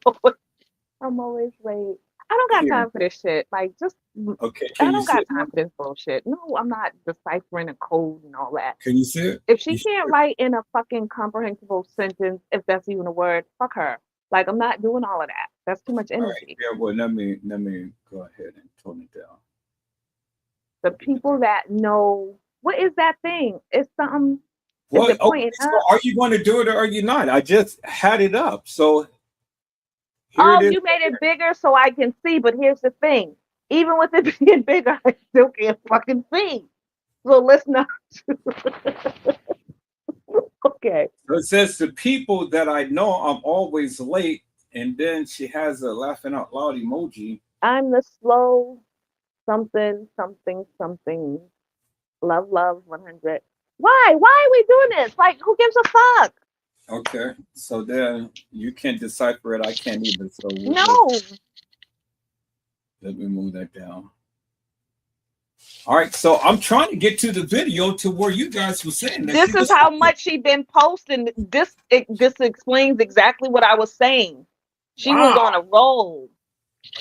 I'm always late. I don't got here. time for this shit. Like, just Okay, I can you don't see got it now? time for this bullshit. No, I'm not deciphering a code and all that. Can you see it? If she You can't should. write in a fucking comprehensible sentence, if that's even a word, fuck her. Like, I'm not doing all of that. That's too much All right. energy. Yeah. Well, let me go ahead and tone it down. The people that know what is that thing? It's something. Is Well, it okay. pointing So up? are you going to do it or are you not? I just had it up. So here it Oh, is. you made it bigger so I can see. But here's the thing: even with it being bigger, I still can't fucking see. So let's not. Okay. So it says the people that I know I'm always late, and then she has a laughing out loud emoji. I'm the slow something something something. Love 100. Why? Why are we doing this? Like, who gives a fuck? Okay, so then you can't decipher it. I can't either. So No. let me move that down. All right, so I'm trying to get to the video to where you guys were saying that This she is was how happy. much she been posting. This explains exactly what I was saying. She was Wow. on a roll.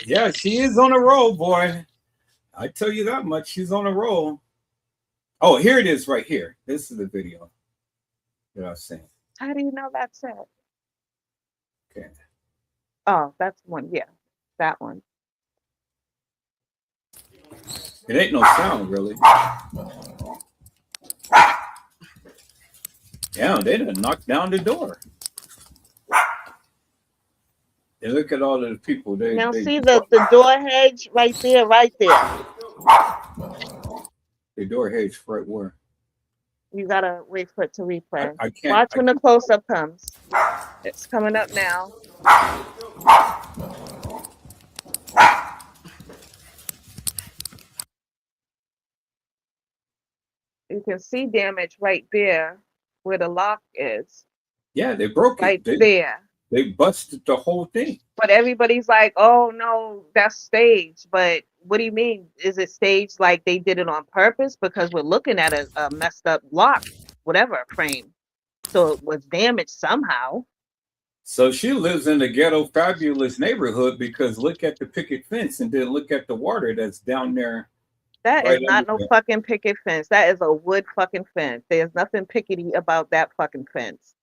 Yeah, she is on a roll, boy. I tell you that much. She's on a roll. Oh, here it is right here. This is the video that I was saying. How do you know that's it? Okay. Oh, that's one. Yeah, that one. It ain't no sound, really. Yeah, they done knocked down the door. And look at all of the people. Now see the door hedge right there, right there. The door hedge right where? You gotta wait for it to replay. I can't. Watch when the close up comes. It's coming up now. You can see damage right there where the lock is. Yeah, they broke right it. there. They busted the whole thing. But everybody's like, oh no, that's staged. But what do you mean? Is it staged like they did it on purpose? Because we're looking at a messed up lock, whatever frame. So it was damaged somehow. So she lives in the ghetto fabulous neighborhood because look at the picket fence and then look at the water that's down there. That right is not no fucking picket fence. That is a wood fucking fence. There's nothing pickety about that fucking fence.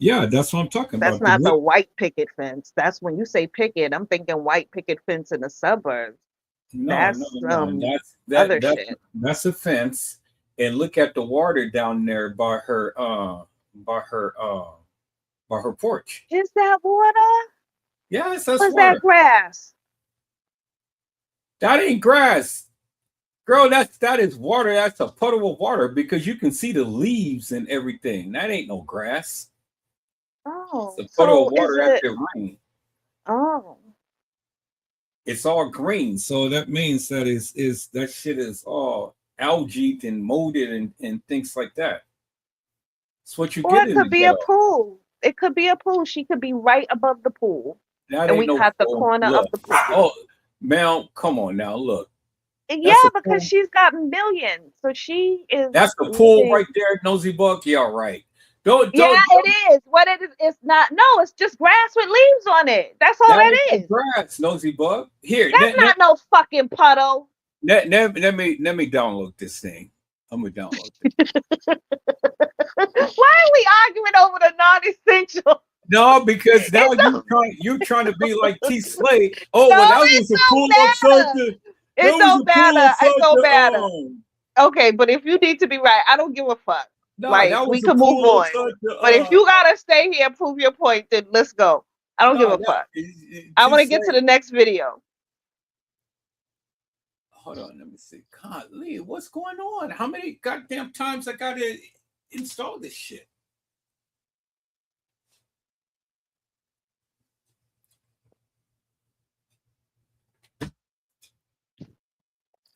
Yeah, that's what I'm talking about. That's not the white picket fence. That's when you say picket, I'm thinking white picket fence in the suburbs. No, that's other shit. That's a fence. And look at the water down there by her porch. Is that water? Yes, that's What's water. that grass? That ain't grass. Girl, that is water. That's a puddle of water because you can see the leaves and everything. That ain't no grass. Oh, it's a puddle of water after rain. Oh, it's all green, so that means that that shit is all algae and molded and things like that. It's what you get. Or it could be a pool. It could be a pool. She could be right above the pool, and we cut the corner of the pool. Oh, Mel, come on now, look. Yeah, because she's got millions, so she is. That's the pool right there, Nosey Bugg. Yeah, right. Don't, it is. What it is, it's not. No, it's just grass with leaves on it. That's all that is. Grass, Nosey Bugg. Here, that's not no fucking puddle. Let me download this thing. I'm gonna download it. Why are we arguing over the non-essential? No, because now you're trying to be like T Slay. Oh, well, that was a pool of something. It don't matter. It don't matter. Okay, but if you need to be right, I don't give a fuck. No, like we can move on. But if you gotta stay here and prove your point, then let's go. I don't give a fuck. I want to get to the next video. Hold on, let me see. God, Lee, what's going on? How many goddamn times I gotta install this shit?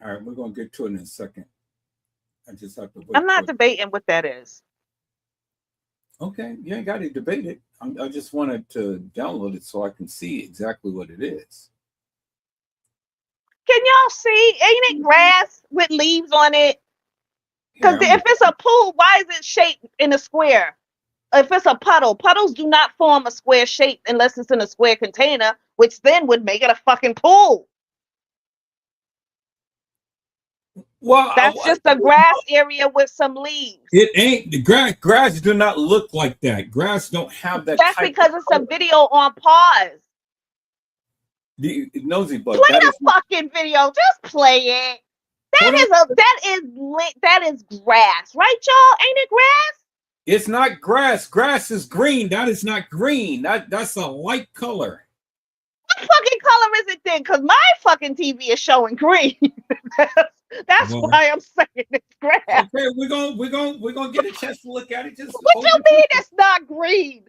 All right, we're gonna get to it in a second. I just have to wait. I'm not debating what that is. Okay, you ain't got to debate it. I just wanted to download it so I can see exactly what it is. Can y'all see? Ain't it grass with leaves on it? Because if it's a pool, why is it shaped in a square? If it's a puddle, puddles do not form a square shape unless it's in a square container, which then would make it a fucking pool. Well, that's just a grass area with some leaves. It ain't the grass do not look like that. Grass don't have that. That's because it's a video on pause. The Nosy Bugg. Play the fucking video. Just play it. That is grass, right, y'all? Ain't it grass? It's not grass. Grass is green. That is not green. That's a light color. What fucking color is it then? Because my fucking TV is showing green. That's why I'm saying it's grass. Okay, we're gonna get a chance to look at it. Just what you mean it's not green?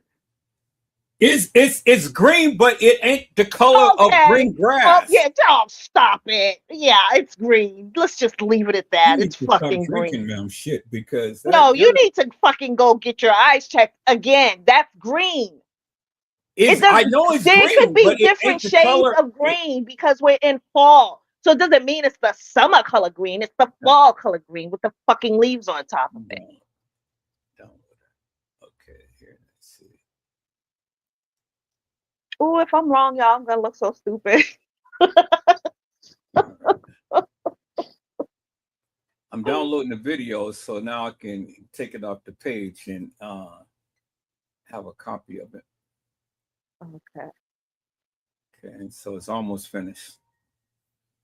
It's green, but it ain't the color of green grass. Oh, yeah, don't stop it. Yeah, it's green. Let's just leave it at that. It's fucking green. Damn shit, because you need to fucking go get your eyes checked again. That's green. I know it's there green. There could be different shades of green because we're in fall. So it doesn't mean it's the summer color green. It's the fall color green with the fucking leaves on top of it. Okay, here, let's see. Oh, if I'm wrong, y'all, I'm gonna look so stupid. I'm downloading the video, so now I can take it off the page and have a copy of it. Okay. Okay, and so it's almost finished.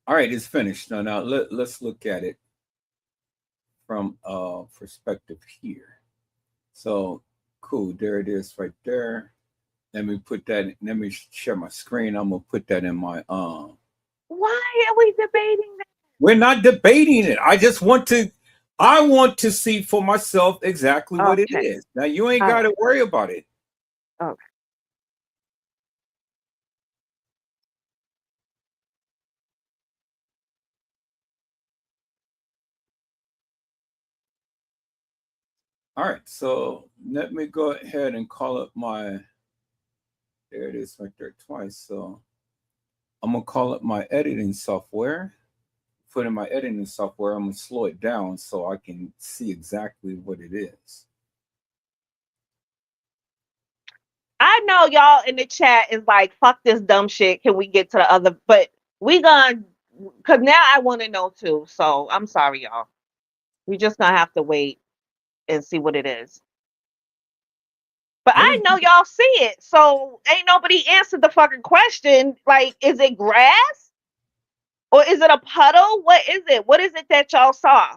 All right, it's finished. Now let's look at it from perspective here. So cool, there it is right there. Let me put that. Let me share my screen. I'm gonna put that in my Why are we debating that? We're not debating it. I just want to see for myself exactly what it is. Now you ain't got to worry about it. Okay. All right, so let me go ahead and call up my, there it is right there twice. So I'm gonna call up my editing software. Put in my editing software, I'm gonna slow it down so I can see exactly what it is. I know y'all in the chat is like, fuck this dumb shit. Can we get to the other? But we gonna, cause now I want to know too. So I'm sorry, y'all. We just gonna have to wait and see what it is. But I know y'all see it, so ain't nobody answered the fucking question. Like, is it grass? Or is it a puddle? What is it? What is it that y'all saw?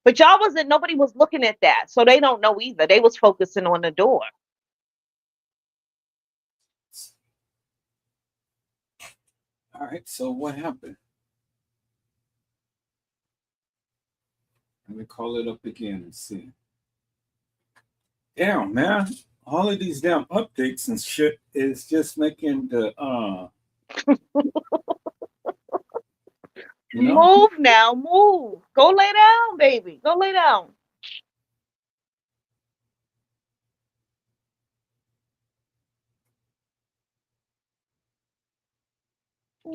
But nobody was looking at that, so they don't know either. They was focusing on the door. All right, so what happened? Let me call it up again and see. Damn, man. All of these damn updates and shit is just making the Move now, move. Go lay down, baby. Go lay down.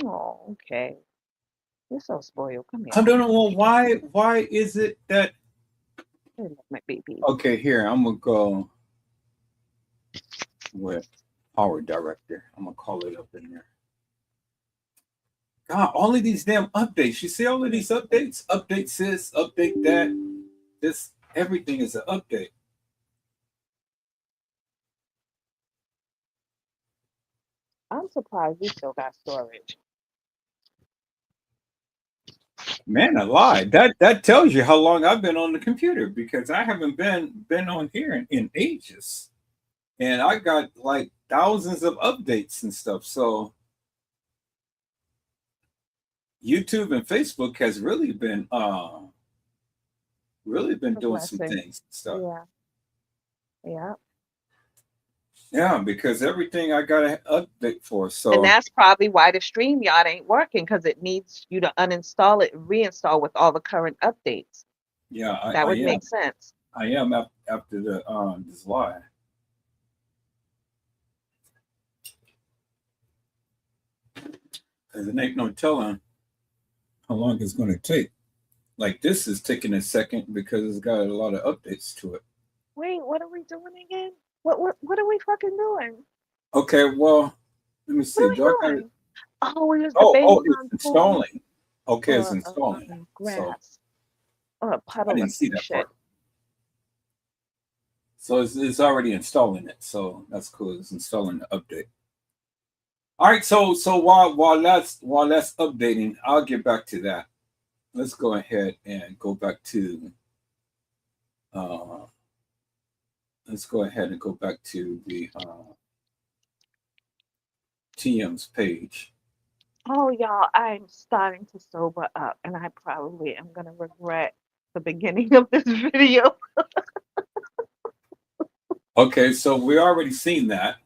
Oh, okay. You're so spoiled. Come here. I don't know why is it that my baby. Okay, here I'm gonna go with Power Director. I'm gonna call it up in there. God, all of these damn updates. You see all of these updates? Update this, update that. This everything is an update. I'm surprised we still got storage. Man, I lied. That tells you how long I've been on the computer, because I haven't been on here in ages. And I got like thousands of updates and stuff. So YouTube and Facebook has really been doing some things and stuff. Yeah, because everything I got to update for. So, and that's probably why the StreamYard ain't working, because it needs you to uninstall it and reinstall with all the current updates. Yeah, that would make sense. I am after the this live. Because it ain't no telling how long it's going to take. Like, this is taking a second because it's got a lot of updates to it. Wait, what are we doing again? What are we fucking doing? Okay, well, let me see. What are we doing? It's installing. Okay, it's installing. Grass. Or a puddle. I didn't see that part. So it's already installing it. So that's cool. It's installing the update. All right, so while that's updating, I'll get back to that. Let's go ahead and go back to uh let's go ahead and go back to the TM's page. Oh, y'all, I'm starting to sober up, and I probably am gonna regret the beginning of this video. Okay, so we already seen that.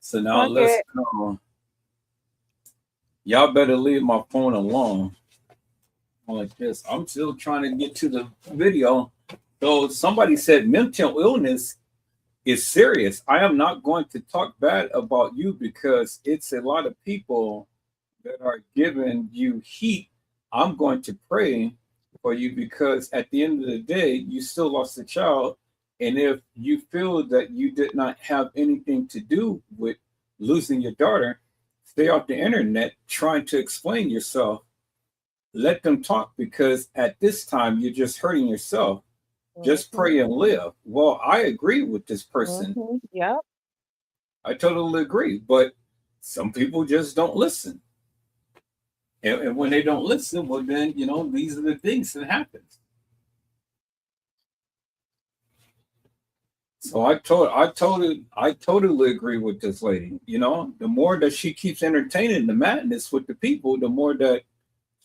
So now let's Okay. y'all better leave my phone alone like this. I'm still trying to get to the video. So somebody said mental illness is serious. I am not going to talk bad about you because it's a lot of people that are giving you heat. I'm going to pray for you because at the end of the day, you still lost a child. And if you feel that you did not have anything to do with losing your daughter, stay off the internet trying to explain yourself. Let them talk because at this time, you're just hurting yourself. Just Mm-hmm. pray and live. Well, I agree with this person. Mm-hmm. Yep. I totally agree. But some people just don't listen. And when they don't listen, well, then, these are the things that happen. So I totally agree with this lady. The more that she keeps entertaining the madness with the people, the more that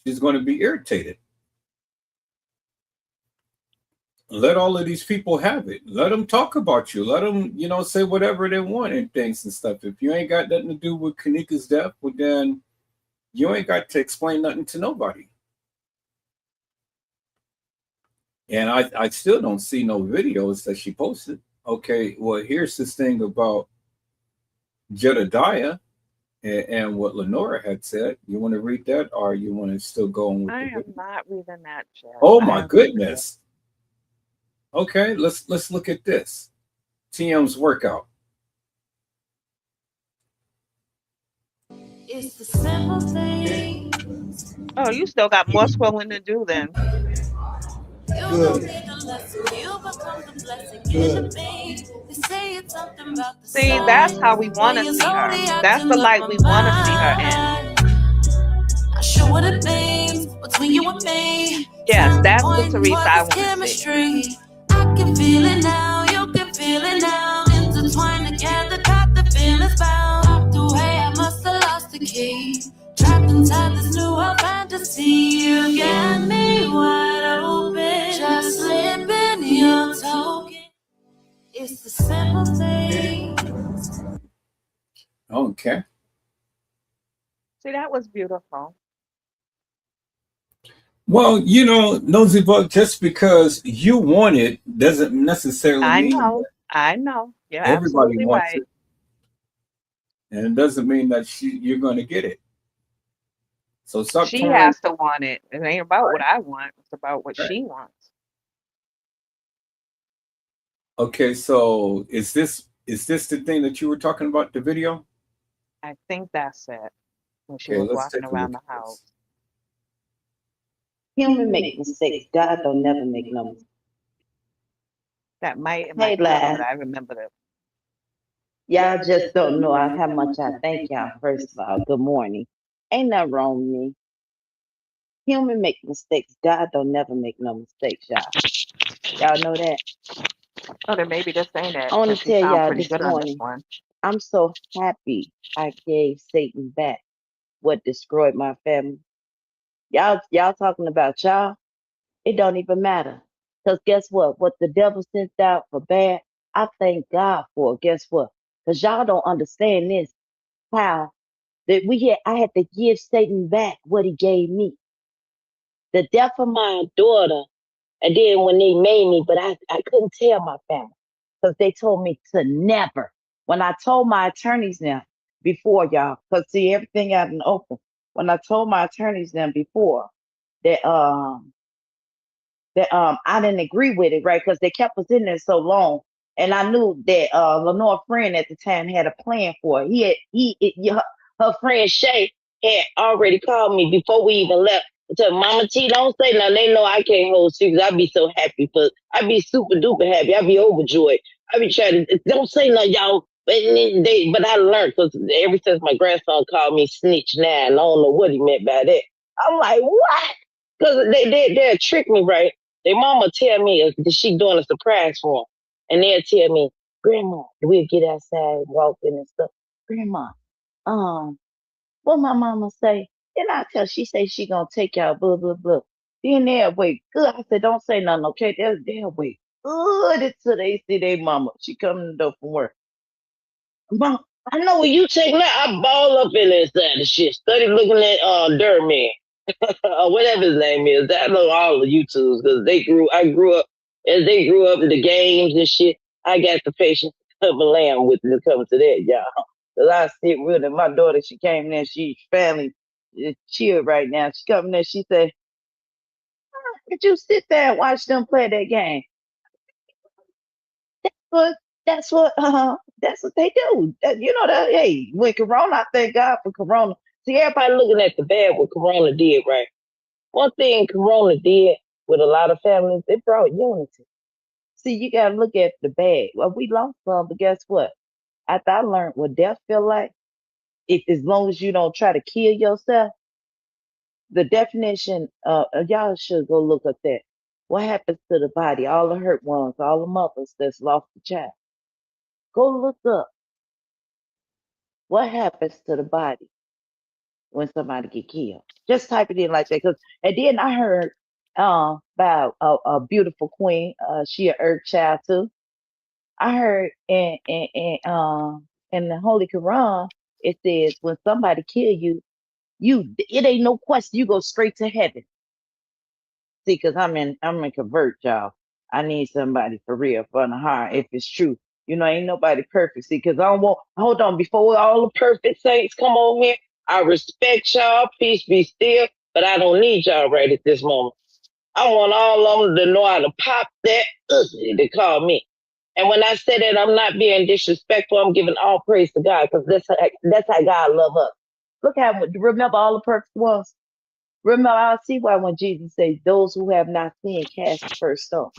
she's going to be irritated. Let all of these people have it. Let them talk about you. Let them, say whatever they want and things and stuff. If you ain't got nothing to do with Kanika's death, well, then you ain't got to explain nothing to nobody. And I still don't see no videos that she posted. Okay, well, here's this thing about Jedediah and what Lenora had said. You want to read that, or you want to still go on with I the am video? not reading that, Jeff. Oh I my am reading it. goodness. Okay, let's look at this. TM's workout. It's the simple things. Oh, you still got more scrolling to do then. You don't need the lesson, you become the blessing in the vein. They say it's something about the See, that's how we sign. want When to you're see her. slowly That's acting the up light my we want to see her in. mind. Not sure what it means between you and me. Yes, Turn the that's the point Teresa towards I this want to see. chemistry. I can feel it now, you can feel it now. Intertwined together, got the feelings bound. Locked away, I must have lost the key. Trapped inside this new world fantasy. You got me wide open, just slipping your token. It's the simple things. Okay. See, that was beautiful. Well, Nosy Bug, just because you want it doesn't necessarily I mean know. that I know. You're everybody absolutely wants right. it. And it doesn't mean that you're going to get it. So stop She trying. has to want it. It ain't about what Right, I want. It's about what right. she wants. Okay, so is this the thing that you were talking about, the video? I think that's it. When she Okay, was let's walking take a look around the at house. this. Human make mistakes. God don't never make no mistakes. That might in my Hey, ear, but lad. I remember that. Y'all just don't know how much I thank y'all. First of all, good morning. Ain't nothing wrong with me. Human make mistakes. God don't never make no mistakes, y'all. Y'all know that? Oh, then maybe this ain't it, I want because to she tell sound y'all pretty this good on this morning, one. I'm so happy I gave Satan back what destroyed my family. Y'all talking about y'all? It don't even matter. Because guess what? What the devil sent out for bad, I thank God for it. Guess what? Because y'all don't understand this. How that I had to give Satan back what he gave me. The death of my daughter, and then when they made me, but I couldn't tell my family because they told me to never. When I told my attorneys now before y'all, because see everything out in the open. When I told my attorneys then before that I didn't agree with it, right? Because they kept us in there so long. And I knew that Lenore friend at the time had a plan for it. Her friend Shay had already called me before we even left. And said, Mama T, don't say nothing. They know I can't hold secrets. I'd be so happy. I'd be super duper happy. I'd be overjoyed. I'd be trying to, don't say nothing, y'all. But I learned because ever since my grandson called me snitch now, and I don't know what he meant by that. I'm like, what? Because they'll trick me, right? Their mama tell me that she doing a surprise for 'em. And they'll tell me, Grandma, we'll get outside, walking and stuff. Grandma, what my mama say? Then I tell she say she gonna take y'all blah blah blah. Then they'll wait good. I said, don't say nothing, okay? They'll wait good until they see their mama. She coming to the door from work. Mom, I know where you take that. I ball up in inside the shit. Study looking at Dirt Man or whatever his name is. I know all the YouTubes because I grew up as they grew up in the games and shit. I got the patience of a lamb with it to come to that, y'all. Cause I sit with her. My daughter, she came there. She family is chill right now. She come there. She said, "Could you sit there and watch them play that game?" But that's what they do. You know that hey, with Corona, I thank God for Corona. See, everybody looking at the bad what Corona did, right? One thing Corona did with a lot of families, it brought unity. See, you gotta look at the bad. Well, we lost some, but guess what? After I learned what death feel like, if as long as you don't try to kill yourself, the definition y'all should go look up that. What happens to the body? All the hurt ones, all the mothers that's lost a child. Go look up what happens to the body when somebody get killed. Just type it in like that. And then I heard about a beautiful queen. She a earth child too. I heard in the Holy Quran it says when somebody kill you, it ain't no question. You go straight to heaven. See, because I'm in convert, y'all. I need somebody for real, from the heart, if it's true. You know, ain't nobody perfect. See, because I don't want, hold on, before all the perfect saints come on here, I respect y'all, peace be still, but I don't need y'all right at this moment. I want all of them to know how to pop that ugly to call me. And when I say that, I'm not being disrespectful. I'm giving all praise to God because that's how God love us. Look how, remember all the perfect ones? Remember, I see why when Jesus says, those who have not seen cast the first stone.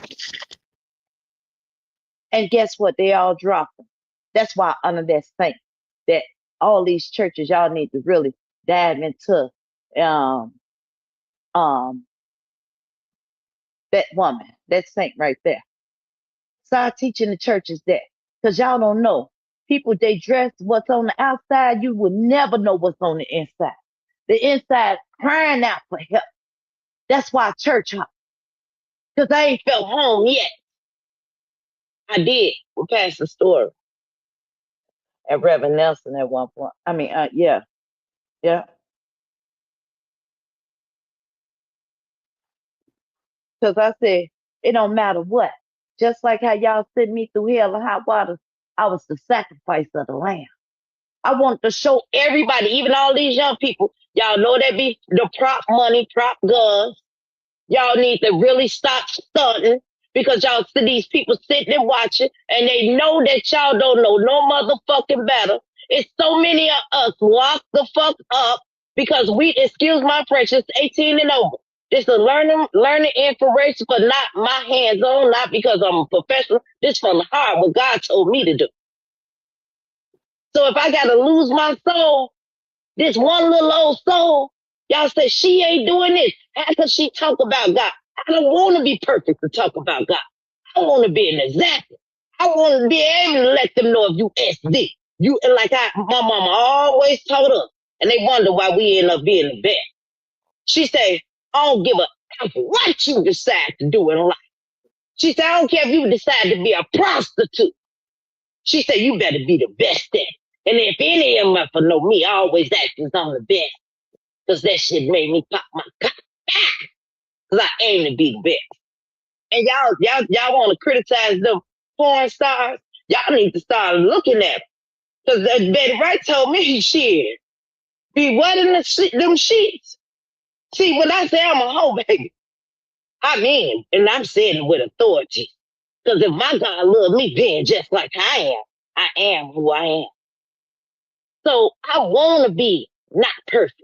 And guess what? They all dropped them. That's why under that saint, that all these churches, y'all need to really dive into um that woman, that saint right there. Start teaching the churches that. Because y'all don't know. People, they dress what's on the outside, you will never know what's on the inside. The inside crying out for help. That's why church hurt. Because I ain't felt home yet. I did with Pastor Story and Reverend Nelson at one point. I mean, yeah. Because I said, it don't matter what. Just like how y'all sent me through hell and hot water, I was the sacrifice of the lamb. I want to show everybody, even all these young people, y'all know that be the prop money, prop guns. Y'all need to really stop stunting because y'all see these people sitting and watching and they know that y'all don't know no motherfucking better. It's so many of us lock the fuck up because we, excuse my French, it's 18 and over. This is learning information, but not my hands on, not because I'm a professional. This from the heart, what God told me to do. So if I gotta lose my soul, this one little old soul, y'all say she ain't doing this. How could she talk about God? I don't want to be perfect to talk about God. I want to be an example. I want to be able to let them know if you SD. You like my mama always told us, and they wonder why we end up being the best. She say, I don't give a F what you decide to do in life. She said, I don't care if you decide to be a prostitute. She said, you better be the best at it. And if any of them ever know me, I always act as I'm the best. Because that shit made me pop my cock back. Because I aim to be the best. And y'all want to criticize them porn stars? Y'all need to start looking at them. Because Betty Wright told me, shit, be wetting them sheets. See, when I say I'm a hoe, baby, I mean, and I'm saying it with authority. Because if my God loved me being just like I am who I am. So I want to be not perfect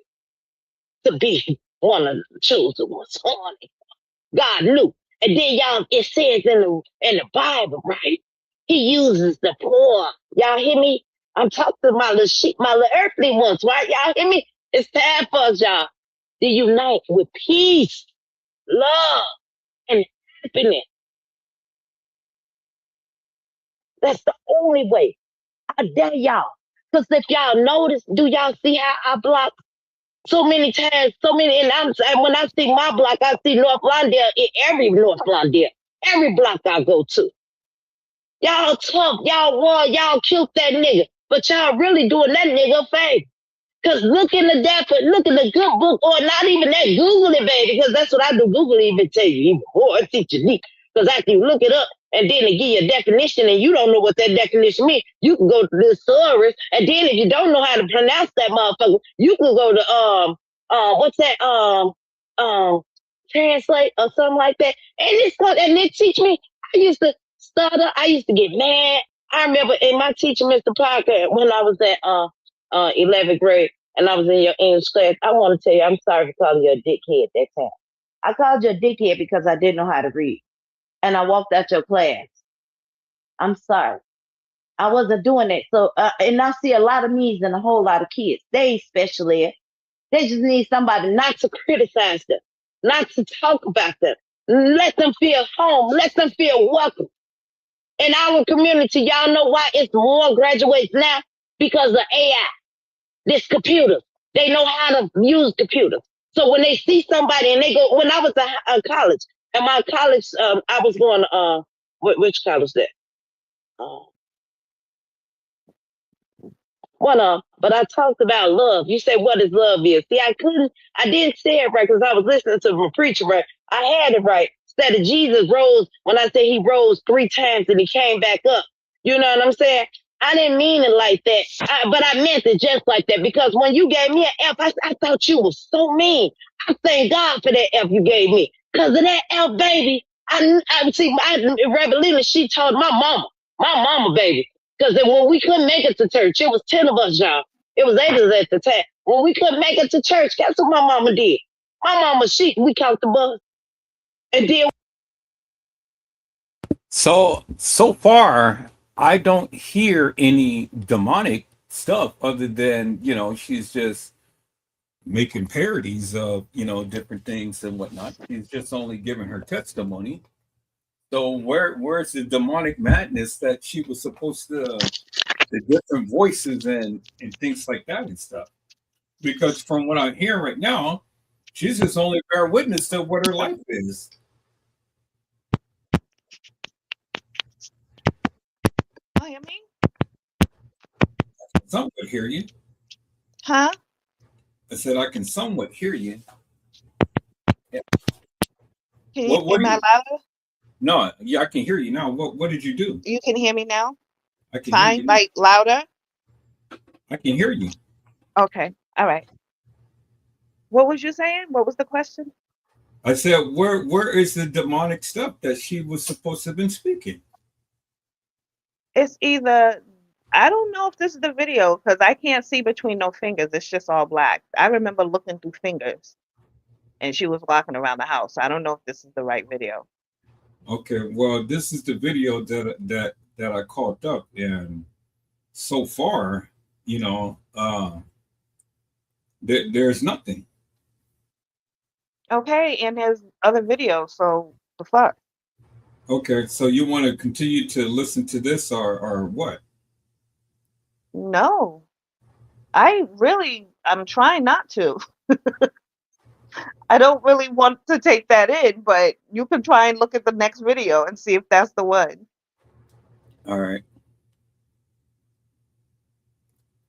to be one of the chosen ones. God knew. And then y'all, it says in the Bible, right? He uses the poor. Y'all hear me? I'm talking to my little sheep, my little earthly ones, right? Y'all hear me? It's time for us, y'all, to unite with peace, love, and happiness. That's the only way. I dare y'all. Because if y'all notice, do y'all see how I block so many times, so many, and when I see my block, I see North Lawndale in every North Lawndale, every block I go to. Y'all tough, y'all won, y'all killed that nigga, but y'all really doing that nigga a favor. Cause look in the good book, or not even that, Google it, baby, because that's what I do. Google it even tell you even more, teach you deep. Because after you look it up and then they give you a definition and you don't know what that definition means, you can go to the thesaurus, and then if you don't know how to pronounce that motherfucker, you can go to what's that translate or something like that. And and it teach me. I used to stutter, I used to get mad. I remember in my teacher, Mr. Parker, when I was at 11th grade, and I was in your English class. I want to tell you, I'm sorry for calling you a dickhead that time. I called you a dickhead because I didn't know how to read, and I walked out your class. I'm sorry. I wasn't doing that. So, and I see a lot of me's and a whole lot of kids. They ain't special ed. They just need somebody not to criticize them, not to talk about them. Let them feel home. Let them feel welcome. In our community, y'all know why it's more graduates now? Because of AI. This computer. They know how to use computers. So when they see somebody and they go, when I was in college, and my college, I was going to, which college that? But I talked about love. You say, what is love is? See, I didn't say it right because I was listening to the preacher, right? I had it right. Instead of Jesus rose, when I say he rose 3 times and he came back up. You know what I'm saying? I didn't mean it like that, but I meant it just like that because when you gave me an F, I thought you was so mean. I thank God for that F you gave me. Because of that F, baby, I see, Revelina, she told my mama, baby. Because when we couldn't make it to church, it was 10 of us, y'all. It was 8 of us at the time. When we couldn't make it to church, guess what my mama did? My mama, we caught the bus. And then. So far, I don't hear any demonic stuff other than, she's just making parodies of, different things and whatnot. She's just only giving her testimony. So where's the demonic madness that she was supposed to, the different voices and things like that and stuff? Because from what I'm hearing right now, she's just only bear witness to what her life is. Oh, you mean? Somewhat hear you. Huh? I said I can somewhat hear you. Yeah. Am I louder? No, yeah, I can hear you now. What did you do? You can hear me now? I can Fine, hear you. like louder? I can hear you. Okay, all right. What was you saying? What was the question? I said, where is the demonic stuff that she was supposed to have been speaking? It's either, I don't know if this is the video because I can't see between no fingers. It's just all black. I remember looking through fingers and she was walking around the house. I don't know if this is the right video. Okay, well, this is the video that I caught up, and so far, there's nothing. Okay, and there's other videos, so the fuck? Okay, so you want to continue to listen to this or what? No. I'm trying not to. I don't really want to take that in, but you can try and look at the next video and see if that's the one. All right.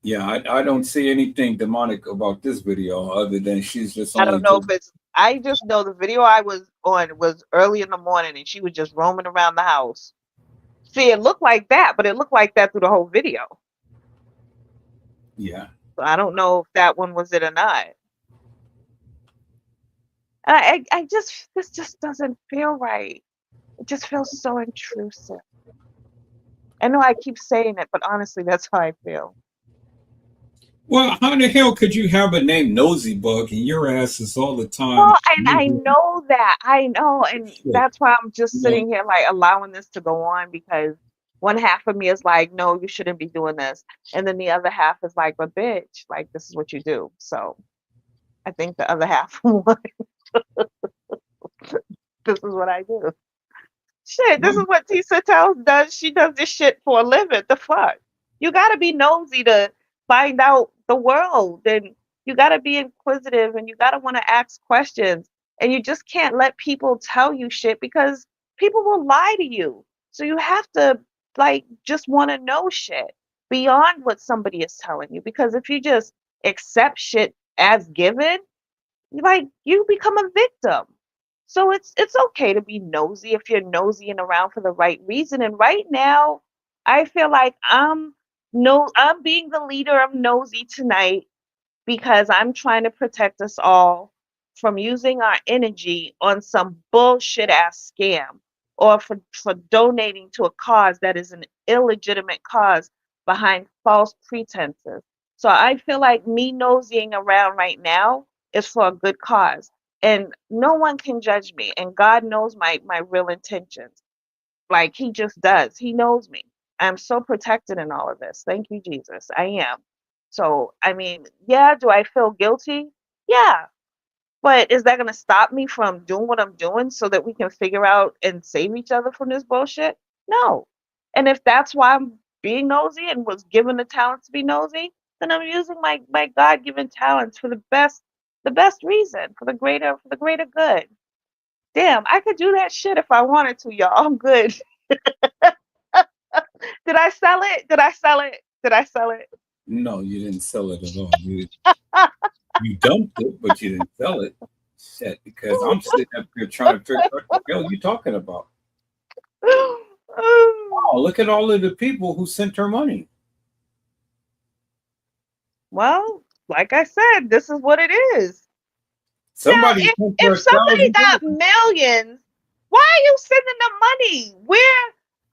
Yeah, I don't see anything demonic about this video other than she's just I don't know if it's, I just know the video I was on was early in the morning and she was just roaming around the house. See, it looked like that, but it looked like that through the whole video. Yeah. So I don't know if that one was it or not. This just doesn't feel right. It just feels so intrusive. I know I keep saying it, but honestly, that's how I feel. Well, how the hell could you have a name Nosey Bugg and your ass is all the time? Well, and I know that. I know. And that's why I'm just sitting here like allowing this to go on because One half of me is like, no, you shouldn't be doing this. And then the other half is like, but bitch, like, this is what you do. So I think the other half, this is what I do. Shit, this is what Tisa Tells does. She does this shit for a living. The fuck? You gotta be nosy to find out the world, and you gotta be inquisitive, and you gotta want to ask questions, and you just can't let people tell you shit because people will lie to you. So you have to like just want to know shit beyond what somebody is telling you, because if you just accept shit as given, like you become a victim. So it's okay to be nosy if you're nosying around for the right reason. And right now, I feel like I'm being the leader of nosy tonight because I'm trying to protect us all from using our energy on some bullshit ass scam, or for donating to a cause that is an illegitimate cause behind false pretenses. So I feel like me nosying around right now is for a good cause. And no one can judge me. And God knows my real intentions. Like he just does. He knows me. I'm so protected in all of this. Thank you, Jesus. I am. So, I mean, yeah, do I feel guilty? Yeah. But is that going to stop me from doing what I'm doing so that we can figure out and save each other from this bullshit? No. And if that's why I'm being nosy and was given the talent to be nosy, then I'm using my God-given talents for the best reason, for the greater good. Damn, I could do that shit if I wanted to, y'all. I'm good. Did I sell it? Did I sell it? Did I sell it? No, you didn't sell it at all. You dumped it, but you didn't sell it. Shit, because I'm sitting up here trying to figure out what the hell you talking about. Oh, look at all of the people who sent her money. Well, like I said, this is what it is. Somebody Now, sent her if somebody got $1,000. millions, why are you sending them money?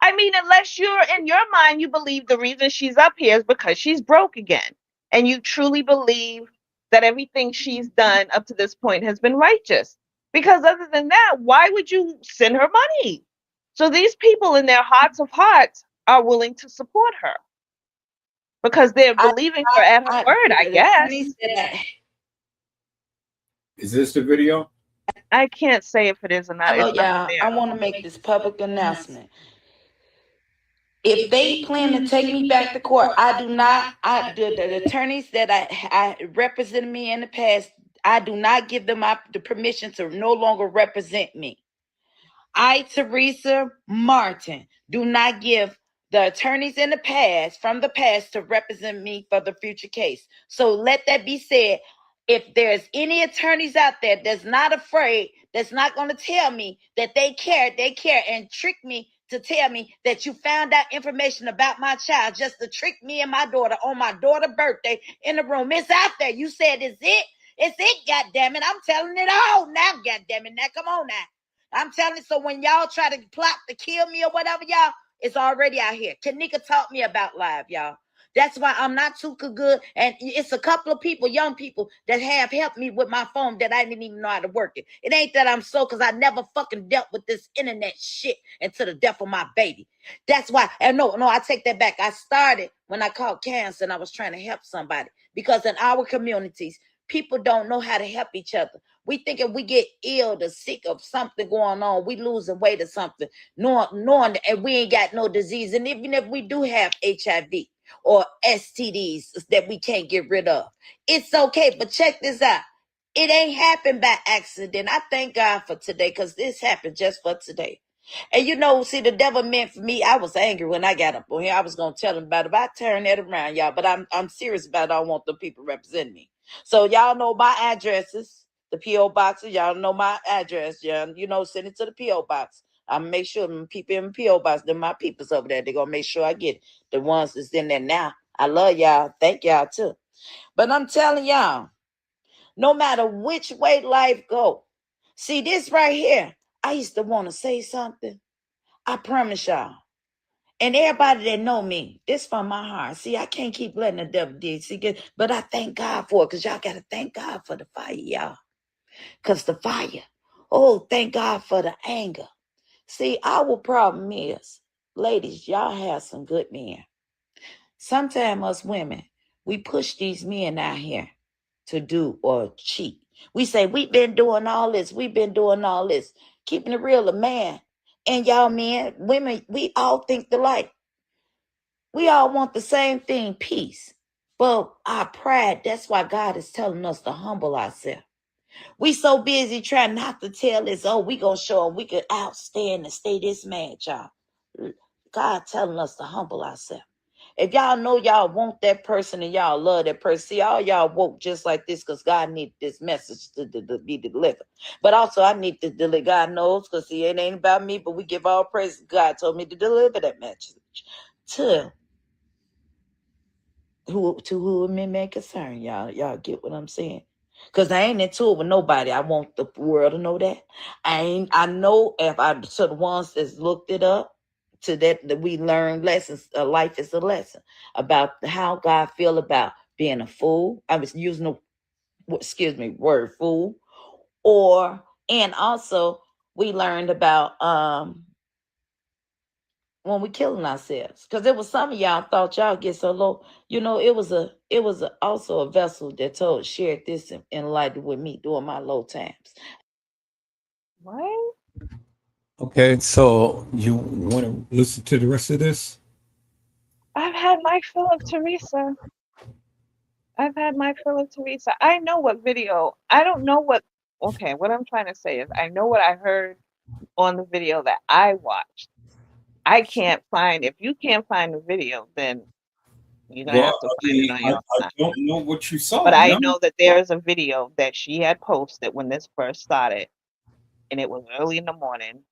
I mean, unless you're in your mind, you believe the reason she's up here is because she's broke again. And you truly believe that everything she's done up to this point has been righteous. Because other than that, why would you send her money? So these people in their hearts of hearts are willing to support her because they're believing her at her word, I guess. Is this the video? I can't say if it is or not. Hello, It's not y'all. there. I want to make this public announcement. If they plan to take me back to court, I do not. The attorneys that I represented me in the past, I do not give them the permission to no longer represent me. I, Teresa Martin, do not give the attorneys in the past, from the past, to represent me for the future case. So let that be said. If there's any attorneys out there that's not afraid, that's not going to tell me that they care, and trick me to tell me that you found out information about my child just to trick me and my daughter on my daughter's birthday in the room. It's out there. You said, is it? It's it, goddammit. I'm telling it all now, goddammit. Now, come on now. I'm telling you, so when y'all try to plot to kill me or whatever, y'all, it's already out here. Kanika taught me about live, y'all. That's why I'm not too good. And it's a couple of people, young people, that have helped me with my phone that I didn't even know how to work it. It ain't that I'm so, because I never fucking dealt with this internet shit until the death of my baby. That's why. And no, I take that back. I started when I caught cancer and I was trying to help somebody. Because in our communities, people don't know how to help each other. We think if we get ill or sick of something going on, we losing weight or something, knowing and we ain't got no disease. And even if we do have HIV or STDs that we can't get rid of, it's okay. But check this out. It ain't happened by accident. I thank God for today, because this happened just for today. And see, the devil meant for me. I was angry when I got up on here. I was gonna tell him about it, but I turned that around, y'all. But I'm serious about it. I don't want the people representing me. So y'all know my addresses, the P.O. boxes. Y'all know my address. Yeah, send it to the P.O. box. I'm make sure them people in the P.O. box, they're my peoples over there. They're gonna make sure I get it. The ones that's in there now. I love y'all. Thank y'all too. But I'm telling y'all, no matter which way life go, see this right here. I used to want to say something. I promise y'all. And everybody that know me, this from my heart. See, I can't keep letting the devil do it. But I thank God for it, because y'all got to thank God for the fire, y'all. Because the fire. Oh, thank God for the anger. See, our problem is ladies, y'all have some good men. Sometimes us women, we push these men out here to do or cheat. We say, we've been doing all this. We've been doing all this. Keeping it real, a man and y'all men, women, we all think alike. We all want the same thing, peace. But our pride, that's why God is telling us to humble ourselves. We so busy trying not to tell us, oh, we gonna show them we can outstand and stay this mad, y'all. God telling us to humble ourselves. If y'all know y'all want that person and y'all love that person, see, all y'all woke just like this because God needs this message to be delivered. But also, I need to deliver. God knows, because see, it ain't about me, but we give all praise. God told me to deliver that message to who it may concern. Y'all get what I'm saying? Because I ain't into it with nobody. I want the world to know that. I know if I to the ones that's looked it up, to that we learn lessons. Life is a lesson about how God feel about being a fool. I was using the word fool, and also we learned about when we killing ourselves, because there was some of y'all thought y'all get so low. It was also a vessel that shared this in light with me during my low times. What? Okay, so you want to listen to the rest of this? I've had my fill of Teresa. I've had my fill of Teresa. I know what video. I don't know what. Okay, what I'm trying to say is I know what I heard on the video that I watched. I can't find. If you can't find the video, then you're gonna Well, have to I find it mean, on I your own. don't know what you saw. But I No. know that there is a video that she had posted when this first started, and it was early in the morning,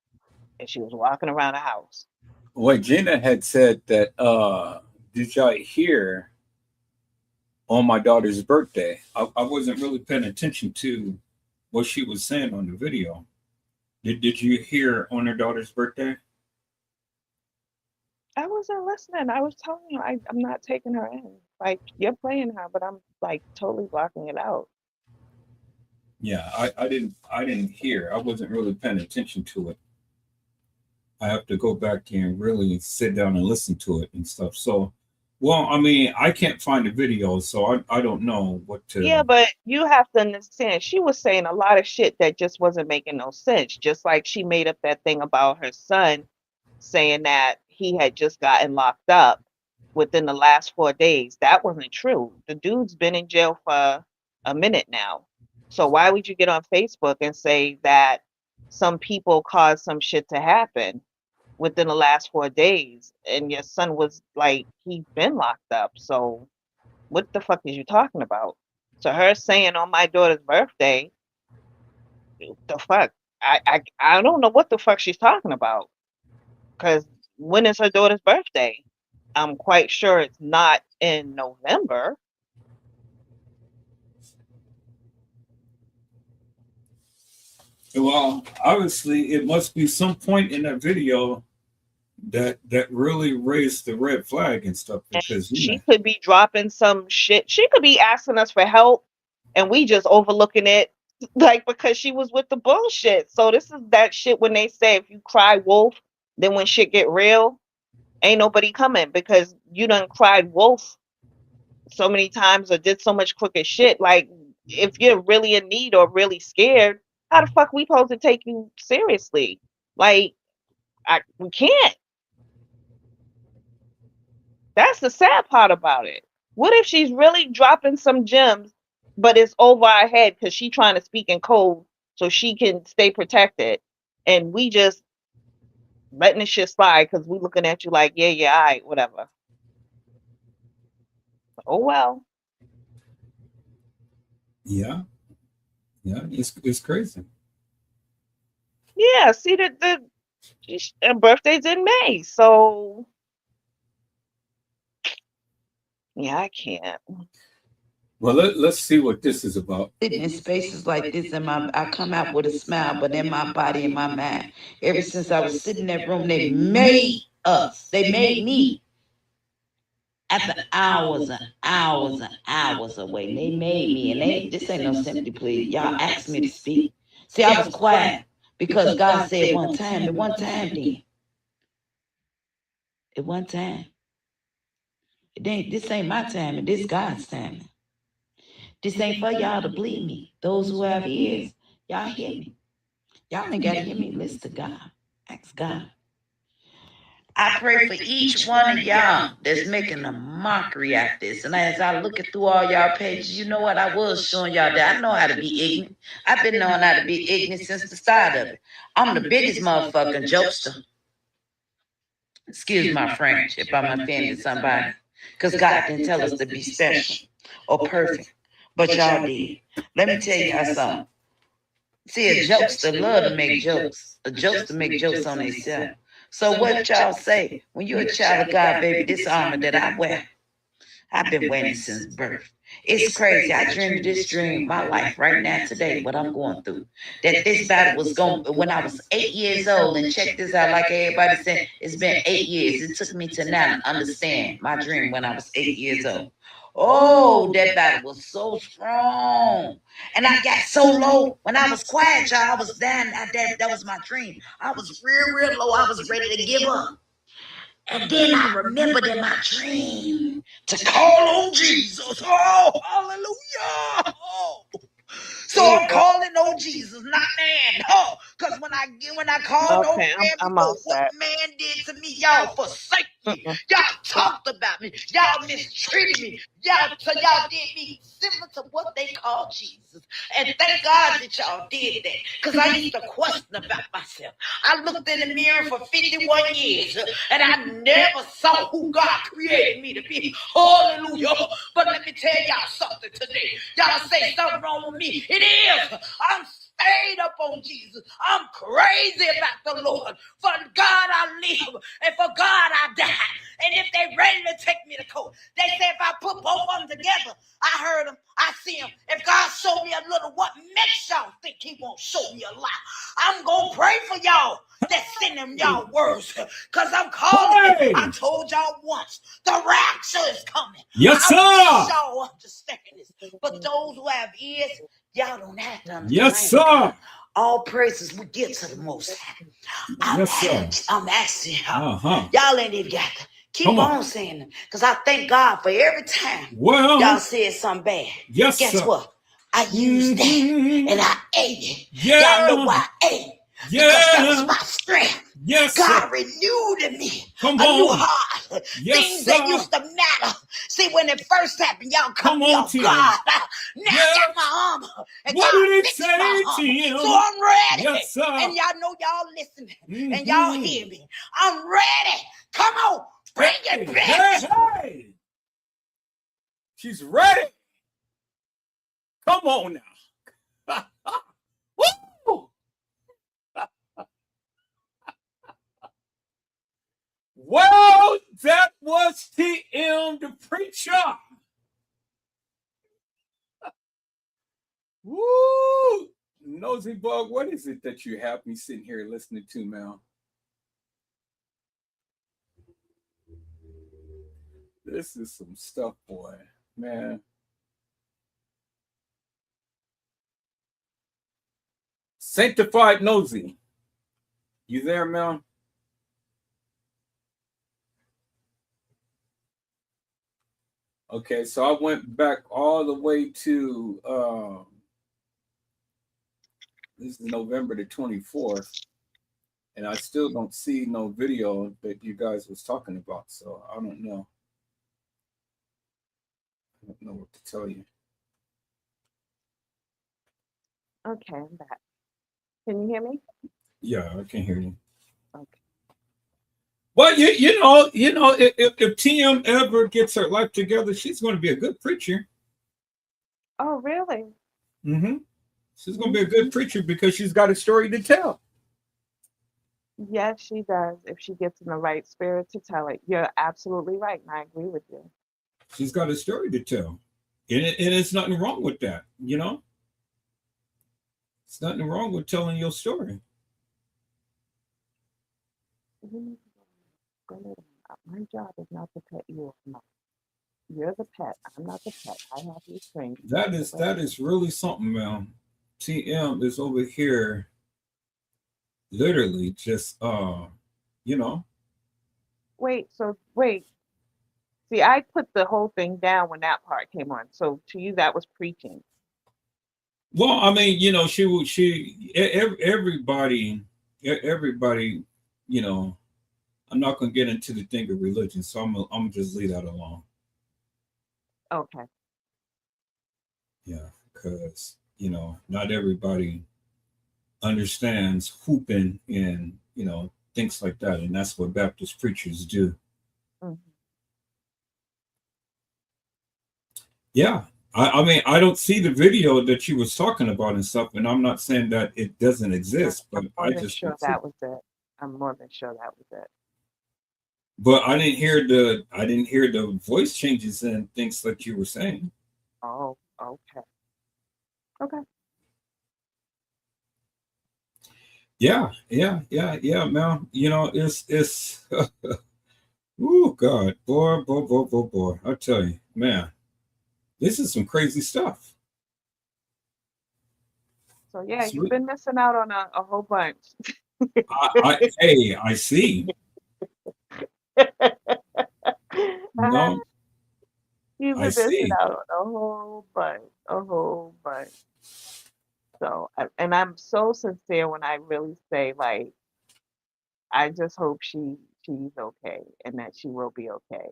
and she was walking around the house. What Gina had said that did y'all hear on my daughter's birthday? I wasn't really paying attention to what she was saying on the video. Did you hear on her daughter's birthday? I wasn't listening. I was telling you I'm not taking her in. Like you're playing her, but I'm like totally blocking it out. Yeah, I didn't hear. I wasn't really paying attention to it. I have to go back and really sit down and listen to it and stuff. So, well, I mean, I can't find the video, so I don't know what Yeah, to. but you have to understand, she was saying a lot of shit that just wasn't making no sense. Just like she made up that thing about her son saying that he had just gotten locked up within the last 4 days. That wasn't true. The dude's been in jail for a minute now. So why would you get on Facebook and say that some people caused some shit to happen within the last 4 days and your son was like, he's been locked up? So what the fuck is you talking about? So her saying on my daughter's birthday, the fuck? I don't know what the fuck she's talking about. Because when is her daughter's birthday? I'm quite sure it's not in November. Well, obviously, it must be some point in that video that really raised the red flag and stuff And because she could be dropping some shit. She could be asking us for help and we just overlooking it, like, because she was with the bullshit. So this is that shit when they say if you cry wolf, then when shit get real, ain't nobody coming because you done cried wolf so many times or did so much crooked shit. Like, if you're really in need or really scared, how the fuck we supposed to take you seriously? Like, we can't. That's the sad part about it. What if she's really dropping some gems, but it's over our head because she's trying to speak in code so she can stay protected, and we just letting the shit slide because we looking at you like, yeah, all right, whatever. Oh well. yeah, it's crazy. Yeah, see that her birthday's in May, so yeah, I can't. Well, let's see what this is about. Sitting in spaces like this, I come out with a smile, but in my body and my mind, ever since I was sitting in that room, they made us. They made me. After hours and hours and hours away, they made me. And this ain't no sympathy plea. Y'all asked me to speak. See, I was quiet because God said one time, the one time then. at one time. This ain't my time, and this God's time. This ain't for y'all to believe me. Those who have ears, y'all hear me. Y'all ain't got to hear me. Listen to God. Ask God. I pray for each one of y'all that's making a mockery out this. And as I look through all y'all pages, you know what? I was showing y'all that I know how to be ignorant. I've been knowing how to be ignorant since the start of it. I'm the biggest motherfucking jokester. Excuse my French if I'm offending somebody. Because God didn't tell us to be special or perfect. But y'all did. Let me tell y'all something. See, a jokester love to make jokes. A jokester make jokes on themselves. So what y'all say? When you're a child of God, baby, this armor that I wear, I've been wearing it since birth. It's crazy. I dreamed this dream, my life right now today, what I'm going through. That this battle was going, when I was 8 years old, and check this out, like everybody said, it's been 8 years. It took me to now to understand my dream when I was 8 years old. Oh, that battle was so strong. And I got so low. When I was quiet, y'all, I was down. That was my dream. I was real low. I was ready to give up. And then I remembered in my dream to call on Jesus. Oh, hallelujah. Oh. So I'm calling on Jesus, not man. Oh, because when I called on man, what man did to me, y'all forsake me. Y'all talked about me. Y'all mistreated me. Y'all did me similar to what they call Jesus. And thank God that y'all did that. Because I used to question about myself. I looked in the mirror for 51 years and I never saw who God created me to be. Hallelujah. But let me tell y'all something today. Y'all say something wrong with me. It is. I'm stayed up on Jesus. I'm crazy about the Lord. For God I live and for God I die. And if they ready to take me to court, they say if I put both of them together, I heard them, I see them. If God show me a little, what makes y'all think he won't show me a lot? I'm going to pray for y'all that send them y'all words. Because I'm calling it. I told y'all once, the rapture is coming. Yes, sir. I wish y'all understand this. But those who have ears, y'all don't have to understand. Yes, sir. All praises we give to the Most High. I'm asking y'all. Y'all ain't even got to keep on saying them. Because I thank God for every time y'all said something bad. Yes, guess what? I used that and I ate it. Y'all know why I ate it. Because that was my strength. Yes, God sir. renewed in me Come a new on. heart. Yes, Things sir. that used to matter. See, when it first happened, y'all cut Come me on, off Tim. guard. Now I Yes. got my armor. And What God did it fixed say, my armor. Tim? So I'm ready. Yes, sir. And y'all know y'all listening. And y'all hear me. I'm ready. Come on. Bring it, bitch. Hey. She's ready. Come on now. Woo! Well, that was TM the preacher. Woo! Nosey Bugg, what is it that you have me sitting here listening to, man? This is some stuff, boy. Man. Sanctified Nosey. You there, man? Okay, so I went back all the way to this is November the 24th, and I still don't see no video that you guys was talking about, so I don't know. I don't know what to tell you. Okay, I'm back. Can you hear me? Yeah, I can hear you. Okay. Well, you know, if TM ever gets her life together, she's going to be a good preacher. Oh, really? Mm-hmm. She's going to be a good preacher because she's got a story to tell. Yes, she does. If she gets in the right spirit to tell it, you're absolutely right, and I agree with you. She's got a story to tell, and it's nothing wrong with that. You know, it's nothing wrong with telling your story. My job is not to pet you off. No. You're the pet. I'm not the pet. I have you trained. That is really something, man. TM is over here, literally just you know, wait. See, I put the whole thing down when that part came on. So to you, that was preaching. Well, I mean, everybody, everybody, you know, I'm not gonna get into the thing of religion, so I'm gonna just leave that alone. Okay. Yeah, because not everybody understands hooping and things like that, and that's what Baptist preachers do. Mhm. Yeah, I mean, I don't see the video that you was talking about and stuff, and I'm not saying that it doesn't exist, but I'm I more than just sure don't see. that was it. I'm more than sure that was it. But I didn't hear the voice changes and things like you were saying. Oh, okay. Okay. Yeah, man. It's oh God, boy. I tell you, man, this is some crazy stuff. So yeah, you've Sweet. been missing out on a whole bunch. Hey, I see. No, You've I been missing see. out on a whole bunch. So, and I'm so sincere when I really say, like, I just hope she's okay and that she will be okay.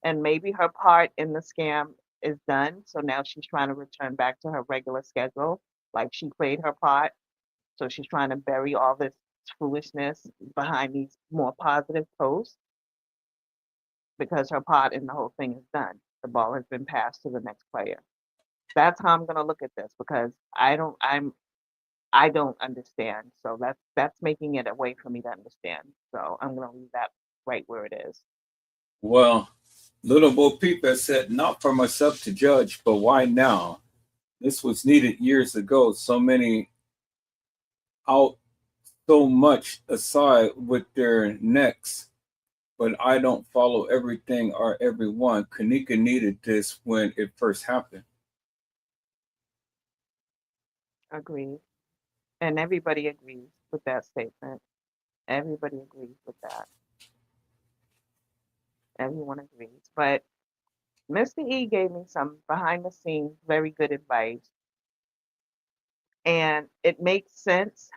And maybe her part in the scam is done, so now she's trying to return back to her regular schedule. Like she played her part, so she's trying to bury all this foolishness behind these more positive posts because her part in the whole thing is done. The ball has been passed to the next player. That's how I'm gonna look at this because I don't understand. So that's making it a way for me to understand. So I'm gonna leave that right where it is. Well, little Bo Peep has said, "Not for myself to judge, but why now? This was needed years ago. So many out so much aside with their necks, but I don't follow everything or everyone. Kanika needed this when it first happened." Agreed. And everybody agrees with that statement. Everybody agrees with that. Everyone agrees. But Mr. E gave me some behind the scenes very good advice. And it makes sense.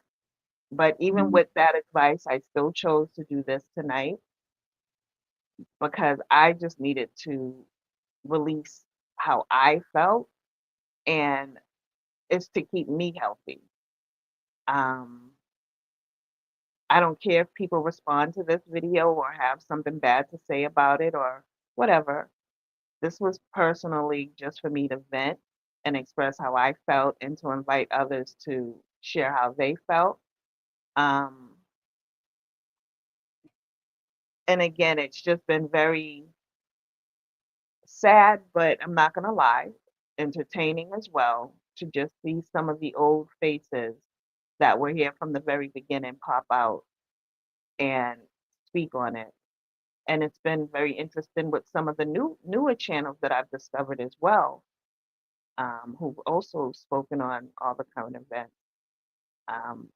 But even with that advice, I still chose to do this tonight because I just needed to release how I felt. And it's to keep me healthy. Um, I don't care if people respond to this video or have something bad to say about it or whatever. This was personally just for me to vent and express how I felt and to invite others to share how they felt. Um, and again, it's just been very sad, but I'm not going to lie, entertaining as well to just see some of the old faces that were here from the very beginning pop out and speak on it. And it's been very interesting with some of the newer channels that I've discovered as well, who've also spoken on all the current events.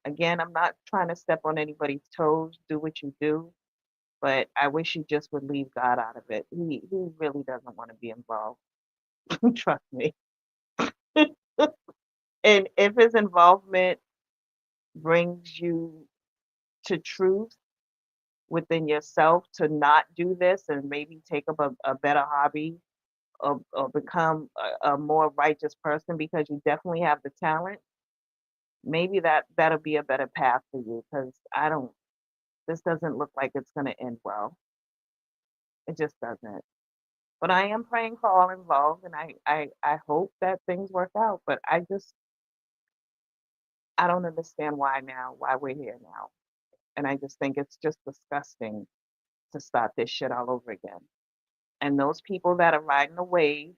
Again, I'm not trying to step on anybody's toes. Do what you do, but I wish you just would leave God out of it. He really doesn't want to be involved. Trust me. And if his involvement brings you to truth within yourself to not do this and maybe take up a better hobby or become a more righteous person because you definitely have the talent, maybe that'll be a better path for you because I don't this doesn't look like it's going to end well. It just doesn't. But I am praying for all involved and I hope that things work out. But I don't understand why now, why we're here now. And I just think it's just disgusting to start this shit all over again. And those people that are riding the wave,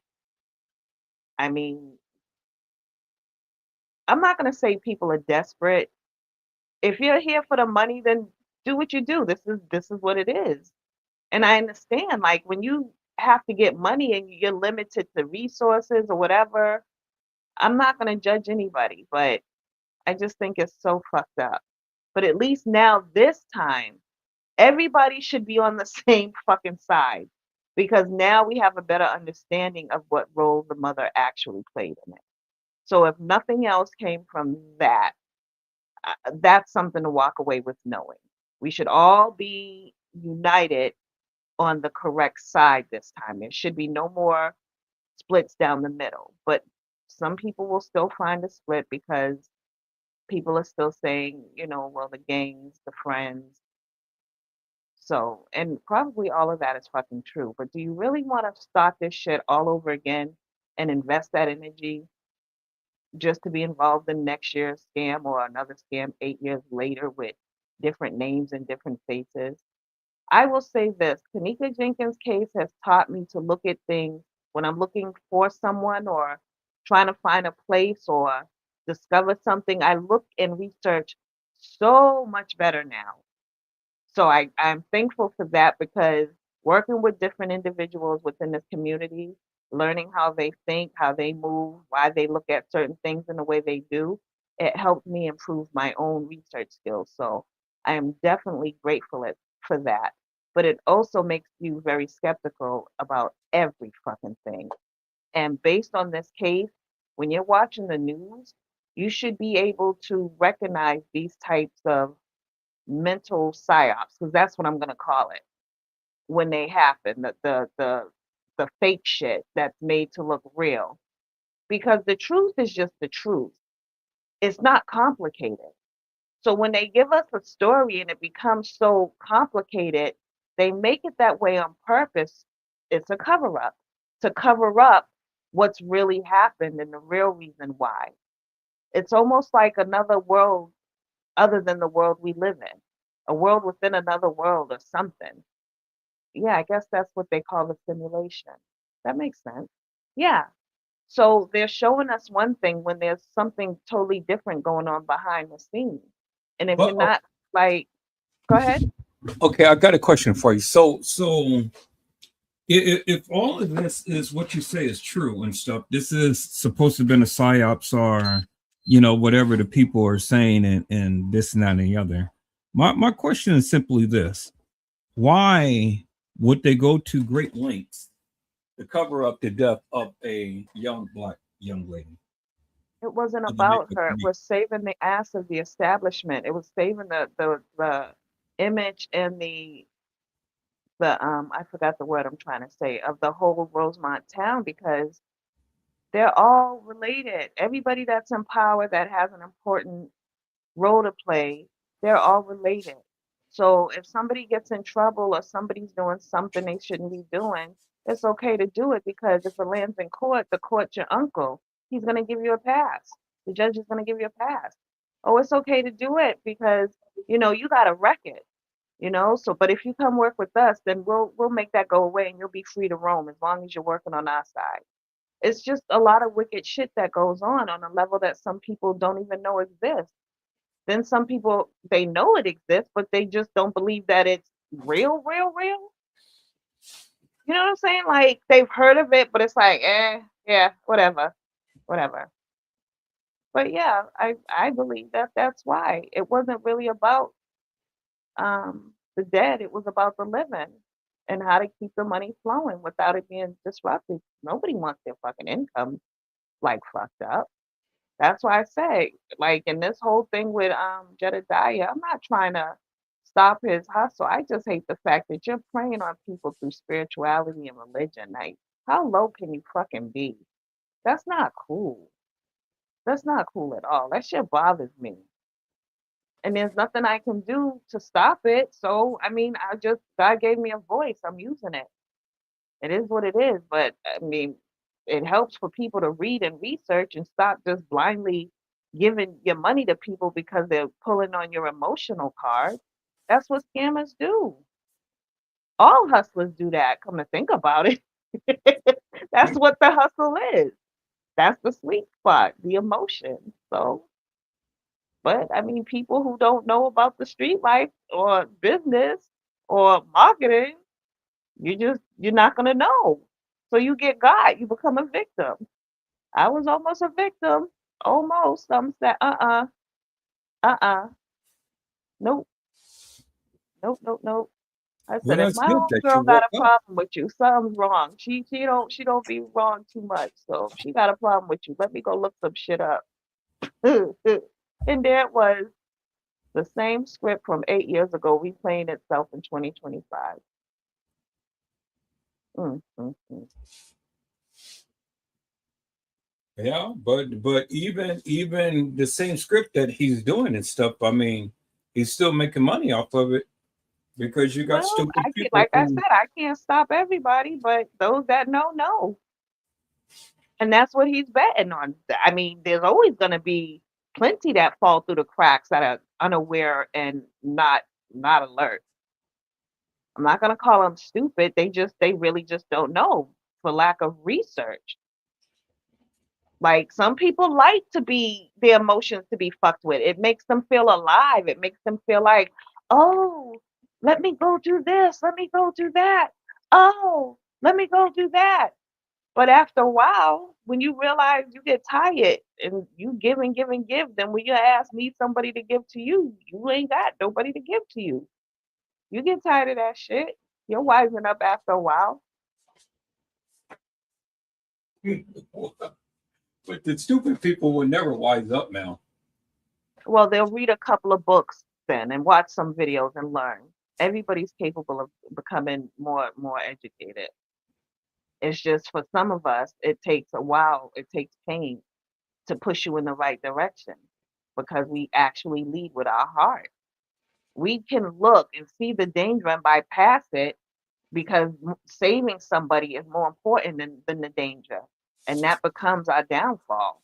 I mean, I'm not going to say people are desperate. If you're here for the money, then do what you do. This is what it is. And I understand, like when you have to get money and you're limited to resources or whatever, I'm not going to judge anybody, but I just think it's so fucked up. But at least now, this time, Everybody should be on the same fucking side because now we have a better understanding of what role the mother actually played in it. So if nothing else came from that, that's something to walk away with knowing. We should all be united on the correct side this time. There should be no more splits down the middle. But some people will still find a split because people are still saying, well, the gangs, the friends. So, and probably all of that is fucking true. But do you really want to start this shit all over again and invest that energy just to be involved in next year's scam or another scam 8 years later with different names and different faces? I will say this, Tanika Jenkins' case has taught me to look at things when I'm looking for someone or trying to find a place or discover something. I look and research so much better now. So I'm thankful for that because working with different individuals within this community, learning how they think, how they move, why they look at certain things in the way they do, it helped me improve my own research skills. So I am definitely grateful for that. But it also makes you very skeptical about every fucking thing. And based on this case, when you're watching the news, you should be able to recognize these types of mental psyops, because that's what I'm gonna call it when they happen, the fake shit that's made to look real. Because the truth is just the truth. It's not complicated. So when they give us a story and it becomes so complicated, they make it that way on purpose. It's a cover up to cover up what's really happened and the real reason why. It's almost like another world other than the world we live in, a world within another world or something. Yeah, I guess that's what they call the simulation. That makes sense. Yeah. So they're showing us one thing when there's something totally different going on behind the scenes. And if you're But not like, go ahead. okay, I got a question for you. So if all of this is what you say is true and stuff, this is supposed to have been a psyops or whatever the people are saying and this and that and the other. My question is simply this: why would they go to great lengths to cover up the death of a black young lady? It wasn't Of the about makeup her. It community? was saving the ass of the establishment. It was saving the image and the I forgot the word I'm trying to say of the whole Rosemont town because they're all related. Everybody that's in power that has an important role to play, they're all related. So if somebody gets in trouble or somebody's doing something they shouldn't be doing, it's okay to do it because if it lands in court, the court's your uncle. He's going to give you a pass. The judge is going to give you a pass. Oh, it's okay to do it because you got a record. So but if you come work with us, then we'll make that go away and you'll be free to roam as long as you're working on our side. It's just a lot of wicked shit that goes on a level that some people don't even know exists. Then some people they know it exists, but they just don't believe that it's real, real, real. You know what I'm saying? Like they've heard of it, but it's like, yeah, whatever, whatever. But yeah, I believe that that's why it wasn't really about the dead. It was about the living and how to keep the money flowing without it being disrupted. Nobody wants their fucking income like fucked up. That's why I say, like in this whole thing with Jedediah, I'm not trying to stop his hustle. I just hate the fact that you're preying on people through spirituality and religion. Like, how low can you fucking be? That's not cool. That's not cool at all. That shit bothers me. And there's nothing I can do to stop it. So I mean, God gave me a voice. I'm using it. It is what it is. But I mean, it helps for people to read and research and stop just blindly giving your money to people because they're pulling on your emotional card. That's what scammers do. All hustlers do that, come to think about it. That's what the hustle is. That's the sweet spot, the emotion. So, but I mean, people who don't know about the street life or business or marketing, you're not gonna know. So you get got, you become a victim. I was almost a victim. Almost. I'm saying, uh-uh, nope. Nope. I Well, said, if that's my good that you homegirl got woke a up. problem with you, something's wrong. She don't be wrong too much. So if she got a problem with you, let me go look some shit up. And there it was, the same script from 8 years ago replaying itself in 2025. Mm. Yeah, but even the same script that he's doing and stuff, I mean, he's still making money off of it because you got Well, stupid people like I who. said, I can't stop everybody, but those that know. And that's what he's betting on. I mean, there's always going to be plenty that fall through the cracks that are unaware and not alert. I'm not going to call them stupid. They really just don't know for lack of research. Like some people like to be their emotions to be fucked with. It makes them feel alive. It makes them feel like, oh, let me go do this. Let me go do that. Oh, let me go do that. But after a while, when you realize you get tired and you give, then when your ass needs somebody to give to you, you ain't got nobody to give to you. You get tired of that shit. You're wising up after a while. But the stupid people will never wise up now. Well, they'll read a couple of books then and watch some videos and learn. Everybody's capable of becoming more educated. It's just for some of us, it takes a while. It takes pain to push you in the right direction because we actually lead with our heart. We can look and see the danger and bypass it because saving somebody is more important than the danger. And that becomes our downfall.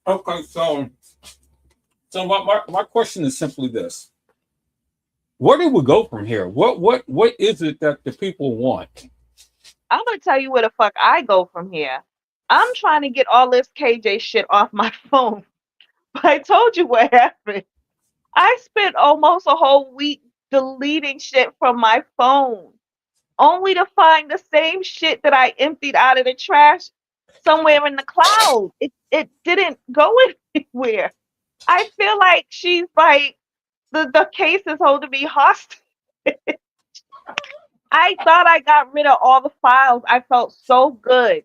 Okay, so my question is simply this: where do we go from here? What is it that the people want? I'm going to tell you where the fuck I go from here. I'm trying to get all this KJ shit off my phone. But I told you what happened. I spent almost a whole week deleting shit from my phone, only to find the same shit that I emptied out of the trash somewhere in the cloud. It didn't go anywhere. I feel like she's like the case is holding me hostage. I thought I got rid of all the files. I felt so good.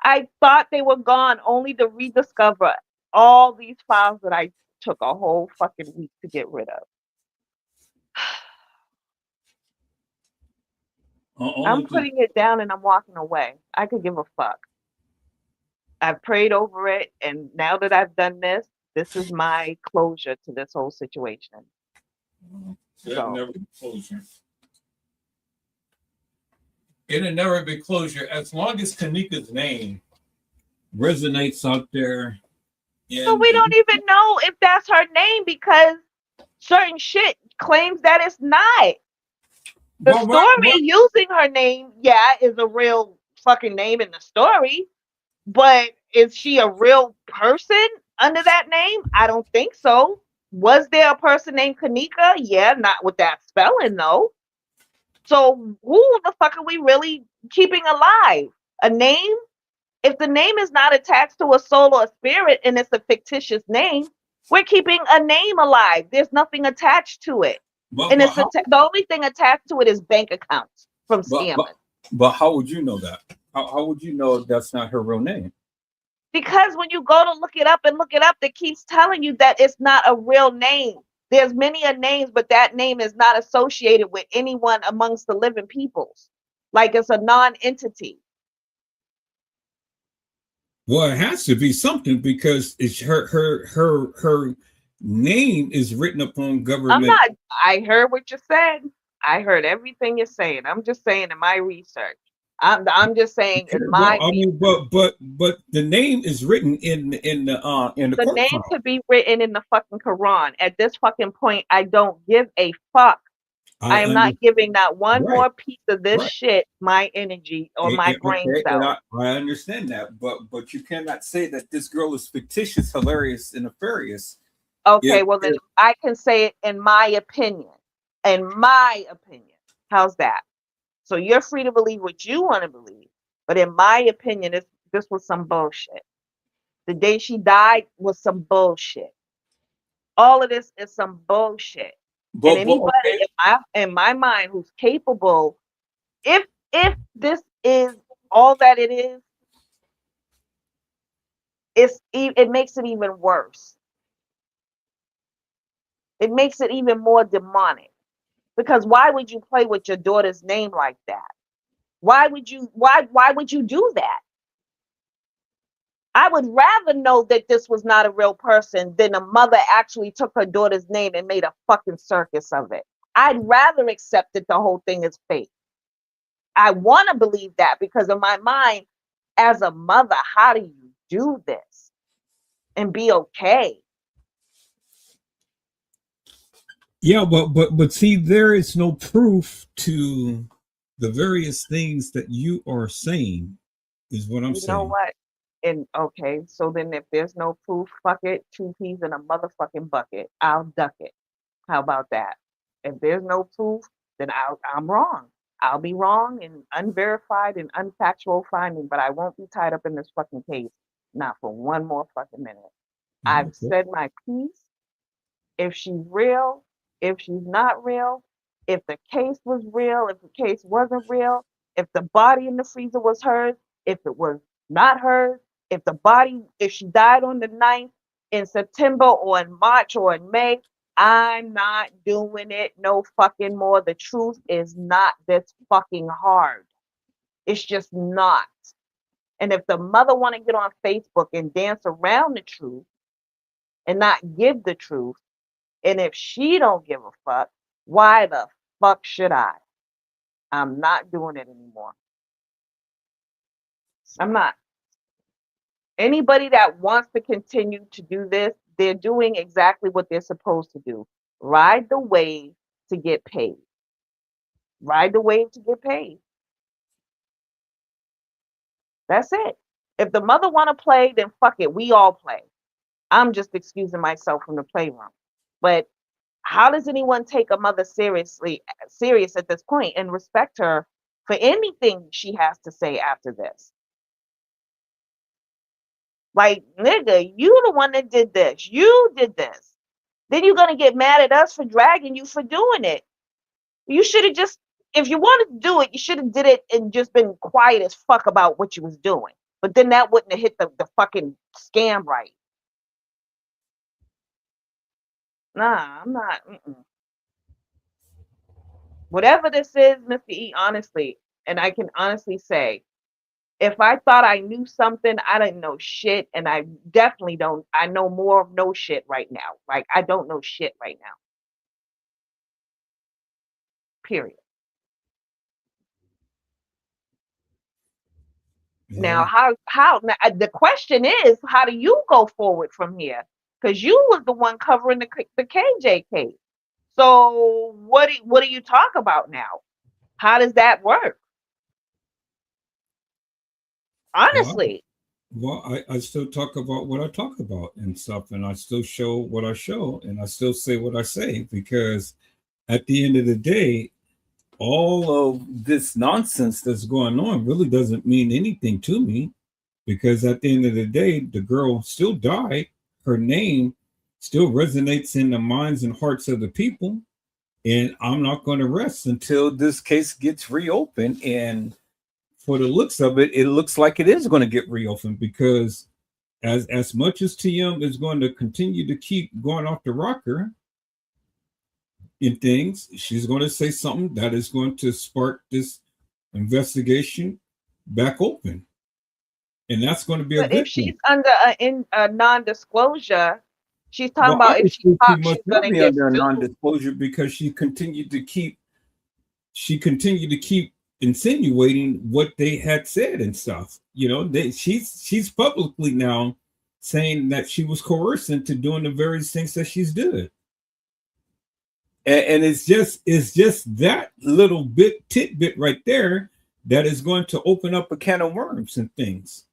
I thought they were gone, only to rediscover all these files that I took a whole fucking week to get rid of. I'm putting it down and I'm walking away. I could give a fuck. I've prayed over it, and now that I've done this, this is my closure to this whole situation. It'll never be closure. It'll never be closure as long as Kanika's name resonates out there. So we don't even know if that's her name because certain shit claims that it's not. The story using her name, yeah, is a real fucking name in the story, but is she a real person under that name? I don't think so. Was there a person named Kanika? Yeah, not with that spelling though. So who the fuck are we really keeping alive? A name? If the name is not attached to a soul or a spirit and it's a fictitious name, we're keeping a name alive. There's nothing attached to it. And it's the only thing attached to it is bank accounts from scammers. But how would you know that? How would you know that's not her real name? Because when you go to look it up, it keeps telling you that it's not a real name. There's many a names, but that name is not associated with anyone amongst the living peoples. Like it's a non-entity. Well, it has to be something because it's her name is written upon government. I heard what you said. I heard everything you're saying. I'm just saying in my research. I'm just saying in my. Well, I mean, but the name is written in the the name to be written in the fucking Quran. At this fucking point, I don't give a fuck. I am not giving that one more piece of this shit my energy or my brain cells. I understand that, but you cannot say that this girl is fictitious, hilarious, and nefarious. Okay, well then I can say it in my opinion. In my opinion. How's that? So you're free to believe what you want to believe. But in my opinion, this was some bullshit. The day she died was some bullshit. All of this is some bullshit. And But anybody okay, in my mind who's capable, if this is all that it is, it makes it even worse. It makes it even more demonic. Because why would you play with your daughter's name like that? Why would you do that? I would rather know that this was not a real person than a mother actually took her daughter's name and made a fucking circus of it. I'd rather accept that the whole thing is fake. I want to believe that because in my mind, as a mother, how do you do this and be okay? yeah, but see, there is no proof to the various things that you are saying. Is what I'm You know saying. what? And okay, so then if there's no proof, fuck it, two peas in a motherfucking bucket. I'll duck it. How about that? If there's no proof, then I'm wrong. I'll be wrong and unverified and unfactual finding, but I won't be tied up in this fucking case. Not for one more fucking minute. I've Okay. said my piece. If she's real, if she's not real, if the case was real, if the case wasn't real, if the body in the freezer was hers, if it was not hers, if she died on the 9th in September or in March or in May, I'm not doing it no fucking more. The truth is not this fucking hard. It's just not. And if the mother want to get on Facebook and dance around the truth and not give the truth, and if she don't give a fuck, why the fuck should I? I'm not doing it anymore. I'm not. Anybody that wants to continue to do this, they're doing exactly what they're supposed to do. Ride the wave to get paid. Ride the wave to get paid. That's it. If the mother want to play, then fuck it. We all play. I'm just excusing myself from the playroom. But how does anyone take a mother serious at this point and respect her for anything she has to say after this? Like, nigga, you the one that did this. You did this. Then you're gonna get mad at us for dragging you for doing it. You should have just, if you wanted to do it, you should have did it and just been quiet as fuck about what you was doing. But then that wouldn't have hit the fucking scam right. Nah, I'm not. Whatever this is, Mr. E, honestly, and I can honestly say, if I thought I knew something, I didn't know shit, and I definitely don't. I know more of no shit right now. Like, I don't know shit right now. Period. Now, Yeah. how now, the question is, how do you go forward from here? Because you was the one covering the KJ case. So what do you talk about now? How does that work? Well, Honestly, I still talk about what I talk about and stuff, and I still show what I show, and I still say what I say because at the end of the day, all of this nonsense that's going on really doesn't mean anything to me because at the end of the day, the girl still died. Her name still resonates in the minds and hearts of the people. And I'm not going to rest until this case gets reopened. And for the looks of it, it looks like it is going to get reopened because as much as TM is going to continue to keep going off the rocker in things, she's going to say something that is going to spark this investigation back open. And that's going to be a but if good she's thing. under a non-disclosure, she's talking Well, about if she obviously, she talks, must she's not gonna be get under a sued. non-disclosure because she continued to keep insinuating what they had said and stuff. You know, she's publicly now saying that she was coerced into doing the various things that she's doing. And it's just that little bit tidbit right there that is going to open up a can of worms and things.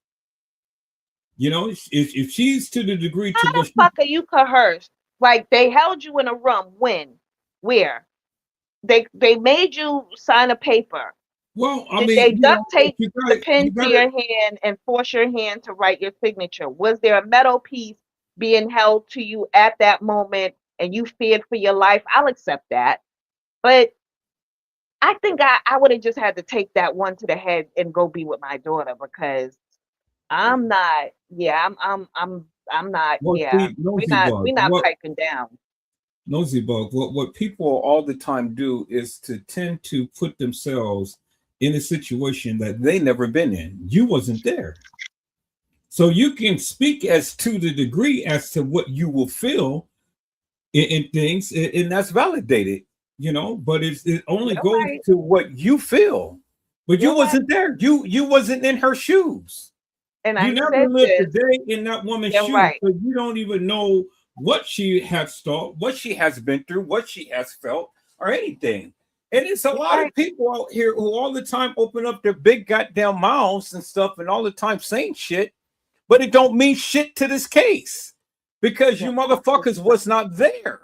You know, if she's to the degree to How what the she, fuck are you coerced? Like they held you in a room. When? Where? They made you sign a paper. well, I Did mean, they duct tape you the got pen you to got your hand and force your hand to write your signature? Was there a metal piece being held to you at that moment and you feared for your life, I'll accept that. But I think I would have just had to take that one to the head and go be with my daughter because I'm not, yeah, I'm not, Well, yeah. see, Nosy Bug, We're not piping down. Nosy Bug, what people all the time do is to tend to put themselves in a situation that they never been in. You wasn't there. So you can speak as to the degree as to what you will feel in things, and that's validated, but it only You're goes right. to what you feel. But you You're right. wasn't there. You wasn't in her shoes. And You I never said lived a this. day in that woman's You're shoes, right. so you don't even know what she has thought, what she has been through, what she has felt, or anything. And it's a You're lot right. of people out here who all the time open up their big goddamn mouths and stuff and all the time saying shit, but it don't mean shit to this case because You're you motherfuckers absolutely right. was not there.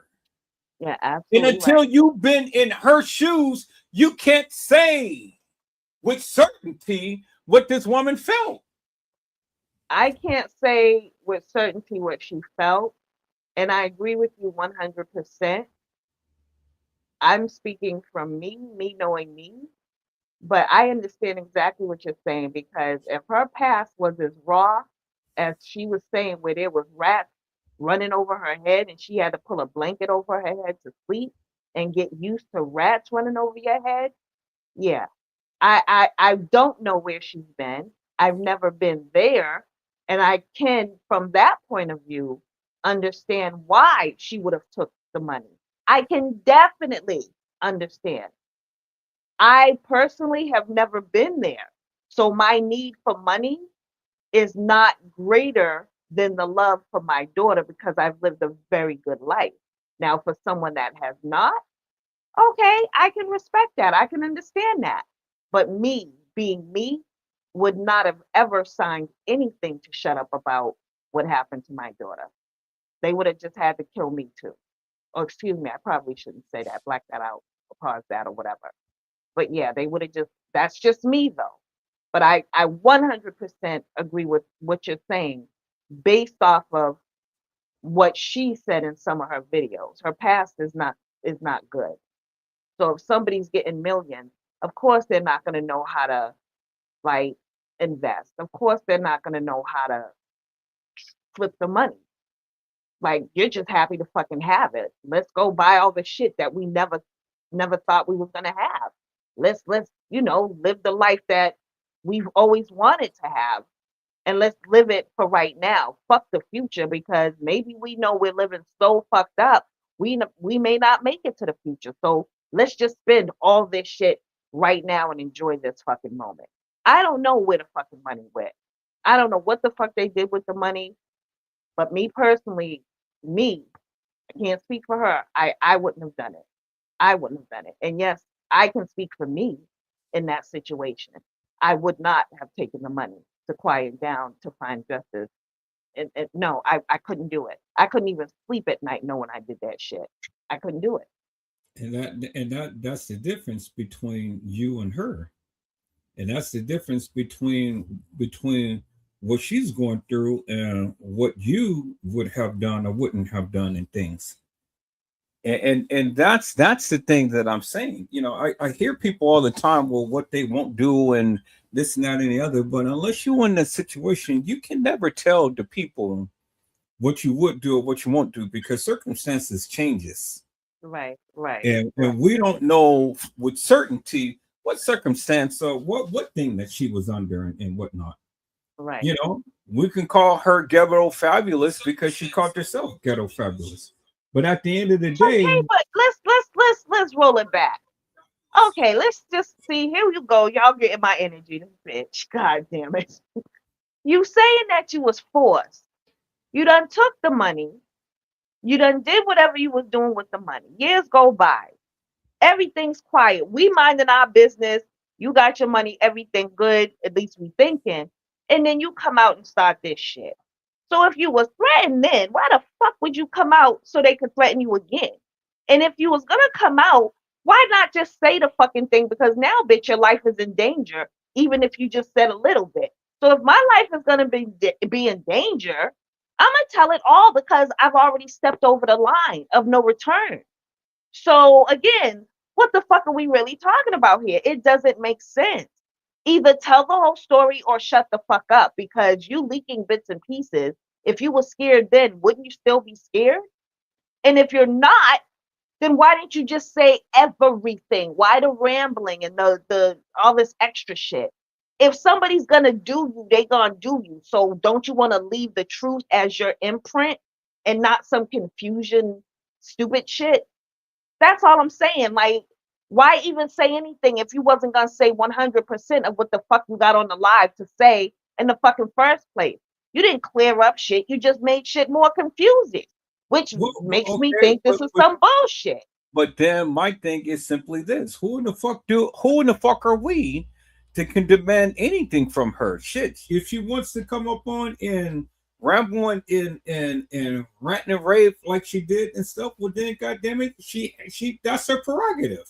You're And absolutely right. until you've been in her shoes, you can't say with certainty what this woman felt. I can't say with certainty what she felt, and I agree with you 100%. I'm speaking from me knowing me, but I understand exactly what you're saying because if her past was as raw as she was saying, where there was rats running over her head and she had to pull a blanket over her head to sleep and get used to rats running over your head, yeah. I don't know where she's been. I've never been there, and I can, from that point of view, understand why she would have took the money. I can definitely understand. I personally have never been there. So my need for money is not greater than the love for my daughter because I've lived a very good life. Now, for someone that has not, okay, I can respect that. I can understand that. But me, being me, would not have ever signed anything to shut up about what happened to my daughter. They would have just had to kill me too. Or excuse me, I probably shouldn't say that, black that out, or pause that or whatever. But yeah, they would have just, that's just me though. But I 100% agree with what you're saying based off of what she said in some of her videos. Her past is not good. So if somebody's getting millions, of course they're not going to know how to like invest. Of course they're not going to know how to flip the money. Like you're just happy to fucking have it. Let's go buy all the shit that we never thought we was going to have. Let's live the life that we've always wanted to have and let's live it for right now. Fuck the future because maybe we know we're living so fucked up. We may not make it to the future. So let's just spend all this shit right now and enjoy this fucking moment. I don't know where the fucking money went. I don't know what the fuck they did with the money, but me personally, me, I can't speak for her. I wouldn't have done it. I wouldn't have done it. And yes, I can speak for me in that situation. I would not have taken the money to quiet down to find justice. And no, I couldn't do it. I couldn't even sleep at night knowing I did that shit. I couldn't do it. And that's the difference between you and her. And that's the difference between what she's going through and what you would have done or wouldn't have done in things. And that's the thing that I'm saying. I hear people all the time, well, what they won't do and this and that and the other, but unless you're in that situation, you can never tell the people what you would do or what you won't do because circumstances changes. Right, right, And right, we don't know with certainty what circumstance or what thing that she was under and whatnot. right. We can call her ghetto fabulous because she called herself ghetto fabulous. But at the end of the day, Okay, but let's roll it back. Okay, let's just see. Here you go. Y'all getting my energy, this bitch. God damn it. You saying that you was forced. You done took the money. You done did whatever you was doing with the money. Years go by. Everything's quiet. We minding our business. You got your money, everything good, at least we thinking. And then you come out and start this shit. So if you was threatened then, why the fuck would you come out so they could threaten you again? And if you was gonna come out, why not just say the fucking thing? Because now, bitch, your life is in danger, even if you just said a little bit. So if my life is gonna be in danger, I'm gonna tell it all because I've already stepped over the line of no return. So again, what the fuck are we really talking about here? It doesn't make sense. Either tell the whole story or shut the fuck up, because you leaking bits and pieces. If you were scared then, wouldn't you still be scared? And if you're not, then why didn't you just say everything? Why the rambling and the all this extra shit? If somebody's gonna do you, they gonna do you. So don't you want to leave the truth as your imprint and not some confusion, stupid shit? That's all I'm saying. Like, why even say anything if you wasn't gonna say 100% of what the fuck you got on the live to say in the fucking first place? You didn't clear up shit. You just made shit more confusing, which makes me think this is some bullshit. But then my thing is simply this: who in the fuck are we to can demand anything from her? Shit, if she wants to come up on and rambling and ranting and rave like she did and stuff, well then goddamn it, she that's her prerogative.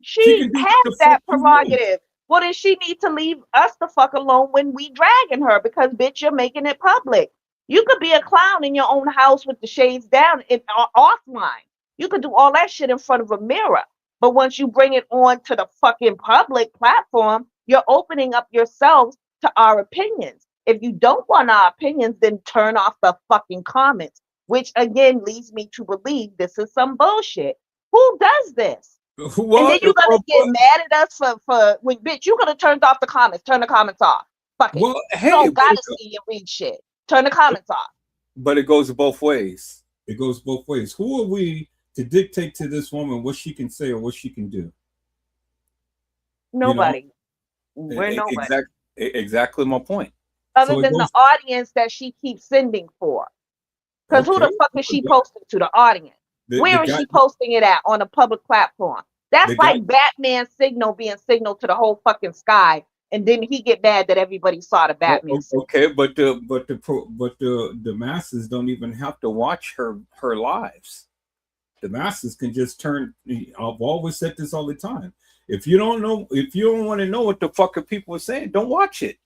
She has that prerogative. Well, then she needs to leave us the fuck alone when we dragging her, because bitch, you're making it public. You could be a clown in your own house with the shades down and offline. You could do all that shit in front of a mirror. But once you bring it on to the fucking public platform, you're opening up yourselves to our opinions. If you don't want our opinions, then turn off the fucking comments, which again leads me to believe this is some bullshit. Who does this? What? And then you're gonna get mad at us for when, bitch, you could have turned off the comments. Turn the comments off. Fuck it. Well, hey, you don't gotta see and read shit. Turn the comments off. But it goes both ways. It goes both ways. Who are we to dictate to this woman what she can say or what she can do? Nobody. You know? We're nobody. Exactly my point. Other than the audience that she keeps sending for. Because who the fuck is she posting to? The audience. Where is she posting it at? On a public platform. That's like Batman's signal being signaled to the whole fucking sky, and then he get mad that everybody saw the Batman. Okay, but the masses don't even have to watch her lives. The masses can just turn. I've always said this all the time. If you don't want to know what the fuck people are saying, don't watch it.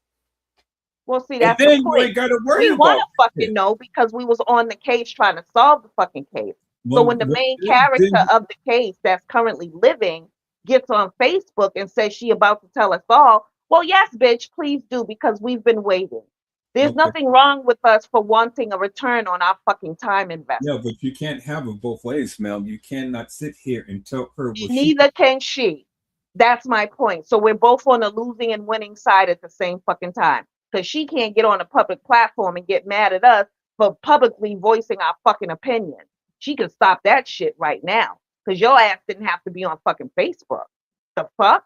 Well, see, that's the point. You ain't gotta worry we want to fucking know because we was on the case trying to solve the fucking case. So when the main character of the case that's currently living gets on Facebook and says she about to tell us all, well, yes, bitch, please do, because we've been waiting. There's nothing wrong with us for wanting a return on our fucking time investment. Yeah, but you can't have it both ways, Mel. You cannot sit here and tell her what Neither can she. That's my point. So we're both on the losing and winning side at the same fucking time. Because she can't get on a public platform and get mad at us for publicly voicing our fucking opinion. She can stop that shit right now. Because your ass didn't have to be on fucking Facebook. The fuck?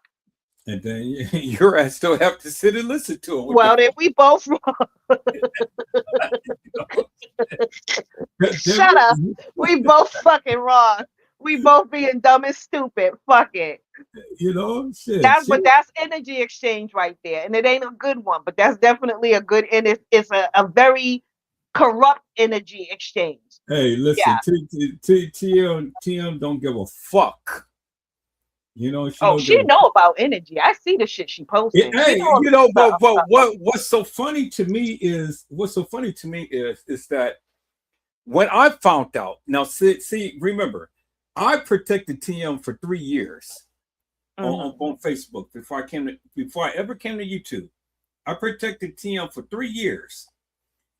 And then your ass still have to sit and listen to it. Well, then we both wrong. Shut up. We both fucking wrong. We both being dumb and stupid. Fuck it. You know, shit. But that's energy exchange right there. And it ain't a good one, but that's definitely a good, and it's a very corrupt energy exchange. Hey, listen, TM don't give a fuck. You know, she know about energy. I see the shit she posting. Hey, you know, but what's so funny to me is that when I found out, now see, remember, I protected TM for 3 years on Facebook before I ever came to YouTube. I protected TM for 3 years.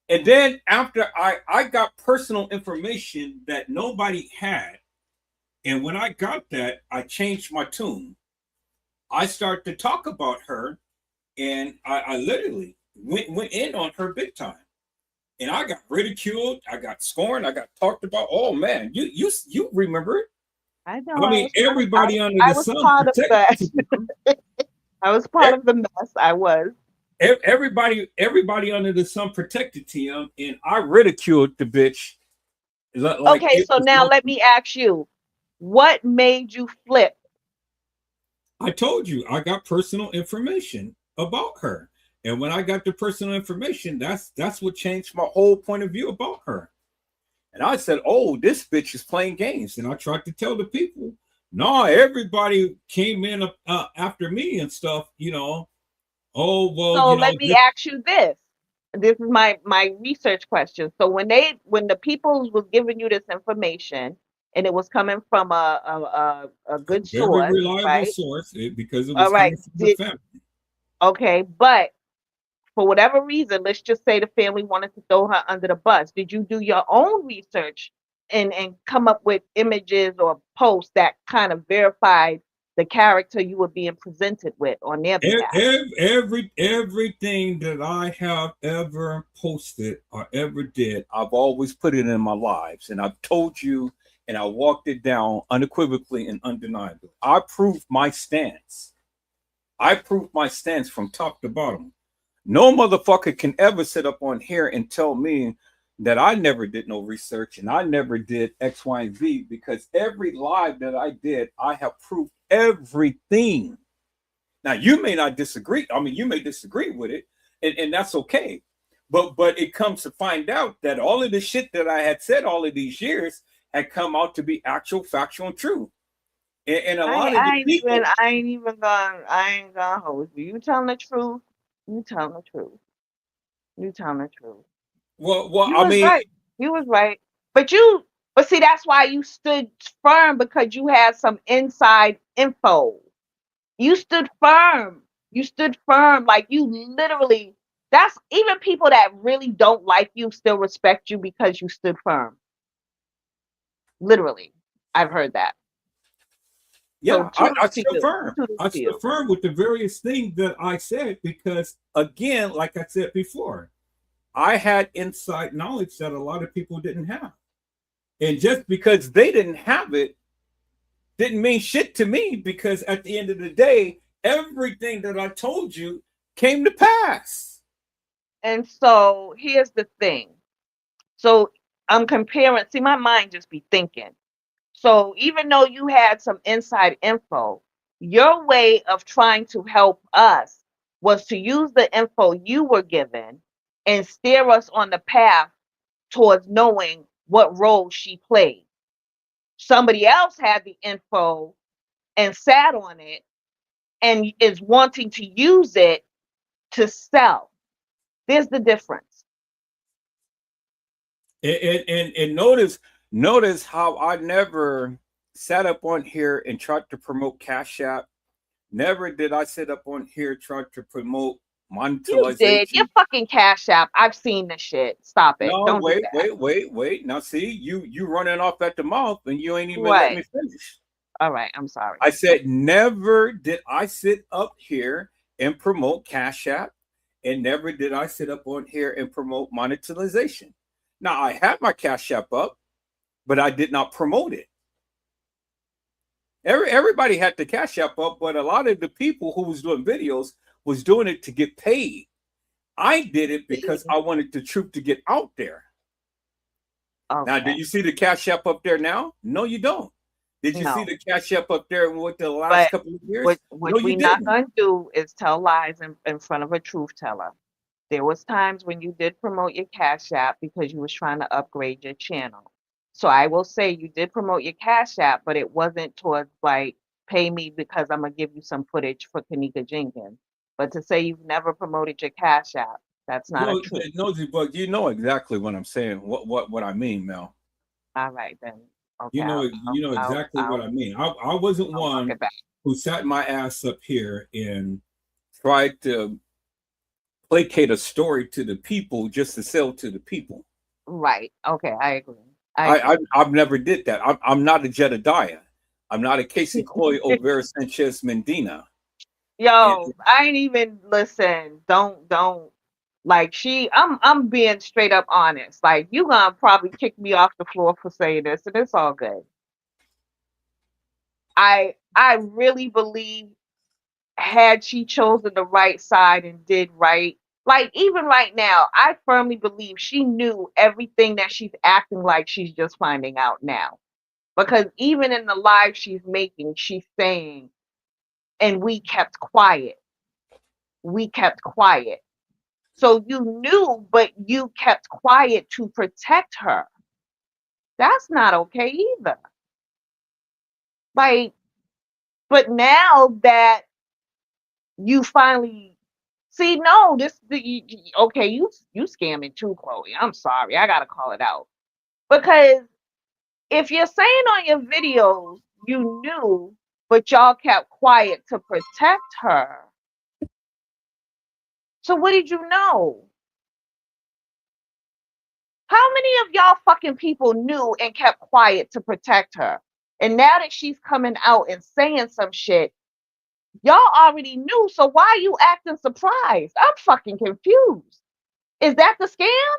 And then after I got personal information that nobody had, and when I got that, I changed my tune. I started to talk about her, and I literally went in on her big time. And I got ridiculed, I got scorned, I got talked about. Oh man, you remember it? I know. I mean, everybody under the sun. I was part of the mess. I was. Everybody under the sun protected TM, and I ridiculed the bitch. Like okay, so now let me ask you, what made you flip? I told you I got personal information about her, and when I got the personal information, that's what changed my whole point of view about her. And I said, "Oh, this bitch is playing games," and I tried to tell the people, "No, everybody came in after me and stuff, you know." Oh, well. So let me ask you this. this is my research question. So when the people was giving you this information and it was coming from a good Very source, reliable right? source because it All was right. coming from the family. Okay, but for whatever reason, let's just say the family wanted to throw her under the bus. Did you do your own research and come up with images or posts that kind of verified the character you were being presented with on their behalf? Everything that I have ever posted or ever did, I've always put it in my lives, and I've told you, and I walked it down unequivocally and undeniably. I proved my stance. I proved my stance from top to bottom. No motherfucker can ever sit up on here and tell me that I never did no research and I never did X, Y, and Z, because every live that I did, I have proved everything. Now you may not disagree. I mean, you may disagree with it, and that's okay. But it comes to find out that all of the shit that I had said all of these years had come out to be actual, factual, and true. And a lot of the people. I ain't gonna hold you. You telling the truth. You telling the truth. You telling the truth. Well, You I was mean, right. You was right. But see, that's why you stood firm because you had some inside info. You stood firm. You stood firm. Like you literally, that's even people that really don't like you still respect you because you stood firm. Literally. I've heard that. So yeah, I stood you. firm. Kudos I to stood you. firm with the various things that I said because, again, like I said before, I had inside knowledge that a lot of people didn't have. And just because they didn't have it didn't mean shit to me because at the end of the day, everything that I told you came to pass. And so here's the thing. So I'm comparing, see, my mind just be thinking. So even though you had some inside info, your way of trying to help us was to use the info you were given and steer us on the path towards knowing what role she played. Somebody else had the info and sat on it and is wanting to use it to sell. There's the difference. And notice how I never sat up on here and tried to promote Cash App. Never did I sit up on here try to promote You did. Your monetization. fucking Cash App. I've seen the shit. Stop it. No, Don't do wait, that. wait. Now see, you running off at the mouth and you ain't even let What? me finish. All right. I'm sorry. I said never did I sit up here and promote Cash App, and never did I sit up on here and promote monetization. Now I had my Cash App up, but I did not promote it. Everybody had the Cash App up, but a lot of the people who was doing videos was doing it to get paid. I did it because I wanted the truth to get out there. Okay. Now, do you see the Cash App up there now? No, you don't. Did you see the Cash App up there with the last couple of years? What No, you we not didn't. gonna do is tell lies in front of a truth teller. There was times when you did promote your Cash App because you was trying to upgrade your channel. So I will say you did promote your Cash App, but it wasn't towards like pay me because I'm gonna give you some footage for Kanika Jenkins. But to say you've never promoted your Cash App, that's not a No, truth. Nosy, but you know exactly what I'm saying. What I mean, Mel. All right then. Okay, You know exactly what I mean. I wasn't I'll walk one it back. who sat my ass up here and tried to placate a story to the people just to sell to the people. Right. Okay, I agree. I agree. I've never did that. I'm not a Jedediah. I'm not a Casey Coy O'Vera Sanchez Mendina. And Yo, I ain't even listen. Don't like I'm being straight up honest. Like you gonna probably kick me off the floor for saying this, and it's all good. I really believe had she chosen the right side and did right, like even right now, I firmly believe she knew everything that she's acting like she's just finding out now. Because even in the live she's making, she's saying, and we kept quiet. We kept quiet. So you knew, but you kept quiet to protect her. That's not okay either. Like, but now that you finally See, no, okay, you scamming too, Chloe. I'm sorry. I gotta call it out. Because if you're saying on your videos you knew, but y'all kept quiet to protect her, so what did you know? How many of y'all fucking people knew and kept quiet to protect her? And now that she's coming out and saying some shit, y'all already knew, so why are you acting surprised? I'm fucking confused. Is that the scam?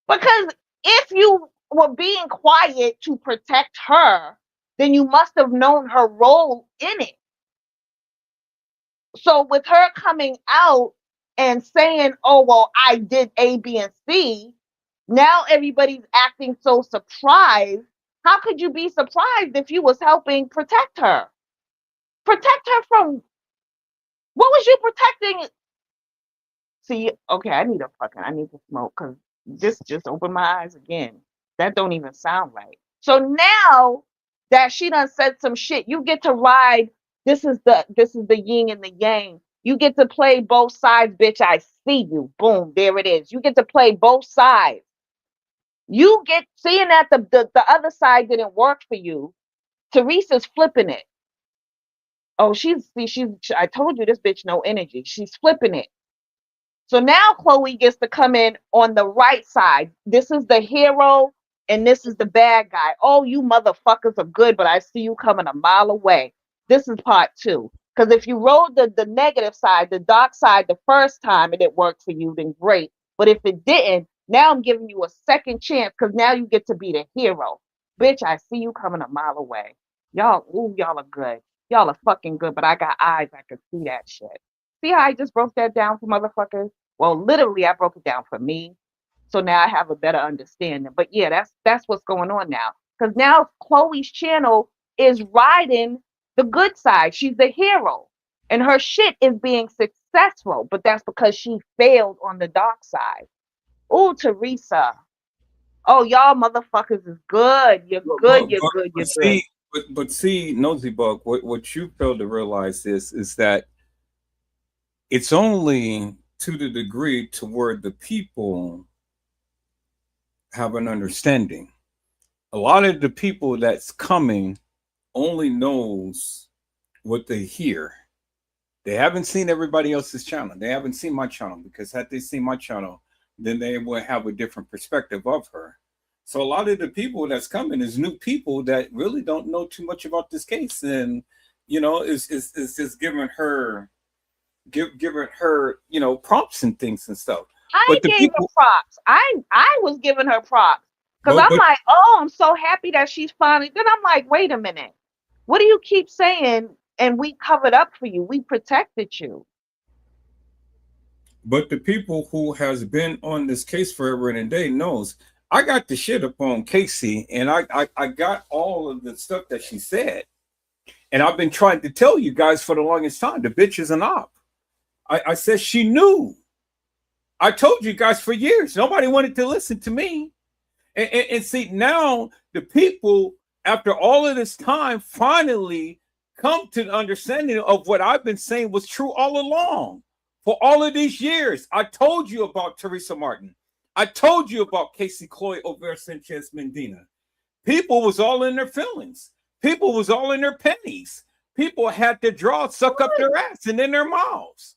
Because if you were being quiet to protect her, then you must have known her role in it. So with her coming out and saying, oh, well, I did A, B, and C, now everybody's acting so surprised. How could you be surprised if you was helping protect her? Protect her from what was you protecting? See, okay, I need to smoke because this just opened my eyes again. That don't even sound right. So now that she done said some shit, you get to ride. This is the yin and the yang. You get to play both sides, bitch. I see you. Boom, there it is. You get to play both sides. You get seeing that the other side didn't work for you. Teresa's flipping it. Oh, I told you this bitch no energy. She's flipping it. So now Chloe gets to come in on the right side. This is the hero and this is the bad guy. Oh, you motherfuckers are good, but I see you coming a mile away. This is part 2. Because if you rolled the negative side, the dark side the first time and it worked for you, then great. But if it didn't, now I'm giving you a second chance because now you get to be the hero. Bitch, I see you coming a mile away. Y'all are good. Y'all are fucking good, but I got eyes. I can see that shit. See how I just broke that down for motherfuckers? Well, literally, I broke it down for me. So now I have a better understanding. But yeah, that's what's going on now. Because now Chloe's channel is riding the good side. She's the hero. And her shit is being successful. But that's because she failed on the dark side. Oh, Teresa. Oh, y'all motherfuckers is good. You're good. You're good. You're good. But see, Nosy Bug, what you fail to realize is that it's only to the degree to where the people have an understanding. A lot of the people that's coming only knows what they hear. They haven't seen everybody else's channel. They haven't seen my channel because had they seen my channel, then they would have a different perspective of her. So a lot of the people that's coming is new people that really don't know too much about this case, and is just giving her prompts and things and stuff. I gave her props. I was giving her props because I'm like, oh, I'm so happy that she's finally. Then I'm like, wait a minute, what do you keep saying? And we covered up for you. We protected you. But the people who has been on this case forever and a day knows I got the shit up on Casey, and I got all of the stuff that she said, and I've been trying to tell you guys for the longest time. The bitch is an op. I said she knew. I told you guys for years. Nobody wanted to listen to me. And see, now the people, after all of this time, finally come to the understanding of what I've been saying was true all along. For all of these years, I told you about Teresa Martin. I told you about Casey Chloe Over Sanchez Medina. People was all in their feelings. People was all in their pennies. People had their jaws suck up their ass and in their mouths.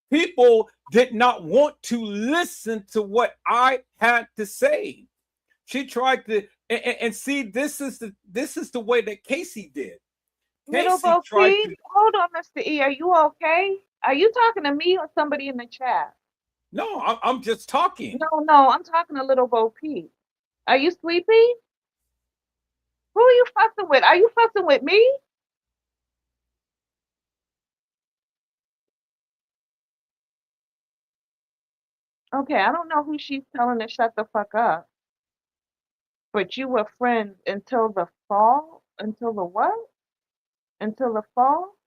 People did not want to listen to what I had to say. She tried to, and see, this is the way that Casey did. Little Bo P, hold on, Mr. E. Are you okay? Are you talking to me or somebody in the chat? No, I'm just talking. No, I'm talking to Little Bo P. Are you sleepy? Who are you fussing with? Are you fussing with me? Okay, I don't know who she's telling to shut the fuck up. But you were friends until the fall? Until the what? Until the fall?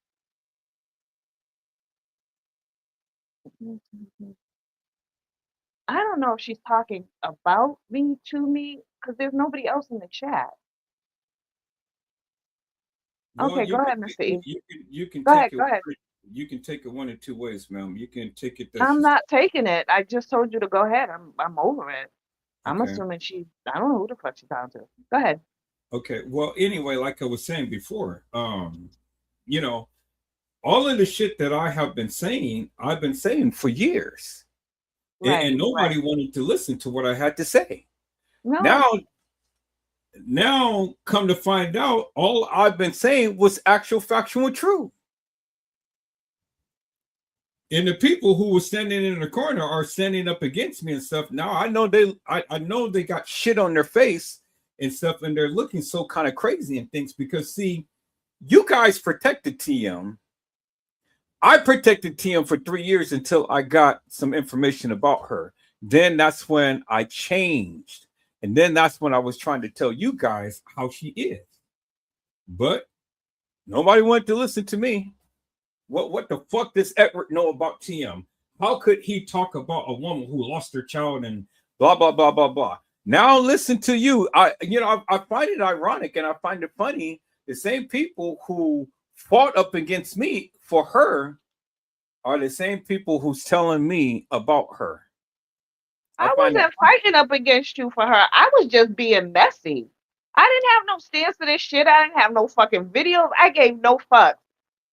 I don't know if she's talking about me to me because there's nobody else in the chat. Well, okay, go ahead, Mr. E. You can Go take ahead. You can take it one of two ways, ma'am. You can take it that I'm she's not taking it. I just told you to go ahead. I'm over it. I'm okay. assuming I don't know who the fuck she's talking to. Go ahead. Okay. Well, anyway, like I was saying before, you know, all of the shit that I have been saying, I've been saying for years, and Right, nobody right. wanted to listen to what I had to say. No, Now, now, come to find out, all I've been saying was actual, factual, true. And the people who were standing in the corner are standing up against me and stuff. Now I know they got shit on their face and stuff, and they're looking so kind of crazy and things because see, you guys protected TM. I protected TM for 3 years until I got some information about her. Then that's when I changed. And then that's when I was trying to tell you guys how she is. But nobody wanted to listen to me. What the fuck does Edward know about TM? How could he talk about a woman who lost her child and blah blah blah blah blah? Now listen to you. I find it ironic and I find it funny. The same people who fought up against me for her are the same people who's telling me about her. I I find it wasn't fighting up against you for her. I was just being messy. I didn't have no stance to this shit. I didn't have no fucking videos. I gave no fuck.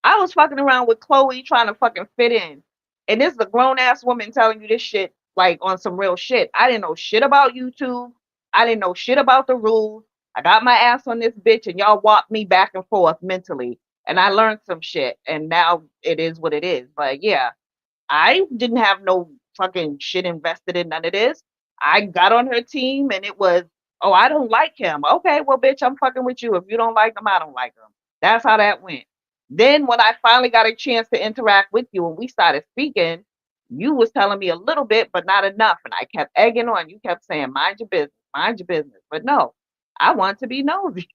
I was fucking around with Chloe trying to fucking fit in. And this is a grown ass woman telling you this shit like on some real shit. I didn't know shit about YouTube. I didn't know shit about the rules. I got my ass on this bitch and y'all walked me back and forth mentally. And I learned some shit. And now it is what it is. But yeah, I didn't have no fucking shit invested in none of this. I got on her team and it was, oh, I don't like him. Okay, well, bitch, I'm fucking with you. If you don't like him, I don't like him. That's how that went. Then when I finally got a chance to interact with you and we started speaking, you was telling me a little bit, but not enough. And I kept egging on. You kept saying, mind your business, mind your business. But no, I want to be nosy.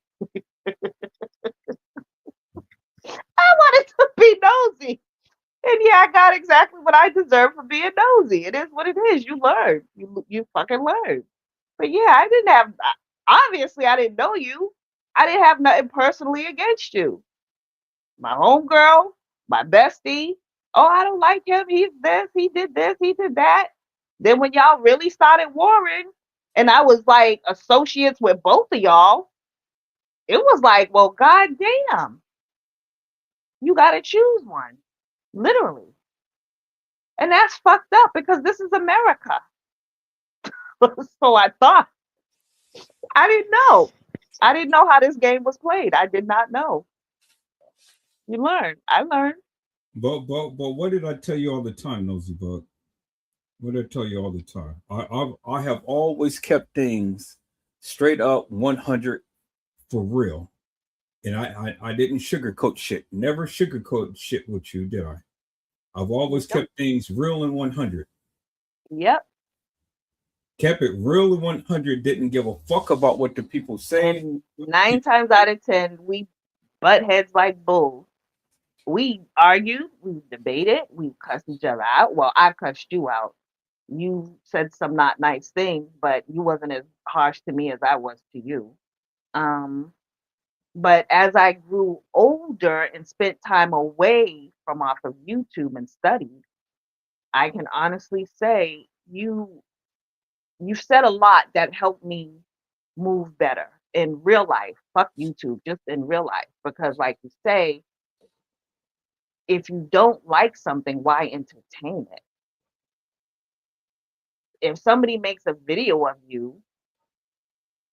I wanted to be nosy. And yeah, I got exactly what I deserve for being nosy. It is what it is. You learn. You fucking learn. But yeah, I didn't have obviously I didn't know you. I didn't have nothing personally against you. My homegirl, my bestie. Oh, I don't like him. He's this, he did that. Then when y'all really started warring, and I was like associates with both of y'all, it was like, well, goddamn, you gotta choose one. Literally. And that's fucked up because this is America. So I thought, I didn't know. I didn't know how this game was played. I did not know. You learn. I learned. but what did I tell you all the time, Nosy Bug? What did I tell you all the time? I have always kept things straight up 100 for real. And I didn't sugarcoat shit. Never sugarcoat shit with you, did I? I've always Yep. kept things real and 100. Yep. Kept it real and 100. Didn't give a fuck about what the people say. And 9 times out of 10, we butt heads like bulls. We argue, we debated, we cussed each other out. Well, I cussed you out. You said some not nice things, but you wasn't as harsh to me as I was to you. Um, but as I grew older and spent time away from off of YouTube and studied, I can honestly say you said a lot that helped me move better in real life. Fuck YouTube, just in real life. Because like you say, if you don't like something, why entertain it? If somebody makes a video of you,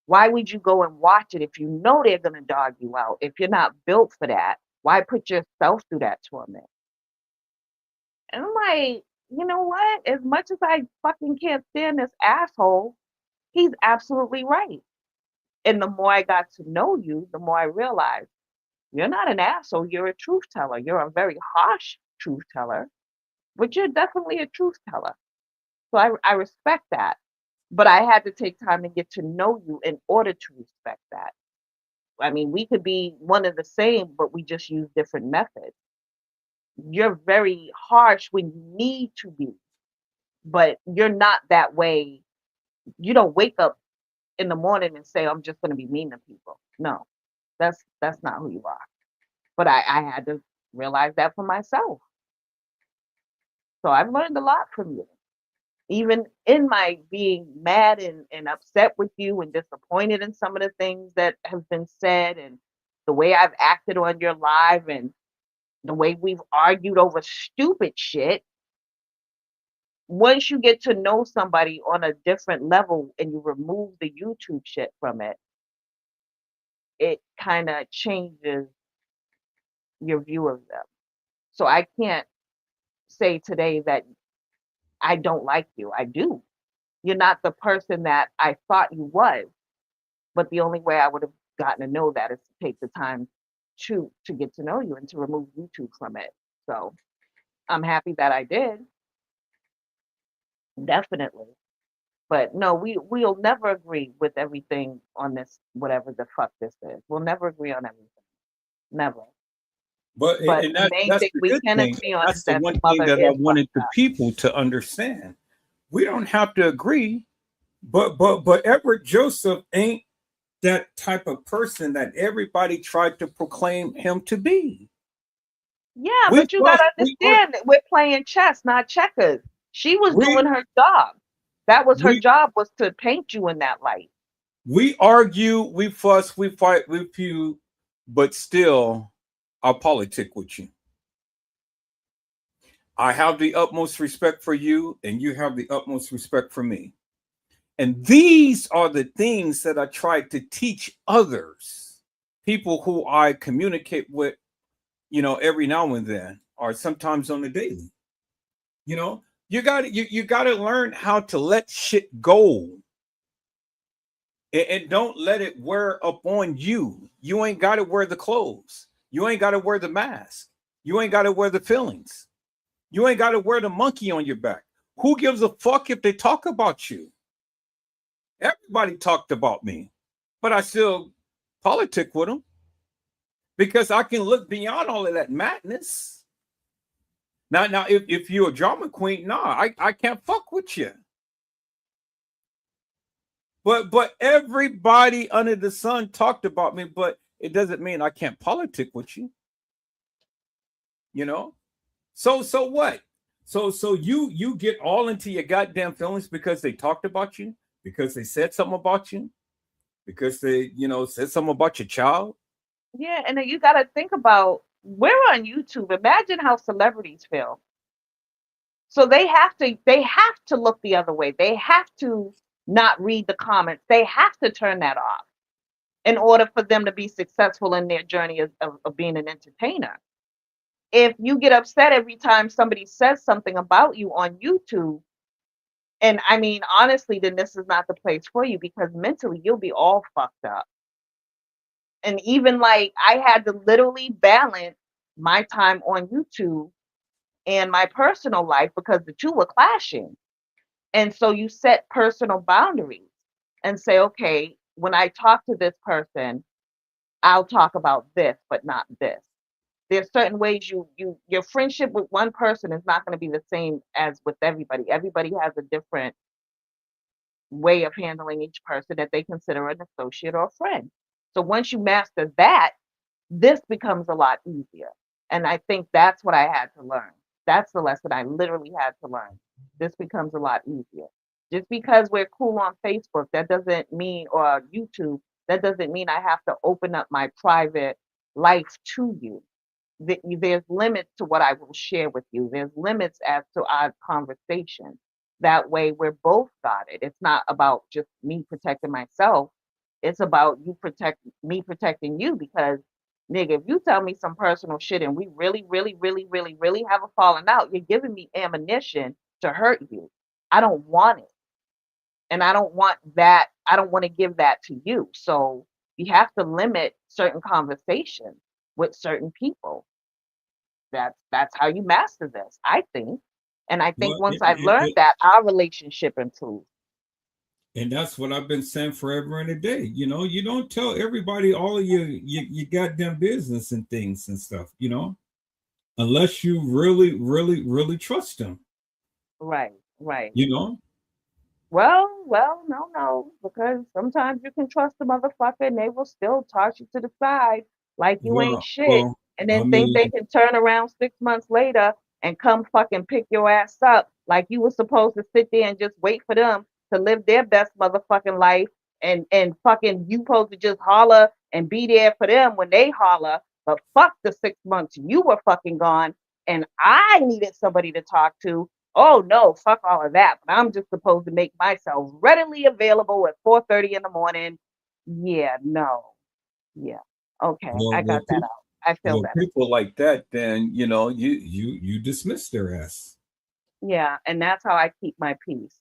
why would you go and watch it if you know they're gonna dog you out? If you're not built for that, why put yourself through that torment? And I'm like, you know what? As much as I fucking can't stand this asshole, he's absolutely right. And the more I got to know you, the more I realized you're not an asshole, you're a truth teller. You're a very harsh truth teller, but you're definitely a truth teller. So I respect that. But I had to take time to get to know you in order to respect that. I mean, we could be one and the same, but we just use different methods. You're very harsh when you need to be, but you're not that way. You don't wake up in the morning and say, I'm just going to be mean to people. No, that's not who you are. But I had to realize that for myself. So I've learned a lot from you. Even in my being mad and upset with you and disappointed in some of the things that have been said and the way I've acted on your live and the way we've argued over stupid shit. Once you get to know somebody on a different level and you remove the YouTube shit from it, it kind of changes your view of them. So I can't say today that I don't like you. I do. You're not the person that I thought you was, but the only way I would have gotten to know that is to take the time to get to know you and to remove YouTube from it. So I'm happy that I did, definitely. But no, we'll never agree with everything on this, whatever the fuck this is. We'll never agree on everything. Never. But But and the main that's thing the we good can thing. agree on That's is the that the one thing mother that I is fucked wanted the up. people to understand. We don't have to agree, but Edward Joseph ain't that type of person that everybody tried to proclaim him to be. Yeah, We but you fuss, gotta we ar- understand that we're playing chess, not checkers. She was doing we her job. That was her we job, was to paint you in that light. we argue, we fuss, we fight, we feud, but still, I politic with you. I have the utmost respect for you, and you have the utmost respect for me. And these are the things that I try to teach others, people who I communicate with, every now and then, or sometimes on the daily. You got to learn how to let shit go, and don't let it wear up on you. You ain't got to wear the clothes. You ain't got to wear the mask. You ain't got to wear the feelings. You ain't got to wear the monkey on your back. Who gives a fuck if they talk about you? Everybody talked about me, but I still politic with them because I can look beyond all of that madness. Now, if you're a drama queen, nah, I can't fuck with you. But everybody under the sun talked about me, but it doesn't mean I can't politic with you. You know. So what? So you get all into your goddamn feelings because they talked about you, because they said something about you, because they said something about your child. Yeah, and then you gotta think about we're on YouTube. Imagine how celebrities feel. So they have to look the other way. They have to not read the comments. They have to turn that off in order for them to be successful in their journey of being an entertainer. If you get upset every time somebody says something about you on YouTube, and I mean honestly, then this is not the place for you because mentally you'll be all fucked up. And even like I had to literally balance my time on YouTube and my personal life because the two were clashing. And so you set personal boundaries and say, okay, when I talk to this person, I'll talk about this, but not this. There's certain ways your friendship with one person is not going to be the same as with everybody. Everybody has a different way of handling each person that they consider an associate or a friend. So once you master that, this becomes a lot easier. And I think that's what I had to learn. That's the lesson I literally had to learn. This becomes a lot easier. Just because we're cool on Facebook, that doesn't mean, or YouTube, that doesn't mean I have to open up my private life to you. There's limits to what I will share with you. There's limits as to our conversation. That way, we're both got it. It's not about just me protecting myself. It's about me protecting you because, nigga, if you tell me some personal shit and we really, really, really, really, really have a falling out, you're giving me ammunition to hurt you. I don't want it. And I don't want that. I don't want to give that to you. So you have to limit certain conversations with certain people. That's how you master this, I think. And I think Well, once I learned that, our relationship improved. and that's what I've been saying forever and a day. You don't tell everybody all of your goddamn business and things and stuff. Unless you really, really, really trust them. Right, right. You know. Well, no, because sometimes you can trust the motherfucker and they will still toss you to the side like you ain't Well, shit, well, and I then think they mean, can turn around 6 months later and come fucking pick your ass up like you were supposed to sit there and just wait for them to live their best motherfucking life and fucking you supposed to just holler and be there for them when they holler. But fuck the 6 months you were fucking gone and I needed somebody to talk to. Oh no, fuck all of that. But I'm just supposed to make myself readily available at 4:30 in the morning. Yeah, no. Yeah. Okay, I got that out. I feel better. People like that, then you dismiss their ass. Yeah, and that's how I keep my peace.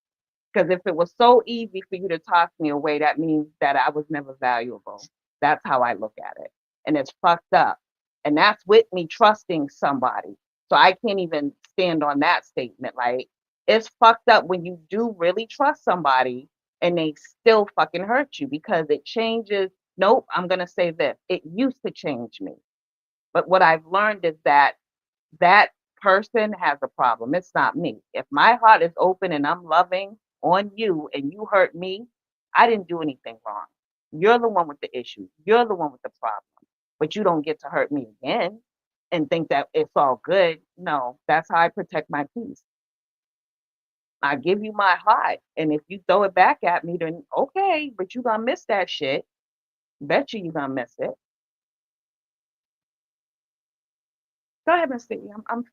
Because if it was so easy for you to toss me away, that means that I was never valuable. That's how I look at it. And it's fucked up. And that's with me trusting somebody. So I can't even stand on that statement. Like, it's fucked up when you do really trust somebody and they still fucking hurt you because it changes. Nope, I'm going to say this. It used to change me. But what I've learned is that that person has a problem. It's not me. If my heart is open and I'm loving on you and you hurt me, I didn't do anything wrong. You're the one with the issue. You're the one with the problem. But you don't get to hurt me again and think that it's all good. No, that's how I protect my peace. I give you my heart. And if you throw it back at me, then okay, but you're going to miss that shit. Bet you're going to miss it. Go ahead, Mr. E. I'm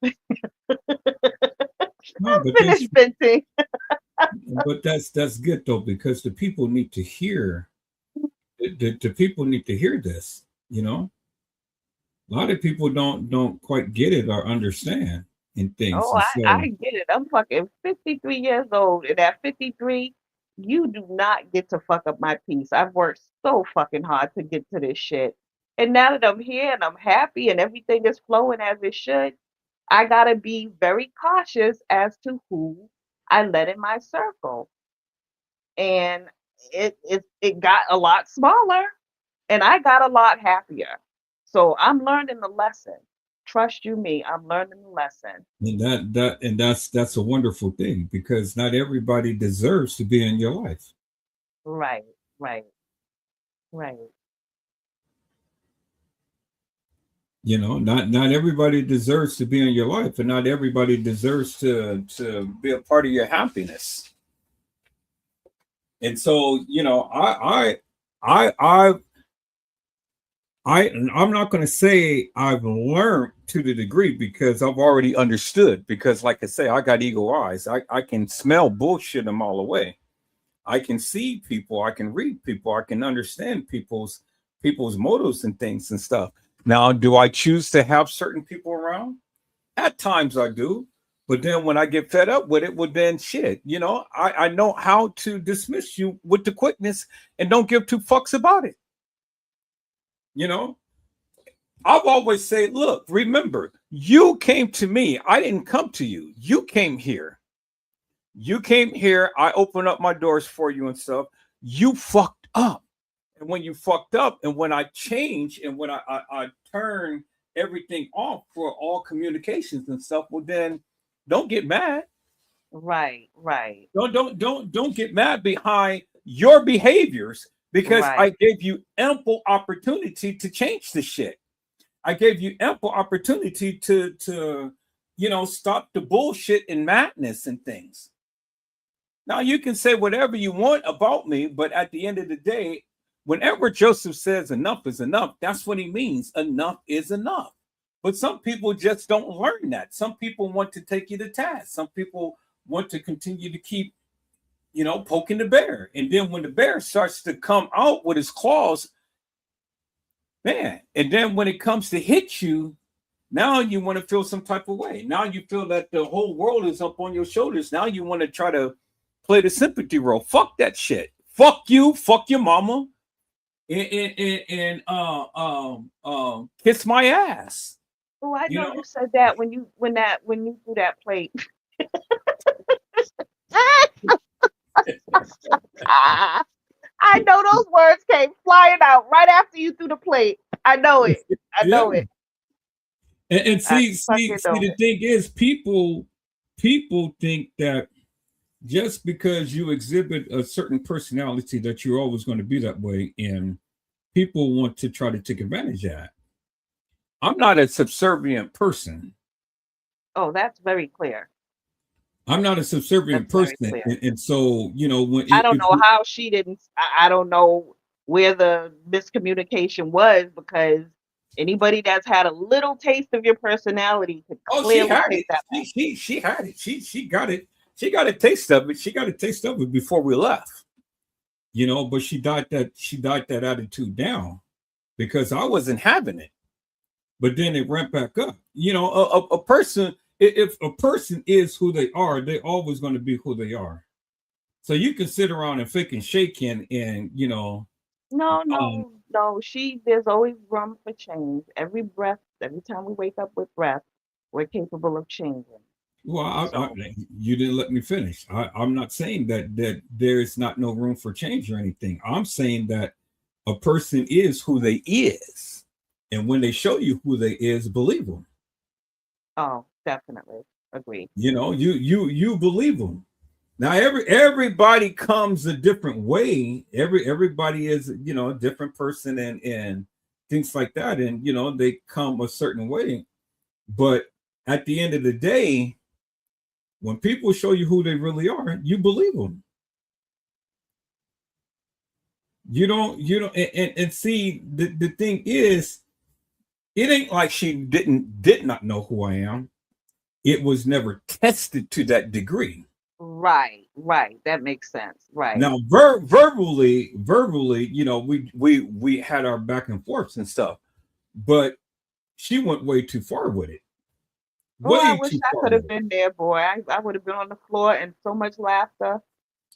finished venting. But that's good though, because the people need to hear. The people need to hear this. A lot of people don't quite get it or understand in things. Oh, I get it. I'm fucking 53 years old, and at 53, you do not get to fuck up my peace. I've worked so fucking hard to get to this shit. And now that I'm here and I'm happy and everything is flowing as it should, I gotta be very cautious as to who I let in my circle. And it got a lot smaller and I got a lot happier. So I'm learning the lesson. Trust you me, I'm learning the lesson. And that's a wonderful thing because not everybody deserves to be in your life. Right. Not everybody deserves to be in your life, and not everybody deserves to be a part of your happiness. And so, I'm not going to say I've learned to the degree because I've already understood. Because, like I say, I got eagle eyes. I can smell bullshit a mile away. I can see people. I can read people. I can understand people's motives and things and stuff. Now, do I choose to have certain people around? At times I do. But then when I get fed up with it, well, then shit, I know how to dismiss you with the quickness and don't give two fucks about it. I've always said, look, remember, you came to me. I didn't come to you. You came here. I opened up my doors for you and stuff. You fucked up. And when you fucked up and when I changed and when I turn everything off for all communications and stuff, well, then don't get mad. Right. Don't get mad behind your behaviors because I gave you ample opportunity to change the shit. I gave you ample opportunity to stop the bullshit and madness and things. Now you can say whatever you want about me, but at the end of the day, whenever Joseph says enough is enough, that's what he means. Enough is enough. But some people just don't learn that. Some people want to take you to task. Some people want to continue to keep, poking the bear. And then when the bear starts to come out with his claws, man, and then when it comes to hit you, now you want to feel some type of way. Now you feel that the whole world is up on your shoulders. Now you want to try to play the sympathy role. Fuck that shit. Fuck you. Fuck your mama. And kiss my ass. Oh, I know you said that when you threw that plate. I know those words came flying out right after you threw the plate. I know it. I know it. And see, the thing is, people think that just because you exhibit a certain personality that you're always going to be that way, and people want to try to take advantage of that. I'm not a subservient person. Oh, that's very clear. I'm not a subservient person, and so when I don't know how she didn't. I don't know where the miscommunication was, because anybody that's had a little taste of your personality could clearly take that back. She had it. She got it. She got a taste of it. She got a taste of it before we left. But she died that attitude down because I wasn't having it. But then it ramped back up. A person, if a person is who they are, they're always going to be who they are. So you can sit around and fake and shake and No. There's always room for change. Every time we wake up with breath, we're capable of changing. Well, you didn't let me finish. I'm not saying that there is not no room for change or anything. I'm saying that a person is who they is, and when they show you who they is, believe them. Oh, definitely agree. You believe them. Now everybody comes a different way. Everybody is a different person and things like that, and they come a certain way. But at the end of the day, when people show you who they really are, you believe them. You don't, and see, the thing is, it ain't like she did not know who I am. It was never tested to that degree. Right. That makes sense. Right. Now, verbally, we had our back and forths and stuff, but she went way too far with it. I wish I could have been there, boy. I would have been on the floor and so much laughter.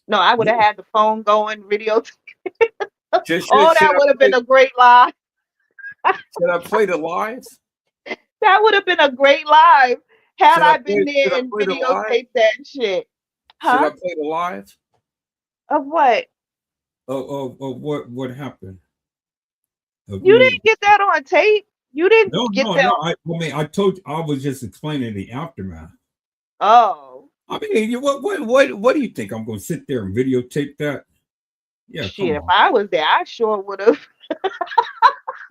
No, I would have had the phone going, video. That would have been a great live. Should I play the live? That would have been a great live had I been there and videotaped that shit. Huh? Should I play the live? Of what? Of what happened? You didn't get that on tape? You didn't get that? No. I told you, I was just explaining the aftermath. Oh. I mean, what do you think? I'm going to sit there and videotape that? Yeah. Shit, if I was there, I sure would have.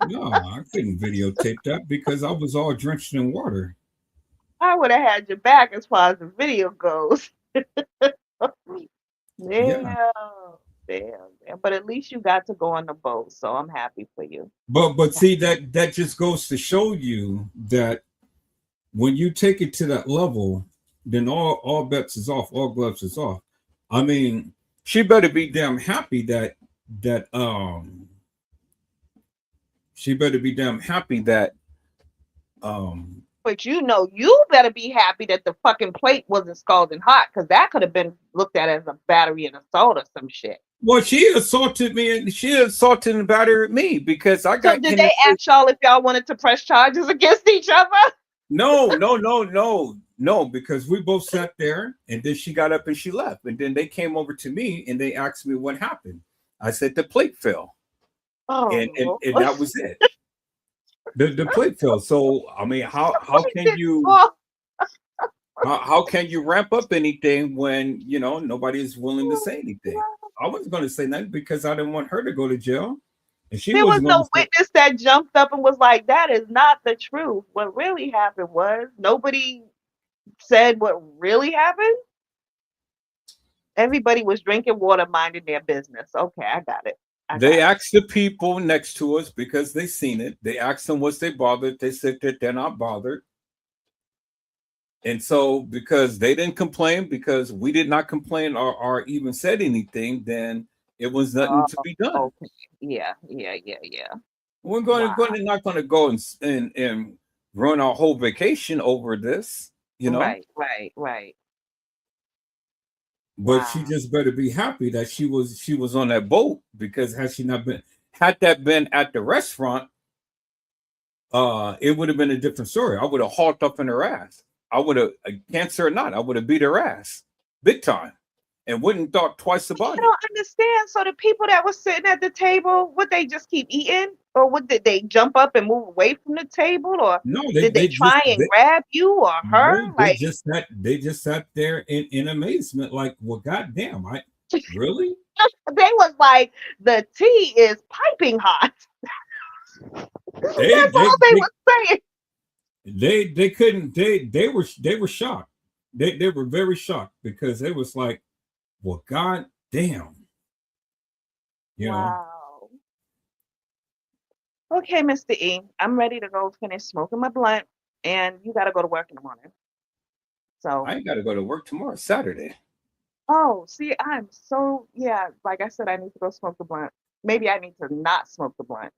No, I couldn't videotape that because I was all drenched in water. I would have had your back as far as the video goes. Damn. But at least you got to go on the boat, so I'm happy for you. But see, that just goes to show you that when you take it to that level, then all bets is off, all gloves is off. I mean, she better be damn happy that But you better be happy that the fucking plate wasn't scalding hot, because that could have been looked at as a battery and assault or some shit. Well, she assaulted me, and she assaulted and battered me because I got. So did they ask y'all if y'all wanted to press charges against each other? No, because we both sat there, and then she got up and she left, and then they came over to me and they asked me what happened. I said the plate fell, and that was it. The plate fell. So I mean, how can you ramp up anything when nobody is willing to say anything? I wasn't going to say nothing because I didn't want her to go to jail. And there was no witness that jumped up and was like, "That is not the truth." What really happened was nobody said what really happened. Everybody was drinking water, minding their business. Okay, I got it. They asked the people next to us because they seen it. They asked them, was they bothered? They said that they're not bothered. And so because they didn't complain, because we did not complain or even said anything, then it was nothing to be done. Okay. Yeah. We're not going to go and run our whole vacation over this, Right. But she just better be happy that she was on that boat, because had that been at the restaurant, it would have been a different story. I would have hauled up in her ass. I would have, cancer or not, I would have beat her ass big time and wouldn't thought twice about it. I don't understand. So the people that were sitting at the table, would they just keep eating, or did they jump up and move away from the table, or no? Did they try and grab you or her? No, they just sat there in amazement, like, well, goddamn, really? They was like, the tea is piping hot. That's all they were saying. They couldn't. They were shocked. They were very shocked because it was like, well, god damn, you know. Wow. Okay, Mr. E, I'm ready to go finish smoking my blunt, and you got to go to work in the morning. So I ain't got to go to work tomorrow, Saturday. oh, see, yeah, like I said, I need to go smoke the blunt. Maybe I need to not smoke the blunt.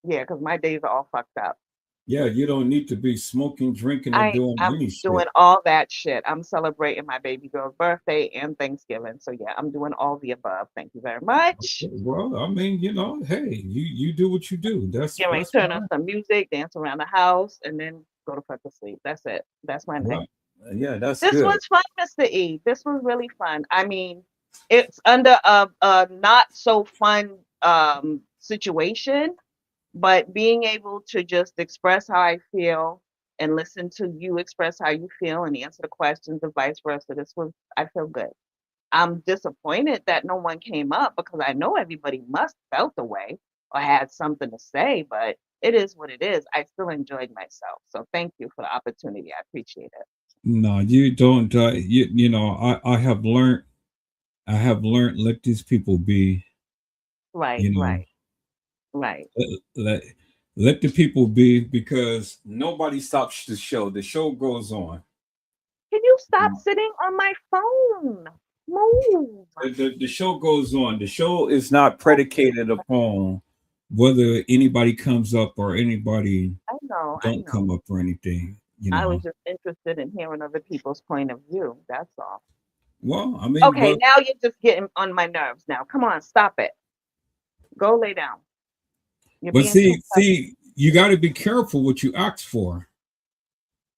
Yeah, because my days are all fucked up. Yeah, you don't need to be smoking, drinking, or doing I'm any shit. doing all that shit. I'm celebrating my baby girl's birthday and Thanksgiving. So yeah, I'm doing all the above. Thank you very much. Well, I mean, hey, you do what you do. That's Turn on some music, dance around the house, and then go to fuck to sleep. That's it. That's my night. Right. Yeah, that's This good. was fun, Mr. E. This was really fun. I mean, it's under a not so fun situation, but being able to just express how I feel and listen to you express how you feel and answer the questions and vice versa. I feel good. I'm disappointed that no one came up because I know everybody must felt the way or had something to say, but it is what it is. I still enjoyed myself. So thank you for the opportunity. I appreciate it. No, you don't. You know, I have learned. I have learned. Let these people be. Right, You know, right, right. let the people be because nobody stops the show. The show goes on. Can you stop sitting on my phone? Move. The show goes on. The show is not predicated upon whether anybody comes up or anybody I know. don't come up or anything. You I know. was just interested in hearing other people's point of view. That's all. Well, I mean, Okay, now you're just getting on my nerves. Now, come on, stop it. Go lay down. But see, you got to be careful what you ask for.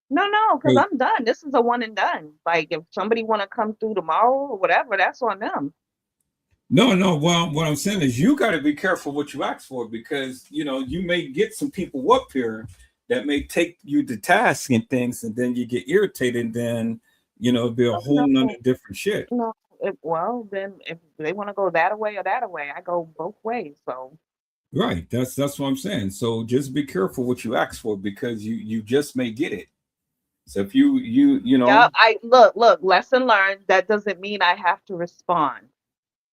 No, because I'm done. This is a one and done. Like if somebody want to come through tomorrow or whatever, that's on them. No. Well, what I'm saying is you got to be careful what you ask for because you know you may get some people up here that may take you to task and things, and then you get irritated. And then you know it'll be a whole nother different shit. No, then if they want to go that way or that way, I go both ways. So. Right. That's what I'm saying. So just be careful what you ask for because you just may get it. So if you know. Yeah, I look, lesson learned. That doesn't mean I have to respond.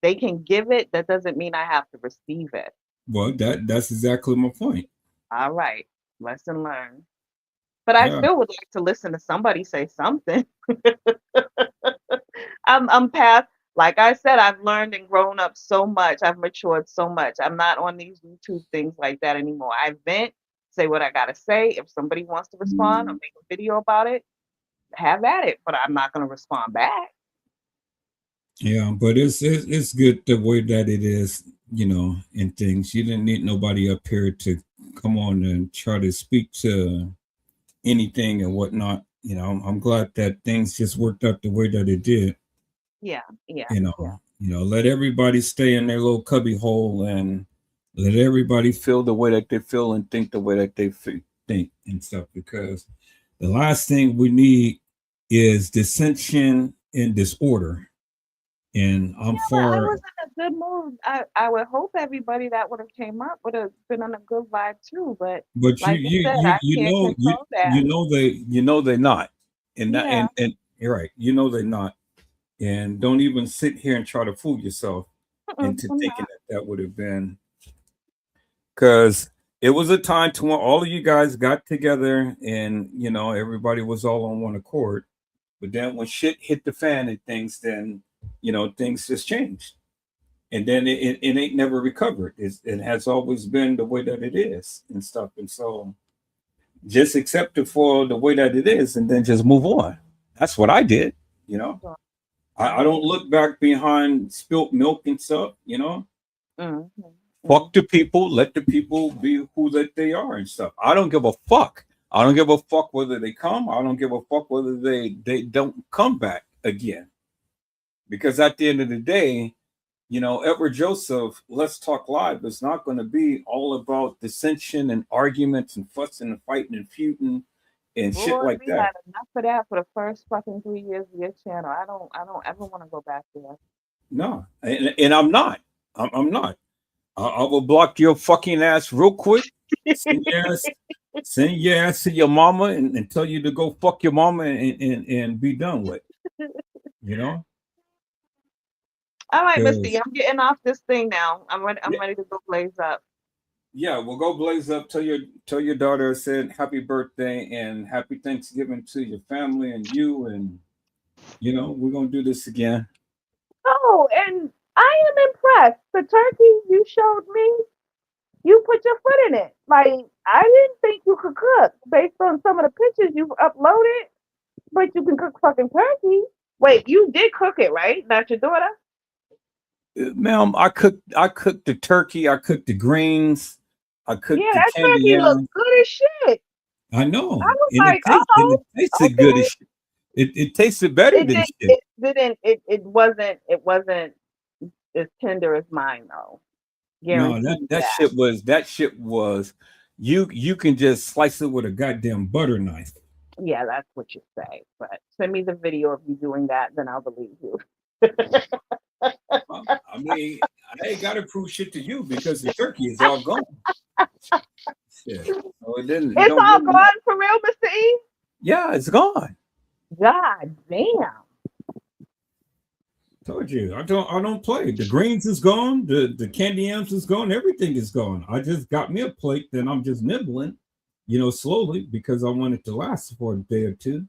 They can give it. That doesn't mean I have to receive it. Well, that's exactly my point. All right. Lesson learned. But I still would like to listen to somebody say something. I'm past, like I said, I've learned and grown up so much. I've matured so much. I'm not on these YouTube things like that anymore. I vent, say what I gotta say. If somebody wants to respond or make a video about it, have at it. But I'm not gonna respond back. Yeah, but it's good the way that it is, you know, and things. You didn't need nobody up here to come on and try to speak to anything and whatnot. You know, I'm glad that things just worked out the way that it did. Yeah. You know, let everybody stay in their little cubby hole and let everybody feel the way that they feel and think the way that they think and stuff. Because the last thing we need is dissension and disorder. And I was in a good mood. I would hope everybody that would have came up would have been on a good vibe too. But like you know they're not, and you're right. You know they're not, and don't even sit here and try to fool yourself into thinking that would have been, because it was a time to when all of you guys got together and you know everybody was all on one accord. But then when shit hit the fan and things, then you know, things just changed. And then it ain't never recovered. It has always been the way that it is and stuff. And so just accept it for the way that it is and then just move on. That's what I did, you know. I don't look back behind spilt milk and stuff, you know. Fuck the people, let the people be who that they are and stuff. I don't give a fuck. I don't give a fuck whether they come. I don't give a fuck whether they don't come back again. Because at the end of the day, you know, Edward Joseph, Let's Talk Live is not going to be all about dissension and arguments and fussing and fighting and feuding and shit like that. Had enough of that for the first fucking 3 years of your channel. I don't ever want to go back there. No, and I'm not. I'm not. I will block your fucking ass real quick. Send your ass Send your ass to your mama and tell you to go fuck your mama and be done with. You know? All right, Missy, 'Cause- I'm getting off this thing now. I'm ready. I'm yeah, ready to go blaze up. yeah, well, go blaze up. Tell your daughter I said happy birthday and happy Thanksgiving to your family and you, and we're gonna do this again. Oh, and I am impressed. The turkey you showed me, you put your foot in it. Like I didn't think you could cook based on some of the pictures you've uploaded, but you can cook fucking turkey. Wait, you did cook it, right? Not your daughter? Ma'am, I cooked the turkey, I cooked the greens, I Yeah, cooked the that candy turkey looked yams. good as shit. I I know, was and like, it oh, tasted good as okay. shit. It tasted better It than did. shit. It didn't. It wasn't as tender as mine though. No, Guarantee you that shit was you can just slice it with a goddamn butter knife. yeah, that's what you say. But send me the video of you doing that, then I'll believe you. I mean, I ain't gotta prove shit to you because the turkey is all gone. Shit. So it It's don't all really matter. gone for real, Mr. E? Yeah, it's gone. God damn. Told you, I don't play. The greens is gone, the candy yams is gone, everything is gone. I just got me a plate, then I'm just nibbling, slowly because I want it to last for a day or two.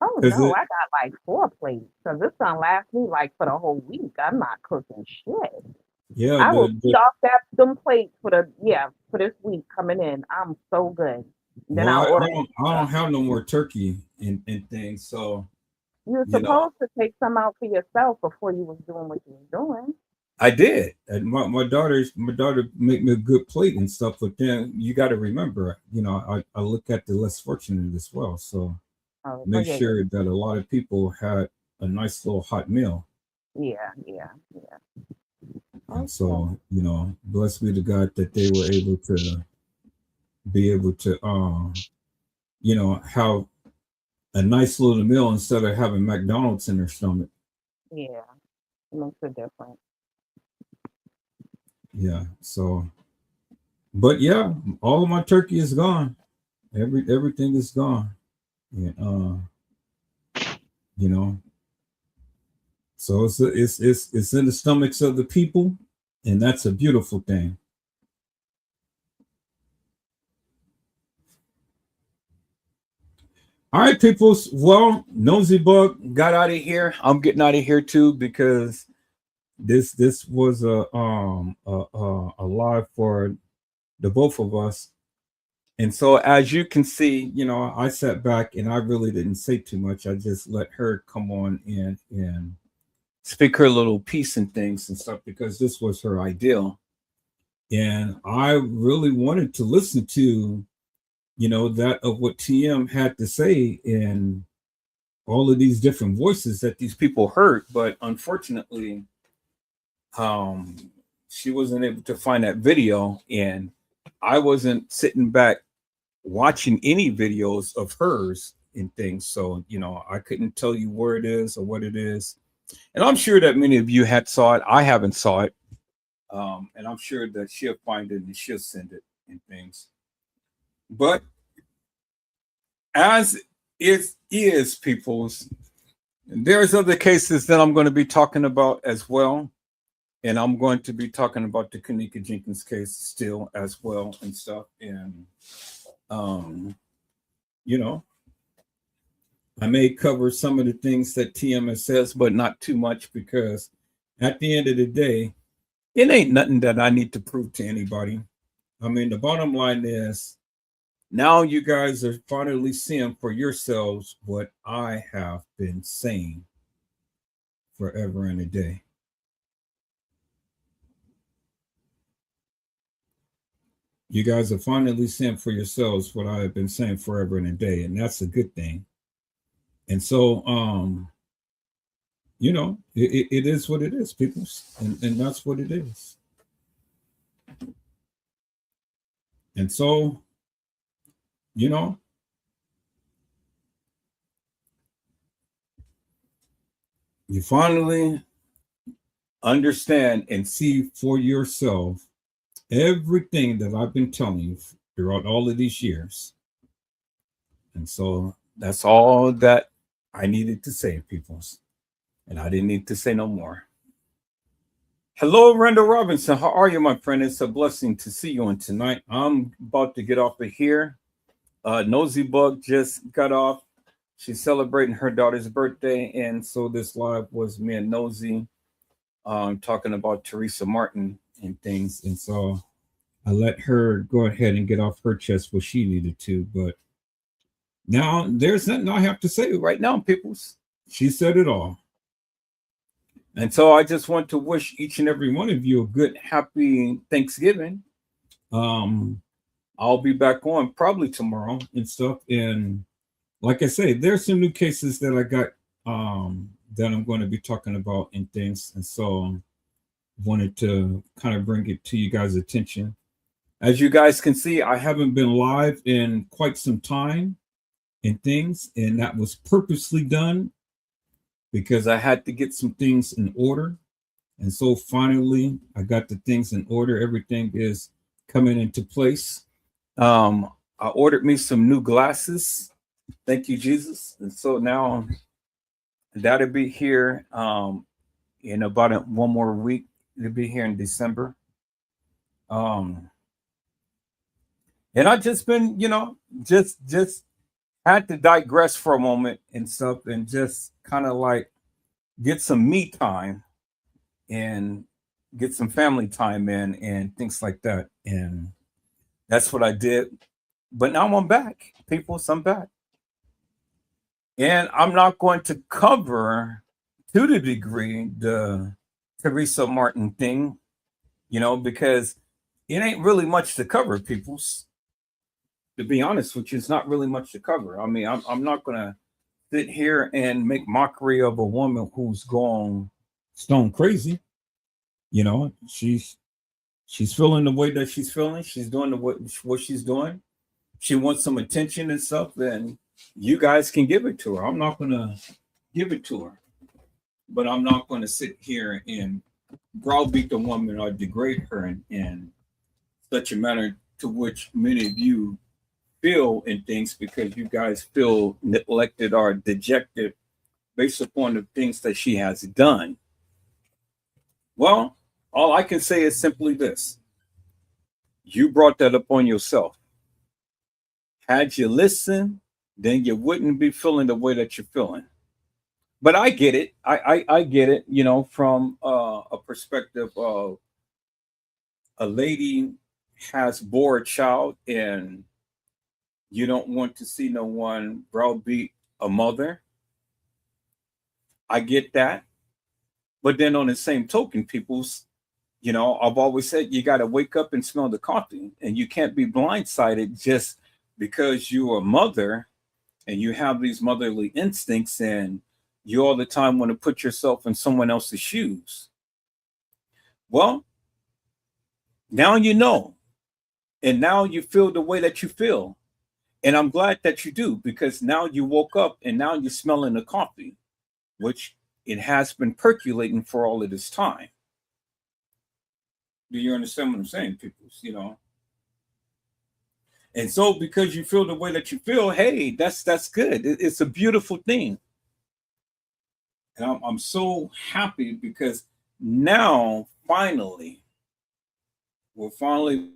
Oh Because no, it I got like 4 plates. So this gonna last me like for the whole week. I'm not cooking shit. yeah, I will the, eat the off them plates for this week coming in. I'm so good. Then well, I'll I, order I more don't I stuff. don't have no more turkey and things, so You were you know supposed to take some out for yourself before you was doing what you was doing. I did. And my daughter make me a good plate and stuff, but then you got to remember, I look at the less fortunate as well. So Oh make yeah, yeah, sure that a lot of people had a nice little hot meal. yeah, yeah, yeah. And Okay. so, bless be to God that they were able to be able to have a nice little meal instead of having McDonald's in their stomach. Yeah, it makes a difference. Yeah. So but yeah, all of my turkey is gone. Everything is gone. And you know, so it's in the stomachs of the people, and that's a beautiful thing. All right, people. Well, Nosy Bug got out of here. I'm getting out of here too because this was a live for the both of us. And so, as you can see, I sat back and I really didn't say too much. I just let her come on and speak her little piece and things and stuff because this was her ideal. And I really wanted to listen to, that of what TM had to say and all of these different voices that these people heard. But unfortunately, um, she wasn't able to find that video. And I wasn't sitting back watching any videos of hers and things. So, I couldn't tell you where it is or what it is. And I'm sure that many of you had saw it. I haven't saw it. And I'm sure that she'll find it and she'll send it and things. But as it is, people's, there's other cases that I'm going to be talking about as well. And I'm going to be talking about the Kanika Jenkins case still as well and stuff. And, I may cover some of the things that TMS says, but not too much because at the end of the day, it ain't nothing that I need to prove to anybody. I mean, the bottom line is now you guys are finally seeing for yourselves what I have been saying forever and a day. You guys are finally seeing for yourselves what I have been saying forever and a day, and that's a good thing. And so, it is what it is, people, and that's what it is. And so, you finally understand and see for yourself everything that I've been telling you throughout all of these years. And so that's all that I needed to say, peoples. And I didn't need to say no more. Hello, Randall Robinson. How are you, my friend? It's a blessing to see you on tonight. I'm about to get off of here. Nosey Bugg just got off. She's celebrating her daughter's birthday. And so this live was me and Nosey talking about Teresa Martin and things. And so I let her go ahead and get off her chest what she needed to. But now there's nothing I have to say right now, peoples. She said it all. And so I just want to wish each and every one of you a good, happy Thanksgiving. I'll be back on probably tomorrow and stuff. And like I say, there's some new cases that I got that I'm going to be talking about and things. And so wanted to kind of bring it to you guys' attention. As you guys can see, I haven't been live in quite some time and things, and that was purposely done because I had to get some things in order. And so finally, I got the things in order. Everything is coming into place. I ordered me some new glasses. Thank you, Jesus. And so now that'll be here in about one more week. It'll be here in December. And I just been, just had to digress for a moment and stuff and just kind of like get some me time and get some family time in and things like that. And that's what I did. But now I'm back, people. I'm back. And I'm not going to cover to the degree the Teresa Martin thing, because it ain't really much to cover, peoples. To be honest with you, it's not really much to cover. I mean, I'm not going to sit here and make mockery of a woman who's gone stone crazy. She's feeling the way that she's feeling. She's doing what she's doing. She wants some attention and stuff, and you guys can give it to her. I'm not going to give it to her, but I'm not going to sit here and browbeat the woman or degrade her in such a manner to which many of you feel in things because you guys feel neglected or dejected based upon the things that she has done. Well, all I can say is simply this. You brought that upon yourself. Had you listened, then you wouldn't be feeling the way that you're feeling. But I get it. I get it, from a perspective of a lady has bore a child and you don't want to see no one browbeat a mother. I get that. But then on the same token, people's, I've always said you got to wake up and smell the coffee, and you can't be blindsided just because you're a mother and you have these motherly instincts and you all the time want to put yourself in someone else's shoes. Well, now you know, and now you feel the way that you feel. And I'm glad that you do, because now you woke up and now you're smelling the coffee, which it has been percolating for all of this time. Do you understand what I'm saying, people? And so because you feel the way that you feel, hey, that's good. It's a beautiful thing. And I'm so happy because now we're finally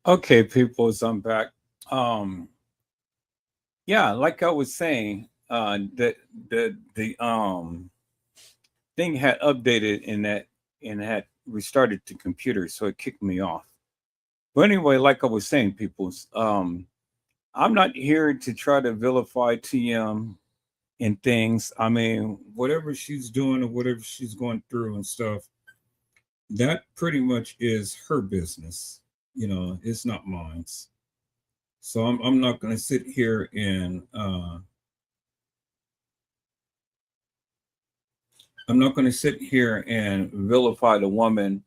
Okay, people, as I'm back. Yeah, like I was saying, the thing had updated in that and had restarted the computer, so it kicked me off. But anyway, like I was saying, people's I'm not here to try to vilify TM and things. I mean, whatever she's doing or whatever she's going through and stuff, that pretty much is her business. You know, it's not mine. So I'm not going to sit here and I'm not going to sit here and vilify the woman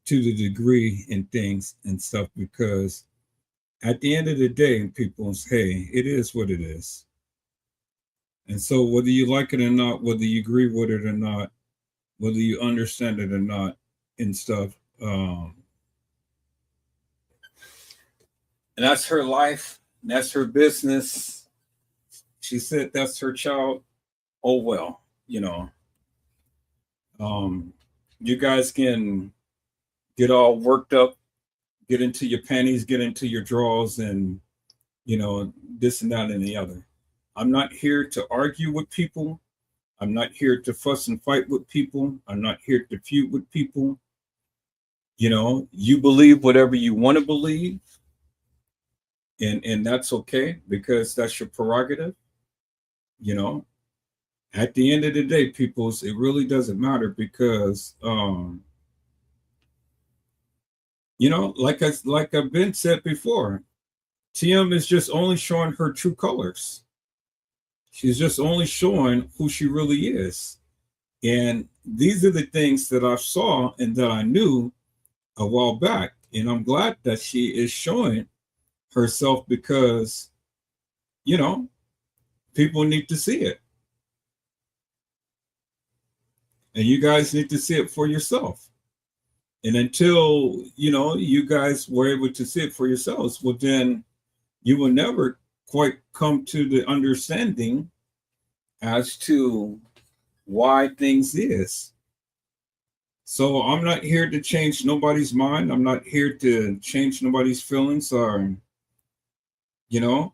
to the degree and things and stuff, because at the end of the day, people say, hey, it is what it is. And so whether you like it or not, whether you agree with it or not, whether you understand it or not and stuff, and that's her life, and that's her business. She said that's her child. Oh well, you know. You guys can get all worked up, get into your panties, get into your drawers, and you know, this and that and the other. I'm not here to argue with people. I'm not here to fuss and fight with people. I'm not here to feud with people. You know, you believe whatever you want to believe, and that's okay, because that's your prerogative. You know, at the end of the day, peoples, it really doesn't matter, because you know, like I've been said before, TM is just only showing her true colors. She's just only showing who she really is. And these are the things that I saw and that I knew a while back. And I'm glad that she is showing herself, because, you know, people need to see it. And you guys need to see it for yourself. And until, you know, you guys were able to see it for yourselves, well, then you will never quite come to the understanding as to why things is. So I'm not here to change nobody's mind. I'm not here to change nobody's feelings, or, you know,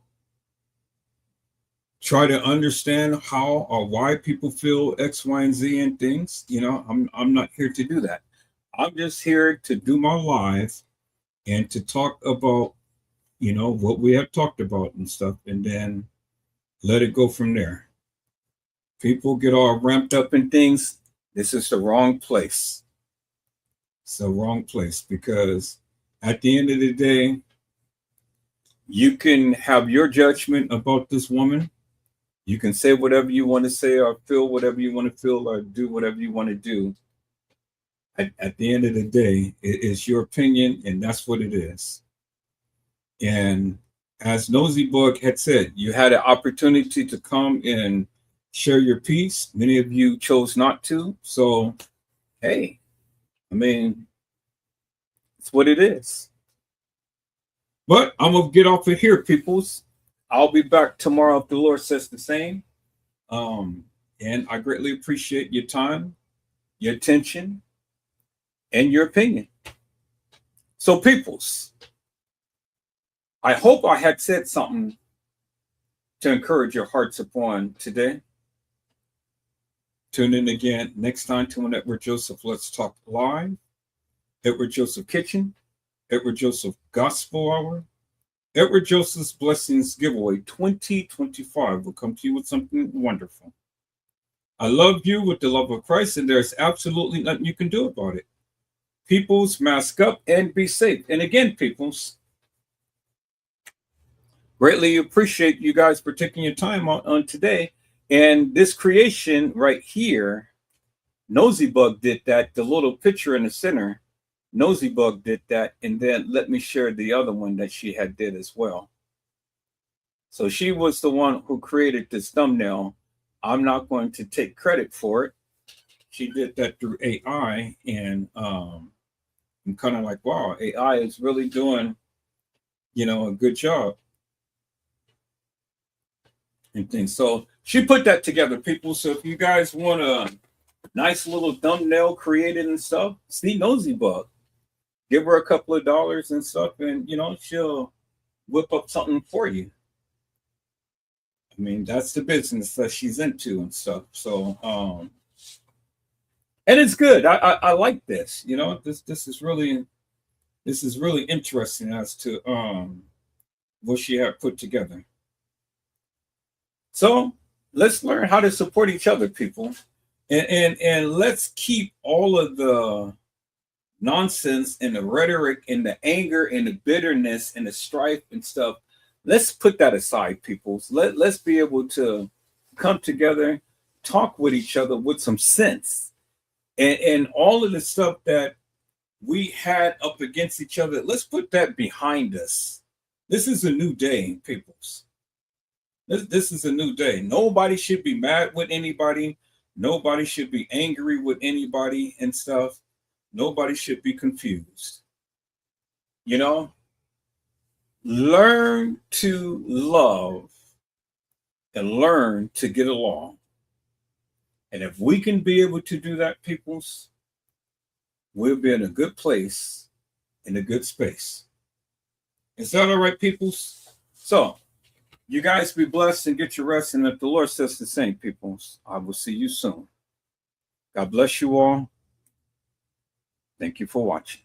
try to understand how or why people feel X, Y, and Z and things. You know, I'm not here to do that. I'm just here to do my live and to talk about, you know, what we have talked about and stuff, and then let it go from there. People get all ramped up in things. This is the wrong place. It's the wrong place, because at the end of the day, you can have your judgment about this woman. You can say whatever you want to say, or feel whatever you want to feel, or do whatever you want to do. At the end of the day, it is your opinion, and that's what it is. And as Nosey Bugg had said, you had an opportunity to come and share your piece. Many of you chose not to. So, hey, I mean, it's what it is. But I'm going to get off of here, peoples. I'll be back tomorrow if the Lord says the same. And I greatly appreciate your time, your attention, and your opinion. So, peoples, I hope I had said something to encourage your hearts upon today. Tune in again next time to an Edward Joseph Let's Talk Live, Edward Joseph Kitchen, Edward Joseph Gospel Hour, Edward Joseph's Blessings Giveaway 2025 will come to you with something wonderful. I love you with the love of Christ, and there's absolutely nothing you can do about it. Peoples, mask up and be safe. And again, peoples, greatly appreciate you guys for taking your time on today. And this creation right here, Nosey Bugg did that. The little picture in the center, Nosey Bugg did that. And then let me share the other one that she had did as well. So she was the one who created this thumbnail. I'm not going to take credit for it. She did that through AI. And I'm kind of like, wow, AI is really doing, you know, a good job. And things. So she put that together, people. So if you guys want a nice little thumbnail created and stuff, see Nosey Bugg. give her a couple of dollars and stuff, and she'll whip up something for you. I mean, that's the business that she's into and stuff. So, and it's good. I like this. This is really interesting as to what she had put together. So let's learn how to support each other, people, and let's keep all of the nonsense and the rhetoric and the anger and the bitterness and the strife and stuff. Let's put that aside, people. Let's be able to come together, talk with each other with some sense, and all of the stuff that we had up against each other. Let's put that behind us. This is a new day, peoples. This is a new day. Nobody should be mad with anybody. Nobody should be angry with anybody and stuff. Nobody should be confused. Learn to love and learn to get along. And if we can be able to do that, peoples, we'll be in a good place, in a good space. Is that all right, peoples? So, you guys be blessed and get your rest. And if the Lord says the same, peoples, I will see you soon. God bless you all. Thank you for watching.